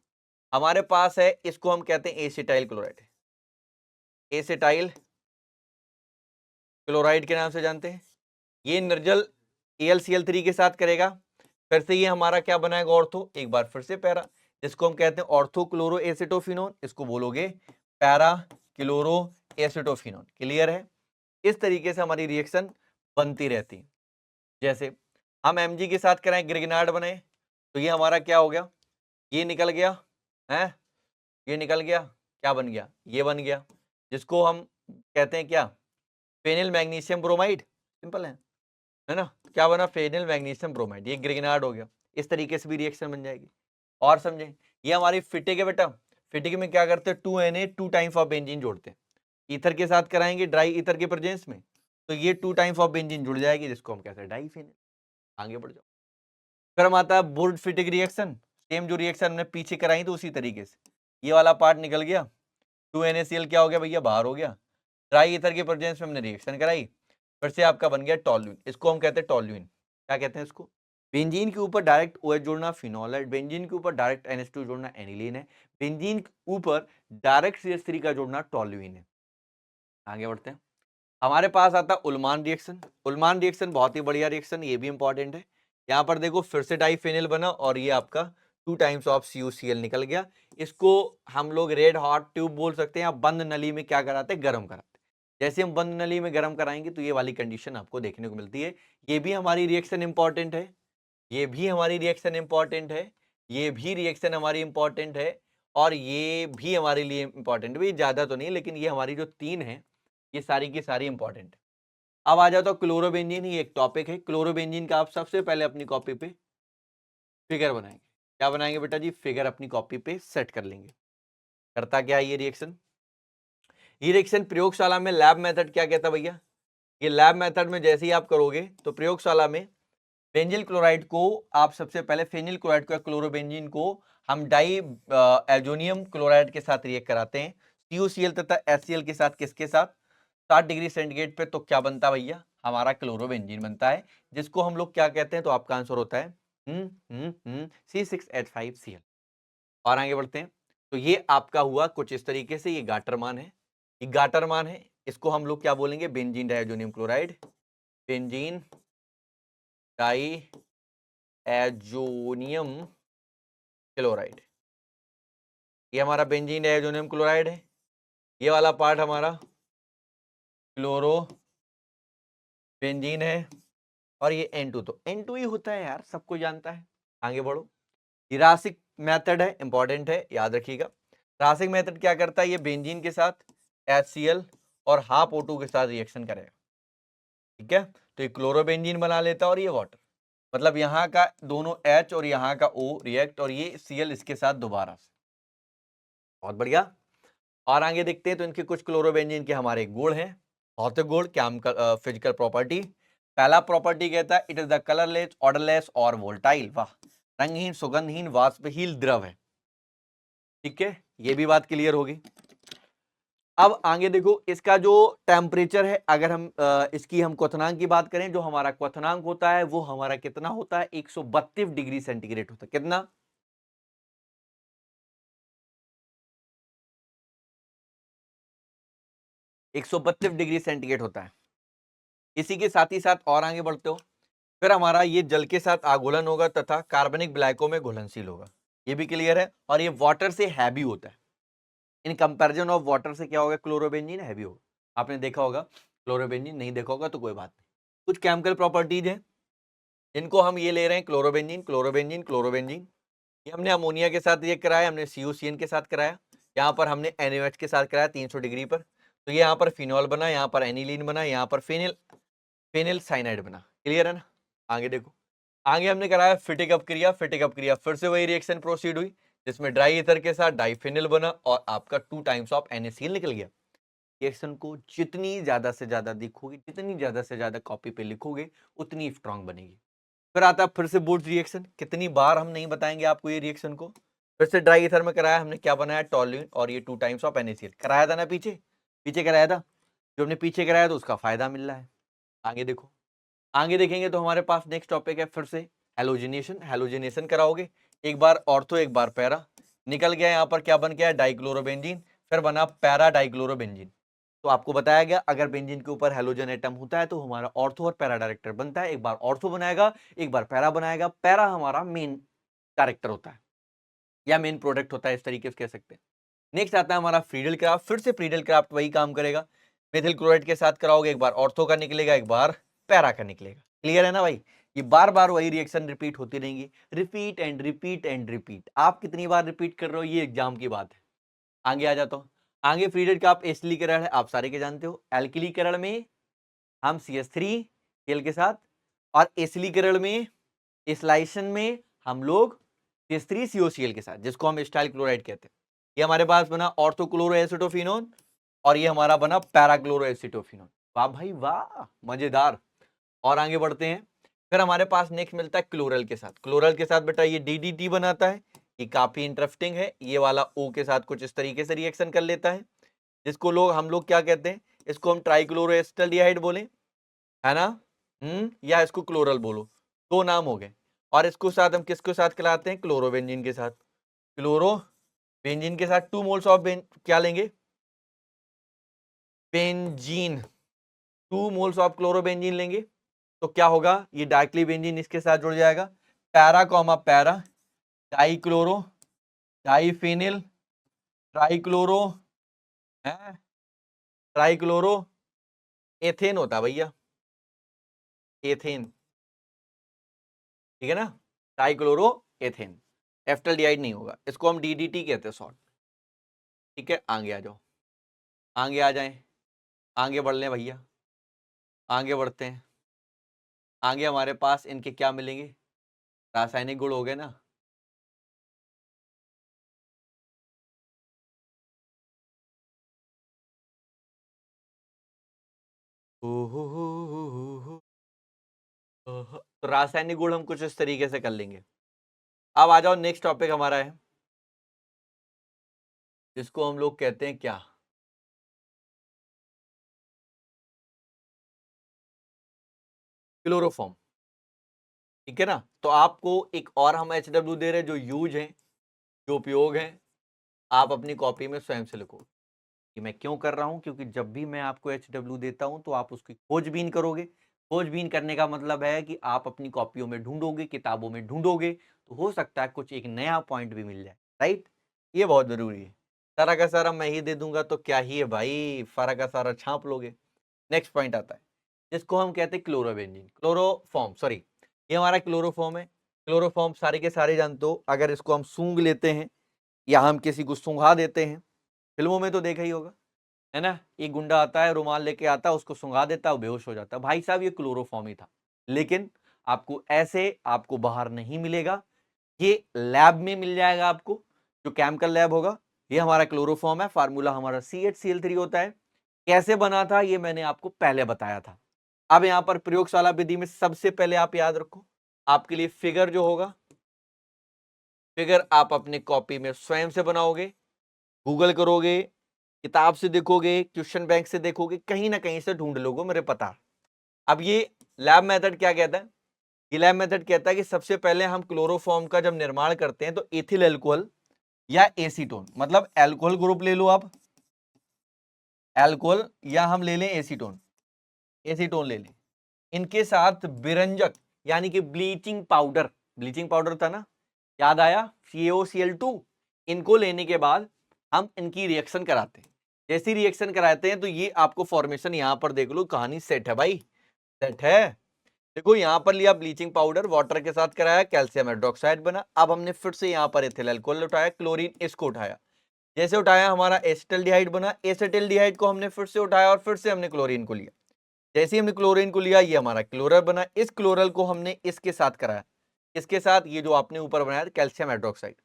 हमारे पास है, इसको हम कहते हैं एसिटाइल क्लोराइड, एसिटाइल क्लोराइड के नाम से जानते हैं। ये निर्जल AlCl3 के साथ करेगा, फिर से ये हमारा क्या बनाएगा ऑर्थो, एक बार फिर से पैरा, जिसको हम कहते हैं ऑर्थो क्लोरो एसिटोफिनोन, इसको बोलोगे पैरा क्लोरो एसिटोफिनोन। क्लियर है। इस तरीके से हमारी रिएक्शन बनती रहती है। जैसे हम Mg के साथ कराएं, ग्रिगनार्ड बने, तो ये हमारा क्या हो गया, ये निकल गया है, ये निकल गया, क्या बन गया, ये बन गया, जिसको हम कहते हैं क्या, फेनिल मैग्नीशियम ब्रोमाइड। सिंपल है ना, क्या बना, फेनिल मैग्नीशियम ब्रोमाइड, ये ग्रिगनार्ड हो गया। इस तरीके से भी रिएक्शन बन जाएगी। और समझे, ये हमारी फिटिक है बेटा, फिटिक में क्या करते हैं, 2Na 2 टाइम्स ऑफ बेंजीन जोड़ते हैं, ईथर के साथ कराएंगे ड्राई ईथर के प्रेजेंस में, तो ये 2 टाइम्स ऑफ बेंजीन जुड़ जाएगी, जिसको हम कहते हैं डाइफेनिल। आगे बढ़ जाओ, फिर हम आता है बुर्ड फिटिक रिएक्शन, सेम जो रिएक्शन हमने पीछे कराई तो उसी तरीके से ये वाला पार्ट निकल गया, 2NaCl क्या हो गया भैया, बाहर हो गया। ड्राई ईथर के प्रेजेंस में हमने रिएक्शन कराई, फिर से आपका बन गया टॉल्यूइन। इसको हम कहते हैं टॉल्यूइन। क्या कहते हैं इसको? बेंजीन के ऊपर डायरेक्ट OH जोड़ना फिनॉल है, बेंजीन के ऊपर डायरेक्ट NH2 जोड़ना एनिलीन है, बेंजीन के ऊपर डायरेक्ट CH3 का जोड़ना टॉल्यूइन है। आगे बढ़ते हैं, हमारे पास आता है उल्मान रिएक्शन। उल्मान रिएक्शन बहुत ही बढ़िया रिएक्शन, ये भी इंपॉर्टेंट है। यहाँ पर देखो फिर से डाइफेनिल बना और ये आपका 2 टाइम्स ऑफ CuCl निकल गया। इसको हम लोग रेड हॉट ट्यूब बोल सकते हैं, या बंद नली में क्या कराते हैं, गर्म कराते हैं। जैसे हम बंद नली में गर्म कराएंगे तो ये वाली कंडीशन आपको देखने को मिलती है। ये भी हमारी रिएक्शन इंपॉर्टेंट है, ये भी हमारी रिएक्शन इंपॉर्टेंट है, ये भी रिएक्शन हमारी इंपॉर्टेंट है, और ये भी हमारे लिए इंपॉर्टेंट है। ज्यादा तो नहीं, लेकिन ये हमारी जो 3 है ये सारी की सारी इंपॉर्टेंट है। अब आ जाता, तो क्लोरोबेंजीन ही एक टॉपिक है। क्लोरोबेंजीन का आप सबसे पहले अपनी कॉपी पे फिगर बनाएंगे। क्या बनाएंगे बेटा जी? फिगर अपनी कॉपी पे सेट कर लेंगे। करता क्या है ये रिएक्शन? ये रिएक्शन प्रयोगशाला में लैब मेथड क्या कहता है भैया? ये लैब मेथड में जैसे ही आप करोगे तो प्रयोगशाला में बेंजिल क्लोराइड को आप सबसे पहले फेनिल क्लोराइड को या क्लोरोबेंजीन को हम डाई एल्जोनियम क्लोराइड के साथ रिएक्ट कराते हैं, CuCl तथा HCl के साथ। किसके साथ? 60 डिग्री सेंटीग्रेड पे। तो क्या बनता है भैया? हमारा क्लोरोबेंजीन बनता है, जिसको हम लोग क्या कहते हैं? तो आपका आंसर होता है C6H5Cl। और आगे बढ़ते हैं, तो ये आपका हुआ कुछ इस तरीके से, ये गाटर मान है, ये गाटर मान है। इसको हम लोग क्या बोलेंगे? Benzene diazonium chloride, benzene diazonium chloride. ये हमारा बेंजीन डाइएजोनियम क्लोराइड है, ये वाला पार्ट हमारा क्लोरो बेंजीन है, और ये N2 तो N2 ही होता है यार, सबको जानता है। आगे बढ़ो, ये रासिक मेथड है, इंपॉर्टेंट है, याद रखिएगा। रासिक मेथड क्या करता है? ये बेंजीन के साथ HCl और हाफ O2 के साथ रिएक्शन करेगा, ठीक है। तो ये क्लोरोबेंजीन बना लेता है और ये वाटर, मतलब यहाँ का दोनों H और यहाँ का O रिएक्ट, और ये Cl इसके साथ दोबारा से। बहुत बढ़िया। और आगे देखते हैं, तो इनके कुछ क्लोरोबेंजीन के हमारे गुण हैं, भौतिक गुण, क्या फिजिकल प्रॉपर्टी। पहला प्रॉपर्टी कहता है it is the colourless, odourless और वोल्टाइल। वाह, रंगहीन, सुगंधहीन, वाष्पहीन द्रव है, ठीक है, ये भी बात क्लियर होगी। अब आगे देखो, इसका जो टेम्परेचर है, अगर हम इसकी हम क्वथनांक की बात करें, जो हमारा क्वथनांक होता है वो हमारा कितना होता है? 132 डिग्री सेंटीग्रेड होता है। कितना? 132 डिग्री सेंटीग्रेड होता है। इसी के साथ ही साथ और आगे बढ़ते हो, फिर हमारा ये जल के साथ आघूलन होगा तथा कार्बनिक ब्लैकों में घुलनशील होगा, ये भी क्लियर है। और ये वाटर से हैवी होता है, इन कंपैरिजन ऑफ वाटर से क्या होगा? क्लोरोबेंजीन हैवी होगा। आपने देखा होगा, क्लोरोबेंजीन नहीं देखा होगा तो कोई बात नहीं। कुछ केमिकल प्रॉपर्टीज हैं इनको हम ये ले रहे हैं, क्लोरोबेंजीन क्लोरोबेंजीन क्लोरोबेंजीन। ये हमने अमोनिया के साथ ये कराया, हमने CuCN के साथ कराया, यहाँ पर हमने NaOH के साथ कराया 300 डिग्री पर। तो ये यहाँ पर फिनॉल बना, यहाँ पर एनिलीन बना, यहाँ पर फेनिल साइनाइड बना। क्लियर है ना? आगे देखो, आगे हमने कराया फिटिक अपक्रिया। फिटिक अपक्रिया फिर से वही रिएक्शन प्रोसीड हुई, जिसमें ड्राई ईथर के साथ डाइफेनिल बना और आपका 2 टाइम्स ऑफ NaCl निकल गया। रिएक्शन को जितनी ज्यादा से ज्यादा लिखोगे, जितनी ज्यादा से ज्यादा कॉपी पे लिखोगे, उतनी स्ट्रांग बनेगी। फिर आता है फिर से बुर्ज रिएक्शन। कितनी बार हम नहीं बताएंगे आपको ये रिएक्शन को। फिर से ड्राई ईथर में कराया हमने, क्या बनाया? टॉल्यूइन, और ये 2 टाइम्स ऑफ NaCl कराया था ना, पीछे पीछे कराया था। जो हमने पीछे कराया तो उसका फायदा मिल रहा है। आगे देखो, आगे देखेंगे तो हमारे पास नेक्स्ट टॉपिक है फिर से हेलोजिनेशन। हेलोजिनेशन कराओगे, एक बार ऑर्थो एक बार पैरा। निकल गया यहाँ पर क्या बन गया? डाइक्लोरोबेंजीन, फिर बना पैरा डाइक्लोरोबेंजीन। तो आपको बताया गया, अगर बेंजीन के ऊपर हेलोजन एटम होता है तो हमारा ऑर्थो और पैरा डायरेक्टर बनता है। एक बार ऑर्थो बनाएगा, एक बार पैरा बनाएगा। पैरा हमारा मेन डायरेक्टर होता है या मेन प्रोडक्ट होता है, इस तरीके से कह सकते हैं। नेक्स्ट आता है हमारा फ्रीडल क्राफ्ट। फिर से फ्रीडल क्राफ्ट वही काम करेगा, मेथिल क्लोराइड के साथ कराओगे, एक बार ऑर्थो का निकलेगा, एक बार पैरा का निकलेगा। क्लियर है ना भाई? ये बार बार वही रिएक्शन रिपीट होती रहेंगी, repeat and repeat and repeat. आप कितनी बार रिपीट कर रहे हो, ये एग्जाम की बात है। आगे आ जाता हूं, आगे फ्रीडल का आप एसिलीकरण है, आप सारे के जानते हो। एल्किलीकरण में हम CH3 के साथ, और एसिलीकरण में, एसिलाइशन में हम लोग CH3COCl के साथ, जिसको हम एस्टाइल क्लोराइड कहते हैं। ये हमारे पास बना ऑर्थोक्लोरोएसिटोफिनोन, और ये हमारा बना पैराक्लोरोएसिटोफिनोन। वाह भाई वाह, मजेदार। और आगे बढ़ते हैं, फिर हमारे पास नेक्स्ट मिलता है क्लोरल के साथ। क्लोरल के साथ बेटा ये DDT बनाता है, ये काफी इंटरेस्टिंग है। ये वाला O के साथ कुछ इस तरीके से रिएक्शन कर लेता है, जिसको हम लोग क्या कहते हैं, इसको हम ट्राइक्लोरोएसिटल्डिहाइड बोले, है ना। या इसको क्लोरल बोलो, दो नाम हो गए। और इसको साथ हम किसके साथ खिलाते हैं, क्लोरोबेंजीन के साथ। क्लोरोबेंजीन के साथ 2 मोल्स ऑफ क्या लेंगे, बेंजीन। 2 मोल्स ऑफ क्लोरोबेंजीन लेंगे तो क्या होगा, ये डाइक्ली बेंजीन इसके साथ जुड़ जाएगा, para comma para, dichloro, diphenyl, trichloro है, ट्राइक्लोरो एथेन होता है भैया, एथेन, ठीक है ना, ट्राइक्लोरो एथेन। एफ्टल्डिहाइड नहीं होगा, इसको हम DDT कहते हैं शॉर्ट। ठीक है, आगे आ जाओ, आगे आ जाएं, आगे बढ़ लें भैया, आगे बढ़ते हैं। आगे हमारे पास इनके क्या मिलेंगे, रासायनिक गुण हो गए ना। तो रासायनिक गुण हम कुछ इस तरीके से कर लेंगे। अब आ जाओ, नेक्स्ट टॉपिक हमारा है, जिसको हम लोग कहते हैं क्या, क्लोरोफॉर्म। ठीक है ना। तो आपको एक और हम HW दे रहे हैं, जो यूज है, जो उपयोग है, आप अपनी कॉपी में स्वयं से लिखो कि मैं क्यों कर रहा हूं, क्योंकि जब भी मैं आपको HW देता हूं तो आप उसकी खोजबीन करोगे। खोजबीन करने का मतलब है कि आप अपनी कॉपियों में ढूंढोगे, किताबों में ढूंढोगे, तो हो सकता है कुछ एक नया पॉइंट भी मिल जाए, राइट। ये बहुत जरूरी है। सारा का सारा मैं ही दे दूंगा तो क्या ही है भाई, सारा का सारा छाप लोगे। नेक्स्ट पॉइंट आता है, जिसको हम कहते हैं क्लोरोबेंजीन, क्लोरोफॉर्म, सॉरी, ये हमारा क्लोरोफॉर्म है। क्लोरोफॉर्म सारे के सारे जानते हो, अगर इसको हम सूंघ लेते हैं या हम किसी को सूंघा देते हैं, फिल्मों में तो देखा ही होगा, है ना, एक गुंडा आता है, रुमाल लेके आता है, उसको सुंघा देता है, वो बेहोश हो जाता है। भाई साहब, ये क्लोरोफॉर्म ही था, लेकिन आपको ऐसे आपको बाहर नहीं मिलेगा, ये लैब में मिल जाएगा आपको, जो केमिकल लैब होगा। ये हमारा क्लोरोफॉर्म है, फार्मूला हमारा CHCl3 होता है। कैसे बना था ये मैंने आपको पहले बताया था। अब यहां पर प्रयोगशाला विधि में सबसे पहले आप याद रखो, आपके लिए फिगर जो होगा, फिगर आप अपने कॉपी में स्वयं से बनाओगे, गूगल करोगे, किताब से देखोगे, क्वेश्चन बैंक से देखोगे, कहीं ना कहीं से ढूंढ लोगे, मेरे पता। अब ये लैब मेथड क्या कहता है, ये लैब मेथड कहता है कि सबसे पहले हम क्लोरोफॉर्म का जब निर्माण करते हैं तो एथिल एल्कोहल या एसीटोन, मतलब एल्कोहल ग्रुप ले लो आप, एल्कोहल, या हम ले लें एसीटोन, एसीटोन ले लें, इनके साथ विरंजक यानी कि ब्लीचिंग पाउडर, ब्लीचिंग पाउडर था ना, याद आया, CaOCl2, इनको लेने के बाद हम इनकी रिएक्शन कराते हैं। जैसी रिएक्शन कराते हैं तो ये आपको फॉर्मेशन यहां पर देख लो, कहानी सेट है भाई, सेट है। देखो यहां पर लिया ब्लीचिंग पाउडर, वाटर के साथ कराया, कैल्शियम हाइड्रोक्साइड बना। अब हमने फिर से यहां पर एथिल अल्कोहल उठाया, क्लोरीन इसको उठाया, जैसे उठाया हमारा एसिटल्डिहाइड बना, एसिटल्डिहाइड को हमने फिर से उठाया और फिर से हमने क्लोरीन को लिया। जैसे ही हमने क्लोरीन को लिया, ये हमारा क्लोरल बना। इस क्लोरल को हमने इसके साथ कराया, इसके साथ, ये जो आपने ऊपर बनाया कैल्शियम हाइड्रोक्साइड।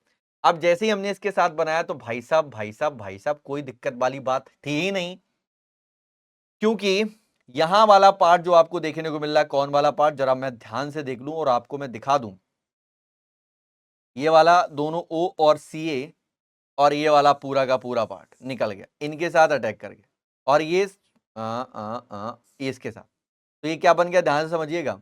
अब जैसे ही हमने इसके साथ बनाया तो भाई साहब भाई साहब भाई साहब, कोई दिक्कत वाली बात थी ही नहीं, क्योंकि यहां वाला पार्ट जो आपको देखने को मिल रहा है, कौन वाला पार्ट, जरा मैं ध्यान से देख लूं और आपको मैं दिखा दूं, ये वाला दोनों O और Ca और ये वाला पूरा का पूरा पार्ट निकल गया, इनके साथ अटैक कर गया, और ये इसके साथ। तो ये क्या बन गया, ध्यान से समझिएगा,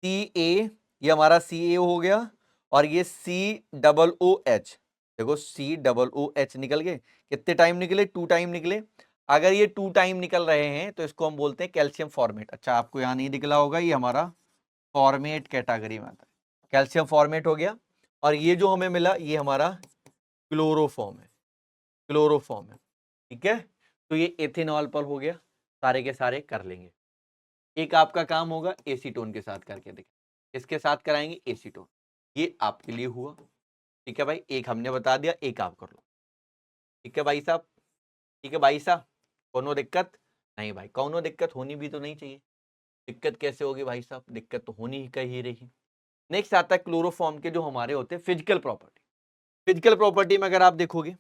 Ca, ये हमारा Ca हो गया, और ये COOH, देखो COOH निकल गए। कितने टाइम निकले, 2 टाइम निकले। अगर ये 2 टाइम निकल रहे हैं तो इसको हम बोलते हैं कैल्शियम फॉर्मेट। अच्छा, आपको यहां नहीं दिखला होगा, ये हमारा फॉर्मेट कैटेगरी में आता है, कैल्शियम फॉर्मेट हो गया। और ये जो हमें मिला, ये हमारा क्लोरोफॉर्म है, क्लोरोफॉर्म है, ठीक है। तो ये एथेनॉल पर हो गया, सारे के सारे कर लेंगे। एक आपका काम होगा एसीटोन के साथ करके देखिए, इसके साथ कराएंगे एसीटोन, ये आपके लिए हुआ, ठीक है भाई। एक हमने बता दिया, एक आप कर लो, ठीक है भाई साहब, ठीक है भाई साहब, कोनो दिक्कत नहीं भाई, कोनो दिक्कत होनी भी तो नहीं चाहिए, दिक्कत कैसे होगी भाई साहब, दिक्कत तो होनी ही कही रही। नेक्स्ट आता है क्लोरोफॉर्म के जो हमारे होते हैं फिजिकल प्रॉपर्टी। फिजिकल प्रॉपर्टी में अगर आप देखोगे,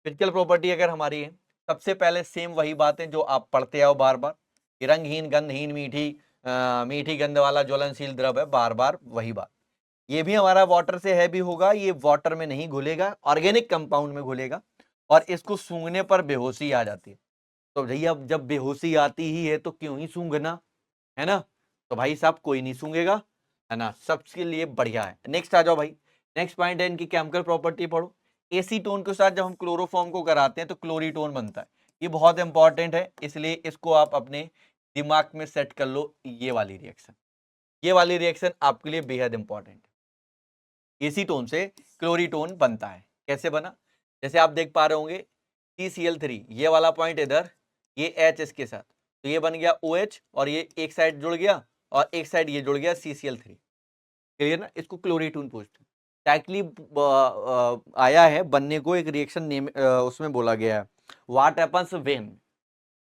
फिजिकल प्रॉपर्टी अगर हमारी है, सबसे पहले सेम वही बातें जो आप पढ़ते आओ बार बार, रंगहीन, गंधहीन, मीठी, मीठी गंध वाला ज्वलनशील द्रव है, बार बार वही बात। ये भी हमारा वाटर से हैवी होगा, ये वाटर में नहीं घुलेगा, ऑर्गेनिक कंपाउंड में घुलेगा और इसको सूंघने पर बेहोशी आ जाती है। तो भैया जब बेहोशी आती ही है तो क्यों ही सूंघना, है ना। तो भाई साहब कोई नहीं सूंघेगा, है ना, सबके लिए बढ़िया है। नेक्स्ट आ जाओ भाई, नेक्स्ट पॉइंट है इनकी केमिकल प्रॉपर्टी पढ़ो। एसीटोन के साथ जब हम क्लोरोफॉर्म को कराते हैं तो क्लोरीटोन बनता है। ये बहुत इंपॉर्टेंट है, इसलिए इसको आप अपने दिमाग में सेट कर लो। ये वाली रिएक्शन, ये वाली रिएक्शन आपके लिए बेहद इंपॉर्टेंट है। एसीटोन से क्लोरीटोन बनता है। कैसे बना, जैसे आप देख पा रहे होंगे CCl3, ये वाला पॉइंट इधर, ये H इसके साथ, तो ये बन गया OH और ये एक साइड जुड़ गया और एक साइड ये जुड़ गया CCl3। क्लियर ना, इसको क्लोरीटोन पूछते हैं। डायरेक्टली आया है बनने को, एक रिएक्शन नेम उसमें बोला गया है, व्हाट हैपेंस व्हेन,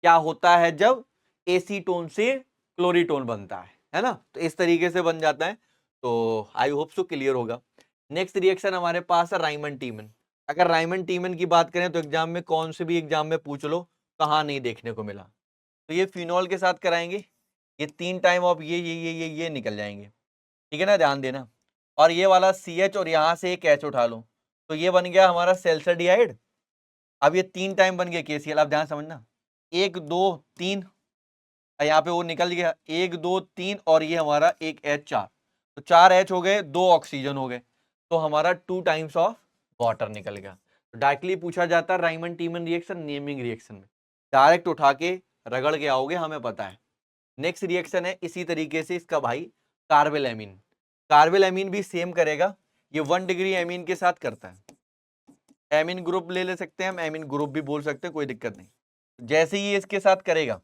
क्या होता है जब एसीटोन से क्लोरीटोन बनता है ना। तो इस तरीके से बन जाता है। तो आई होप सो क्लियर होगा। नेक्स्ट रिएक्शन हमारे पास है राइमन टीमन। अगर राइमन टीमन की बात करें तो एग्जाम में कौन से भी एग्जाम में पूछ लो, कहाँ नहीं देखने को मिला। तो ये फिनॉल के साथ कराएंगे, ये 3 टाइम ऑफ ये निकल जाएंगे, ठीक है ना, ध्यान देना। और ये वाला CH और यहाँ से एक H उठा लो, तो ये बन गया हमारा सेल्सरडिहाइड। अब ये 3 टाइम बन गया KCl। अब ध्यान समझना, 1 2 3, यहाँ पे वो निकल गया 1 2 3 और ये हमारा एक H 4, तो 4 H हो गए, 2 ऑक्सीजन हो गए, तो हमारा 2 टाइम्स ऑफ वाटर निकल गया। तो डायरेक्टली पूछा जाता है राइमन टीमन रिएक्शन नेमिंग रिएक्शन में, डायरेक्ट उठा के रगड़ के आओगे, हमें पता है। नेक्स्ट रिएक्शन है इसी तरीके से इसका भाई कार्बेल एमीन। कार्बेल एमीन भी सेम करेगा, ये 1 डिग्री एमीन के साथ करता है। एमीन ग्रुप ले सकते हैं हम, एमीन ग्रुप भी बोल सकते हैं, कोई दिक्कत नहीं। जैसे ही इसके साथ करेगा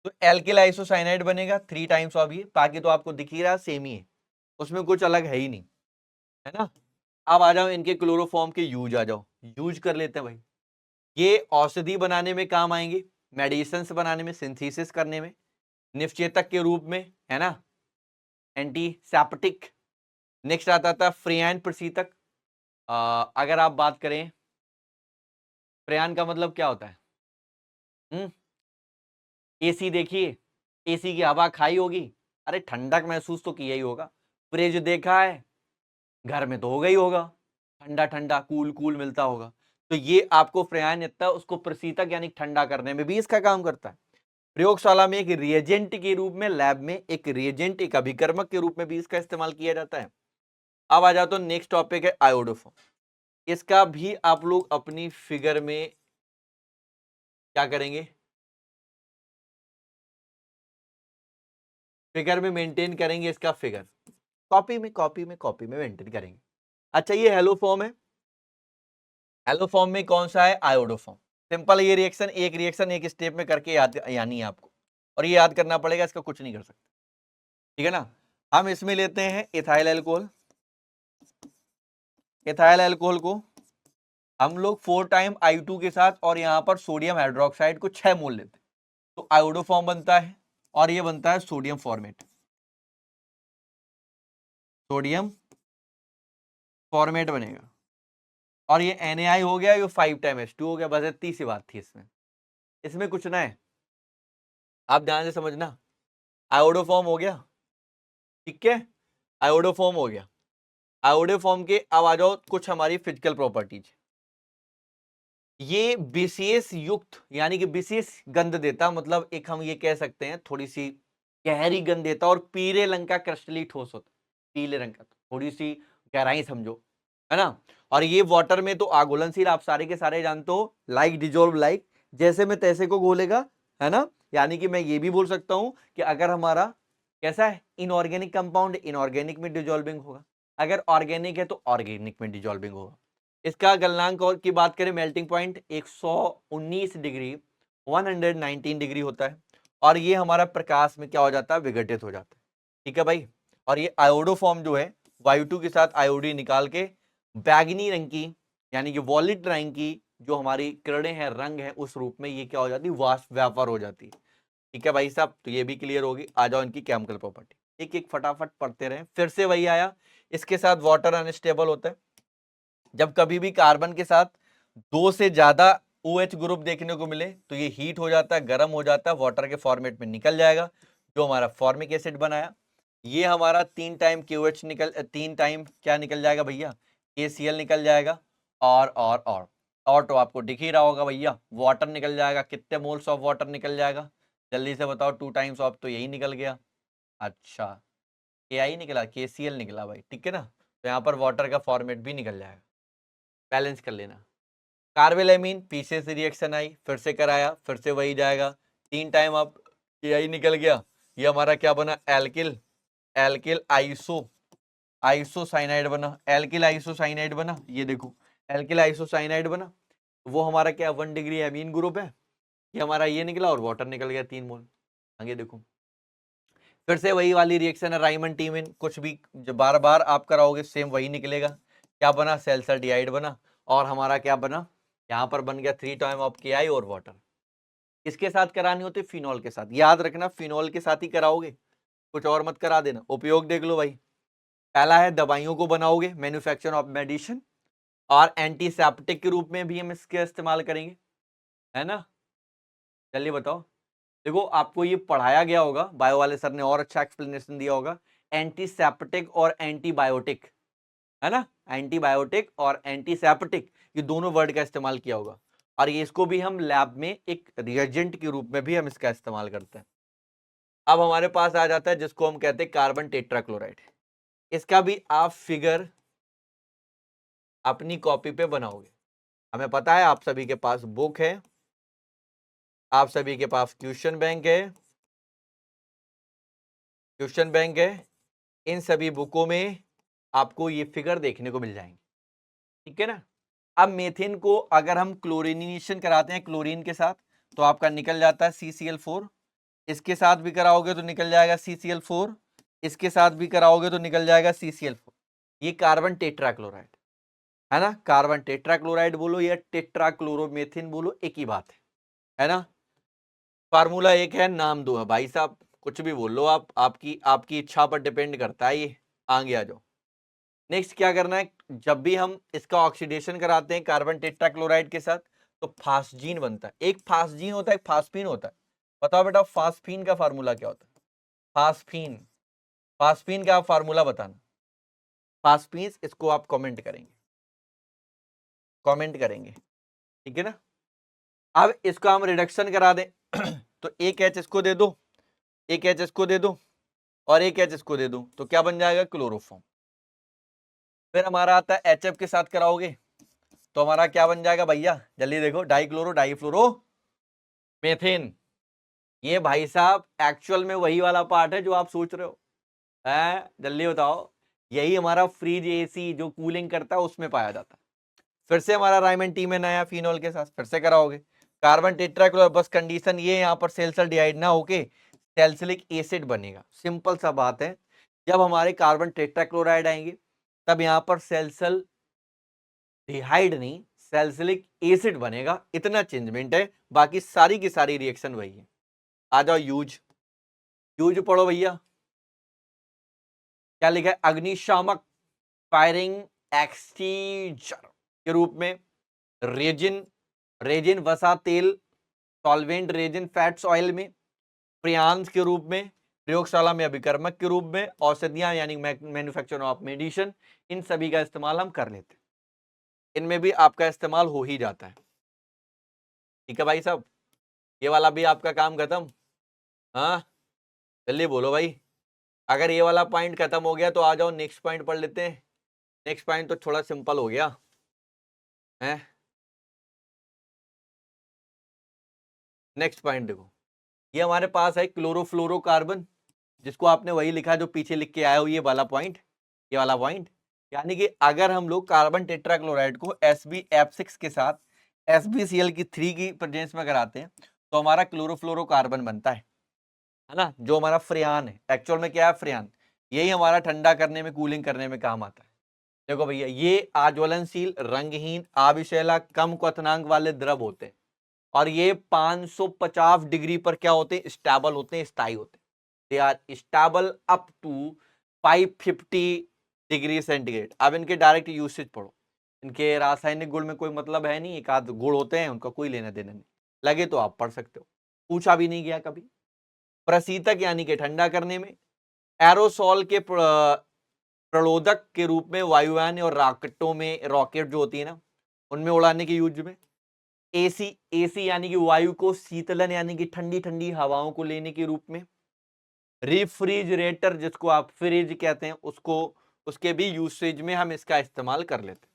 तो एल्किल आइसोसाइनाइड बनेगा 3 टाइम्स ऑफ ये, बाकी तो आपको दिख ही रहा सेम ही है, उसमें कुछ अलग है ही नहीं, है ना। अब आ जाओ इनके क्लोरोफॉर्म के यूज, आ जाओ यूज कर लेते हैं भाई। ये औषधि बनाने में काम आएंगे, मेडिसिन बनाने में, सिंथेसिस करने में, निश्चेतक के रूप में, है ना, एंटीसेप्टिक। नेक्स्ट आता था फ्रेयान प्रशीतक। अगर आप बात करें फ्रेयान का मतलब क्या होता है, एसी देखिए, एसी की हवा खाई होगी, अरे ठंडक महसूस तो किया ही होगा। फ्रिज देखा है, घर में तो हो गई होगा, ठंडा ठंडा कूल कूल मिलता होगा। तो ये आपको फ्रेयान इतना उसको प्रशीतक यानी ठंडा करने में भी इसका काम करता है। प्रयोगशाला में एक रिएजेंट के रूप में, लैब में एक रिएजेंट, एक अभिकर्मक के रूप में भी इसका इस्तेमाल किया जाता है। अब आ जाओ तो नेक्स्ट टॉपिक है आयोडोफॉर्म। इसका भी आप लोग अपनी फिगर में क्या करेंगे, फिगर में मेंटेन करेंगे, इसका फिगर कॉपी में मेंटेन करेंगे। अच्छा ये हेलो फॉर्म है, हेलो फॉर्म में कौन सा है, आयोडोफॉर्म। सिंपल, ये रिएक्शन एक स्टेप में करके याद यानी आपको, और ये याद करना पड़ेगा, इसका कुछ नहीं कर सकते, ठीक है ना। हम इसमें लेते हैं इथाइल अल्कोहल। इथाइल अल्कोहल को हम लोग 4 टाइम I2 के साथ और यहां पर सोडियम हाइड्रोक्साइड को 6 मोल लेते हैं, तो आयोडोफॉर्म बनता है और ये बनता है सोडियम फॉर्मेट। सोडियम फॉर्मेट बनेगा और ये NaI हो गया, ये 5 टाइम H2 हो गया। बस इतनी सी बात थी इसमें, इसमें कुछ ना है, आप ध्यान से समझना। आयोडोफॉर्म हो गया, ठीक है, आयोडोफॉर्म हो गया। आयोडोफॉर्म के अब आ जाओ कुछ हमारी फिजिकल प्रॉपर्टीज। ये विशेष युक्त यानी कि विशेष गंध देता, मतलब एक हम ये कह सकते हैं थोड़ी सी गहरी गंध देता, और पीले रंग का क्रिस्टली ठोस होता, पीले रंग का, थोड़ी सी गहराई समझो, है ना। और ये वाटर में तो आघुलनशील, आप सारे के सारे जानते हो, लाइक डिजोल्व लाइक, जैसे में तैसे को घोलेगा, है ना। यानी कि मैं ये भी बोल सकता हूं कि अगर हमारा कैसा है इनऑर्गेनिक कंपाउंड, इनऑर्गेनिक में डिजोल्विंग होगा, अगर ऑर्गेनिक है तो ऑर्गेनिक में डिजोल्विंग होगा। इसका गलनांक और की बात करें, मेल्टिंग पॉइंट 119 डिग्री 119 डिग्री होता है, और ये हमारा प्रकाश में क्या हो जाता है, विघटित हो जाता है, ठीक है भाई। और ये आयोडोफॉर्म जो है Y2 के साथ आयोडीन निकाल के बैगनी रंग की यानी कि वॉलिट रंग की जो हमारी किरणें हैं, रंग है, उस रूप में ये क्या हो जाती है, वाष्प व्यापार हो जाती है, ठीक है भाई साहब। तो ये भी क्लियर होगी। आ जाओ इनकी केमिकल प्रॉपर्टी, एक एक फटाफट पढ़ते रहे। फिर से वही आया, इसके साथ वाटर अनस्टेबल होता है। जब कभी भी कार्बन के साथ 2 से ज्यादा OH ग्रुप देखने को मिले तो ये हीट हो जाता है, गर्म हो जाता है, वाटर के फॉर्मेट में निकल जाएगा। जो हमारा फॉर्मिक एसिड बनाया, ये हमारा 3 टाइम QH निकल 3 टाइम क्या निकल जाएगा भैया, KCl निकल जाएगा। और तो आपको दिख ही रहा होगा भैया, वाटर निकल जाएगा। कितने मोल्स ऑफ वाटर निकल जाएगा, जल्दी से बताओ। 2 टाइम्स ऑफ तो यही निकल गया। अच्छा, KI निकला, KCl निकला भाई, ठीक है ना। तो यहाँ पर वाटर का फॉर्मेट भी निकल जाएगा, बैलेंस कर लेना। कार्बेलामीन पीछे से रिएक्शन आई, फिर से कराया, फिर से वही जाएगा। 3 टाइम अब KI निकल गया। ये हमारा क्या बना, एल्किल एल्किल आइसोसाइनाइड बना। एल्किल आइसोसाइनाइड बना, ये देखो एल्किल आइसोसाइनाइड बना। वो हमारा क्या 1 डिग्री एमीन ग्रुप है। ये हमारा ये निकला और वाटर निकल गया 3 मोल। आगे देखो, फिर से वही वाली रिएक्शन है, राइमन टीमिन। कुछ भी जो बार बार आप कराओगे सेम वही निकलेगा। क्या बना, सेल्सल्डिहाइड बना। और हमारा क्या बना, यहाँ पर बन गया 3 टाइम ऑफ KI और वाटर। किसके साथ करानी होती है, फिनॉल के साथ। याद रखना फिनॉल के साथ ही कराओगे, कुछ और मत करा देना। उपयोग देख लो भाई, पहला है दवाइयों को बनाओगे, मैन्युफैक्चर ऑफ मेडिसिन, और एंटीसेप्टिक के रूप में भी हम इसके इस्तेमाल करेंगे, है ना। चलिए बताओ, देखो आपको ये पढ़ाया गया होगा, बायो वाले सर ने और अच्छा एक्सप्लेनेशन दिया होगा। एंटीसेप्टिक और एंटीबायोटिक, है ना। एंटीबायोटिक और एंटीसेप्टिक, ये दोनों वर्ड का इस्तेमाल किया होगा। और ये इसको भी हम लैब में एक रिएजेंट के रूप में भी हम इसका इस्तेमाल करते हैं। अब हमारे पास आ जाता है जिसको हम कहते हैं कार्बन टेट्राक्लोराइड। इसका भी आप फिगर अपनी कॉपी पे बनाओगे। हमें पता है आप सभी के पास बुक है, आप सभी के पास क्वेश्चन बैंक है, क्वेश्चन बैंक है। इन सभी बुकों में आपको ये फिगर देखने को मिल जाएंगे, ठीक है ना। अब मेथेन को अगर हम क्लोरिनेशन कराते हैं क्लोरीन के साथ, तो आपका निकल जाता है CCl4। इसके साथ भी कराओगे तो निकल जाएगा CCl4। इसके साथ भी कराओगे तो निकल जाएगा CCl4। ये कार्बन टेट्राक्लोराइड है ना। कार्बन टेट्राक्लोराइड बोलो या टेट्राक्लोरोमेथेन बोलो, एक ही बात है ना। फार्मूला एक है, नाम दो है भाई साहब, कुछ भी बोल लो आप, आपकी इच्छा पर डिपेंड करता है। ये आगे आ जाओ। नेक्स्ट क्या करना है, जब भी हम इसका ऑक्सीडेशन कराते हैं कार्बन टेट्राक्लोराइड के साथ, तो फास्जीन बनता है। एक फास्जीन होता है, एक फास्फीन होता है। बताओ बेटा फास्फीन का फार्मूला क्या होता है। फास्फीन, फास्फीन का फार्मूला बताना। फास्फीन, इसको आप कमेंट करेंगे, कमेंट करेंगे, ठीक है ना। अब इसको हम रिडक्शन करा दें तो एक H इसको दे दो, एक H इसको दे दो, और एक H इसको दे दो, तो क्या बन जाएगा, क्लोरोफॉर्म। फिर हमारा आता है HF के साथ कराओगे, तो हमारा क्या बन जाएगा भैया, जल्दी देखो, डाइक्लोरो डाइफ्लोरो मेथेन। ये भाई साहब एक्चुअल में वही वाला पार्ट है जो आप सोच रहे हो, है जल्दी बताओ। यही हमारा फ्रीज AC जो कूलिंग करता है उसमें पाया जाता है। फिर से हमारा राइमन टीमेन आया फिनॉल के साथ, फिर से कराओगे कार्बन टेट्राक्लोराइड। बस कंडीशन ये यहाँ पर सेल्सल्डिहाइड ना होके सैलिसिलिक एसिड बनेगा। सिंपल सा बात है, जब हमारे कार्बन टेट्राक्लोराइड आएंगे तब यहाँ पर सेल्सल्डिहाइड नहीं सैलिसिलिक एसिड बनेगा। इतना चेंजमेंट है, बाकी सारी की सारी रिएक्शन वही है। आ जाओ यूज, यूज पढ़ो भैया। क्या लिखा है, अग्निशामक, फायरिंग एक्सटिंग्विशर के रूप में, रेजिन, रेजिन वसा तेल, सॉल्वेंट रेजिन फैट्स ऑयल में, प्रियांस के रूप में, प्रयोगशाला में अभिकर्मक के रूप में, औषधियां यानी मैन्युफैक्चर ऑफ मेडिसिन, इन सभी का इस्तेमाल हम कर लेते हैं। इनमें भी आपका इस्तेमाल हो ही जाता है, ठीक है भाई साहब। ये वाला भी आपका काम खत्म। हाँ जल्दी बोलो भाई, अगर ये वाला पॉइंट खत्म हो गया तो आ जाओ नेक्स्ट पॉइंट पढ़ लेते हैं। नेक्स्ट पॉइंट तो थोड़ा सिंपल हो गया है। नेक्स्ट पॉइंट देखो, ये हमारे पास है क्लोरोफ्लोरोकार्बन, जिसको आपने वही लिखा जो पीछे लिख के आए हो, ये वाला पॉइंट, ये वाला पॉइंट। यानी कि अगर हम लोग कार्बन टेट्राक्लोराइड को SbF6 के साथ SbCl की 3 की प्रेजेंस में कराते हैं, तो हमारा क्लोरोफ्लोरोकार्बन बनता है ना। जो हमारा फ्रेयान है, एक्चुअल में क्या है फ्रेयान, यही हमारा ठंडा करने में कूलिंग करने में काम आता है। देखो भैया, ये आज्वलनशील, रंगहीन, आविशैला, कम क्वथनांक वाले द्रव होते हैं, और ये 550 डिग्री पर क्या होते हैं, स्टेबल होते हैं, स्थायी होते हैं। They are stable up to 550 degree centigrade. अब इनके डायरेक्ट यूसेज पढ़ो। इनके रासायनिक गुण में कोई मतलब है नहीं, एक आध गुण होते हैं, उनका कोई लेना देना नहीं। लगे तो आप पढ़ सकते हो, पूछा भी नहीं गया कभी। प्रशीतक यानी कि ठंडा करने में, एरोसॉल के प्रलोदक के रूप में वायुयान और रॉकेटों में, रॉकेट जो होती है ना उनमें उड़ाने के यूज में, एसी एसी यानी कि वायु को शीतलन यानी कि ठंडी ठंडी हवाओं को लेने के रूप में, रेफ्रिजरेटर जिसको आप फ्रिज कहते हैं उसको, उसके भी यूसेज में हम इसका इस्तेमाल कर लेते हैं।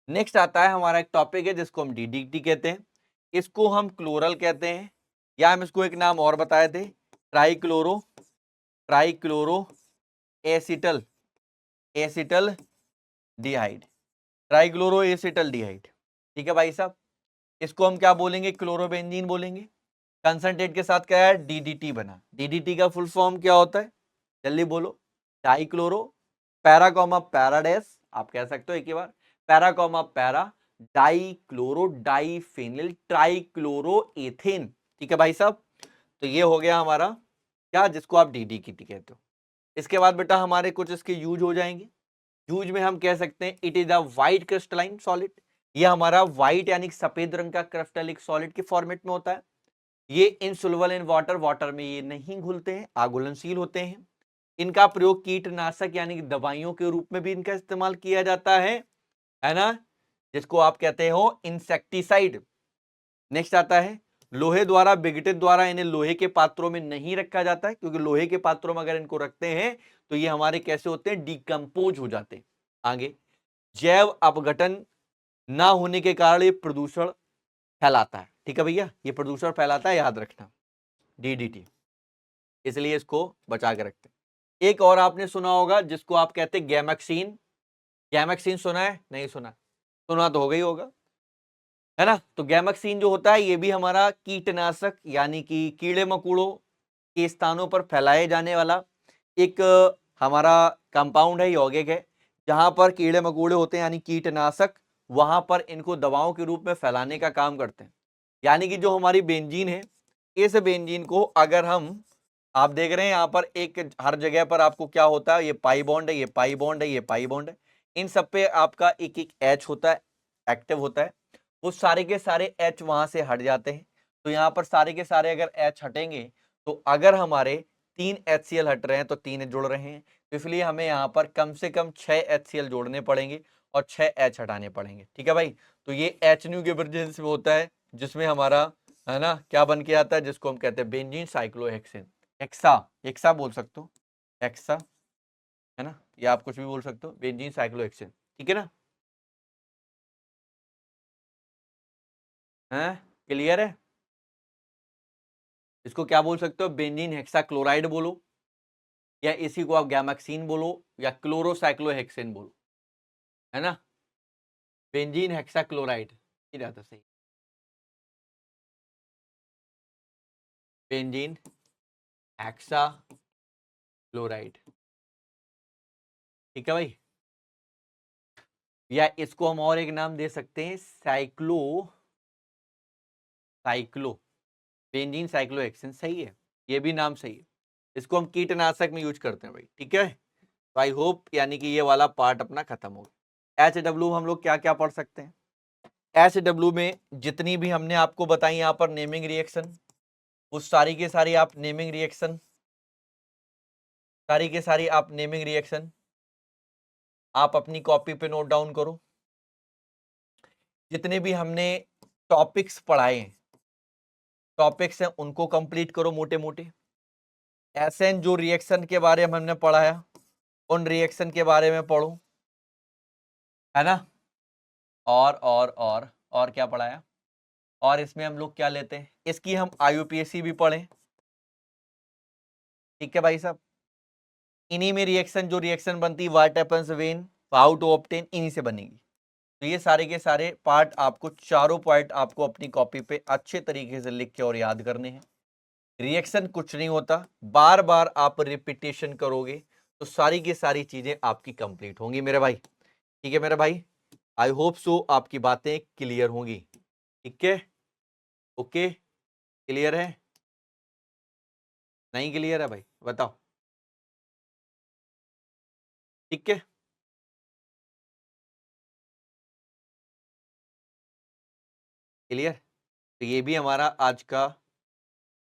नेक्स्ट आता है हमारा एक टॉपिक है जिसको हम डीडीटी कहते हैं, इसको हम क्लोरल कहते हैं, या हम इसको एक नाम और बताए थे, trichloro acetal acetaldehyde, trichloro acetaldehyde. ठीक है भाई साहब, इसको हम क्या बोलेंगे, क्लोरोबेंजीन बोलेंगे। कंसंट्रेट के साथ क्या है, डीडीटी बना। डीडीटी का फुल फॉर्म क्या होता है, जल्दी बोलो, डाइक्लोरो पैराकोमा पैराडेस, आप कह सकते हो एक ही बार, पैराकोमा para dichloro diphenyl trichloro ethane. ठीक है भाई साहब, तो ये हो गया हमारा क्या, जिसको आप डीडीटी कहते हो। इसके बाद बेटा हमारे कुछ इसके यूज हो जाएंगे। यूज में हम कह सकते हैं it is a white crystalline solid, ये हमारा व्हाइट यानी सफेद रंग का क्रिस्टलिक सॉलिड के फॉर्मेट में होता है। ये इनसोल्युबल इन वाटर, वाटर में ये नहीं घुलते हैं, आघुलनशील होते हैं। इनका प्रयोग कीटनाशक यानी कि दवाइयों के रूप में भी इनका इस्तेमाल किया जाता है ना, जिसको आप कहते हो इंसेक्टिसाइड। नेक्स्ट आता है लोहे द्वारा विघटित, द्वारा इन्हें लोहे के पात्रों में नहीं रखा जाता है, क्योंकि लोहे के पात्रों में अगर इनको रखते हैं तो ये हमारे कैसे होते हैं, डिकम्पोज हो जाते हैं। आगे, जैव अपघटन ना होने के कारण ये प्रदूषण फैलाता है। ठीक है भैया, ये प्रदूषण फैलाता है, याद रखना डीडीटी, इसलिए इसको बचा के रखते हैं। एक और आपने सुना होगा जिसको आप कहते हैं गैमेक्सीन। गैमेक्सीन सुना है, नहीं सुना, सुना तो हो गई होगा, है ना। तो गैमेक्सीन जो होता है ये भी हमारा कीटनाशक यानी कि कीड़े मकोड़ों के स्थानों पर फैलाए जाने वाला एक हमारा कंपाउंड है, यौगिक है, जहां पर कीड़े मकोड़े होते हैं यानी कीटनाशक, वहां पर इनको दवाओं के रूप में फैलाने का काम करते हैं। यानी कि जो हमारी बेंजीन है, इस बेंजीन को अगर हम, आप देख रहे हैं यहां पर एक हर जगह पर आपको क्या होता है, ये पाई बॉन्ड है, ये पाई बॉन्ड है, ये पाई बॉन्ड है, इन सब पे आपका एक एक एच होता है, एक्टिव होता है। वो सारे के सारे एच वहां से हट जाते हैं। तो यहाँ पर सारे के सारे अगर एच हटेंगे, तो अगर हमारे 3 HCl हट रहे हैं तो 3 जुड़ रहे हैं, तो इसलिए हमें यहाँ पर कम से कम 6 HCl जोड़ने पड़ेंगे और 6 H हटाने पड़ेंगे। ठीक है भाई, तो ये एच न्यू के प्रेजेंस में होता है, जिसमें हमारा, है ना, क्या बन के आता है, जिसको हम कहते हैं बेंजीन साइक्लोहेक्सेन, हेक्सा, हेक्सा बोल सकते हो, हेक्सा, है ना, या आप कुछ भी बोल सकते हो, बेंजीन साइक्लोहेक्सेन। ठीक है ना, है क्लियर है। इसको क्या बोल सकते हो, बेंजीन हेक्सा क्लोराइड बोलो, या इसी को आप गैमेक्सीन बोलो, या क्लोरोसाइक्लोहेक्सेन बोलो, है ना, बेंजीन हेक्सा क्लोराइड ही रहता सही, बेंजीन हेक्सा क्लोराइड। ठीक है भाई, या इसको हम और एक नाम दे सकते हैं, साइक्लो बेंजीन साइक्लोहेक्सेन, सही है, ये भी नाम सही है। इसको हम कीटनाशक में यूज करते हैं भाई। ठीक है, तो आई होप यानी कि ये वाला पार्ट अपना खत्म हो गया। HW हम लोग क्या क्या पढ़ सकते हैं, HW में जितनी भी हमने आपको बताई यहाँ पर नेमिंग रिएक्शन, उस सारी के सारी आप नेमिंग रिएक्शन, सारी के सारी आप नेमिंग रिएक्शन आप अपनी कॉपी पे नोट डाउन करो। जितने भी हमने टॉपिक्स पढ़ाए हैं, टॉपिक्स हैं उनको कंप्लीट करो मोटे मोटे। एसएन जो रिएक्शन के बारे में हमने पढ़ाया, उन रिएक्शन के बारे में पढ़ो, है ना। और क्या पढ़ाया, और इसमें हम लोग क्या लेते हैं, इसकी हम IUPAC भी पढ़ें। ठीक है भाई साहब, इन्हीं में रिएक्शन, जो रिएक्शन बनती है what happens when, how to obtain, इन्हीं से बनेगी। तो ये सारे के सारे पार्ट आपको, चारों पॉइंट आपको अपनी कॉपी पे अच्छे तरीके से लिख के और याद करने हैं। रिएक्शन कुछ नहीं होता, बार बार आप रिपीटेशन करोगे तो सारी की सारी चीजें आपकी कंप्लीट होंगी मेरे भाई। ठीक है मेरे भाई, आई होप सो आपकी बातें क्लियर होंगी। ठीक है, ओके, क्लियर है, नहीं क्लियर है भाई बताओ। ठीक है, क्लियर। तो ये भी हमारा आज का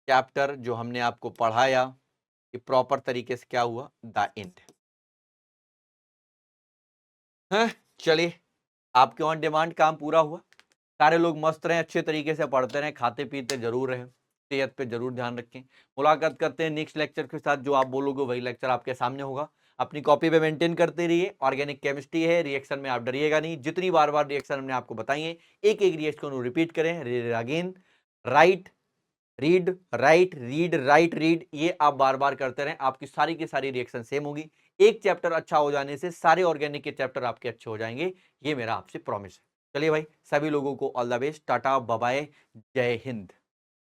चैप्टर जो हमने आपको पढ़ाया ये प्रॉपर तरीके से क्या हुआ, द एंड। हाँ, चलिए आपके ऑन डिमांड काम पूरा हुआ। सारे लोग मस्त रहें, अच्छे तरीके से पढ़ते रहें, खाते पीते जरूर रहें, सेहत पे जरूर ध्यान रखें। मुलाकात करते हैं नेक्स्ट लेक्चर के साथ, जो आप बोलोगे वही लेक्चर आपके सामने होगा। अपनी कॉपी पे मेंटेन करते रहिए। ऑर्गेनिक केमिस्ट्री है, रिएक्शन में आप डरिएगा नहीं। जितनी बार बार रिएक्शन हमने आपको बताई है, एक एक रिएक्शन को रिपीट करें। Again right read write read write read, ये आप बार बार करते रहें, आपकी सारी की सारी रिएक्शन सेम होगी। एक चैप्टर अच्छा हो जाने से सारे ऑर्गेनिक के चैप्टर आपके अच्छे हो जाएंगे, ये मेरा आपसे प्रॉमिस है। चलिए भाई, सभी लोगों को all the best, tata bye bye, जय हिंद।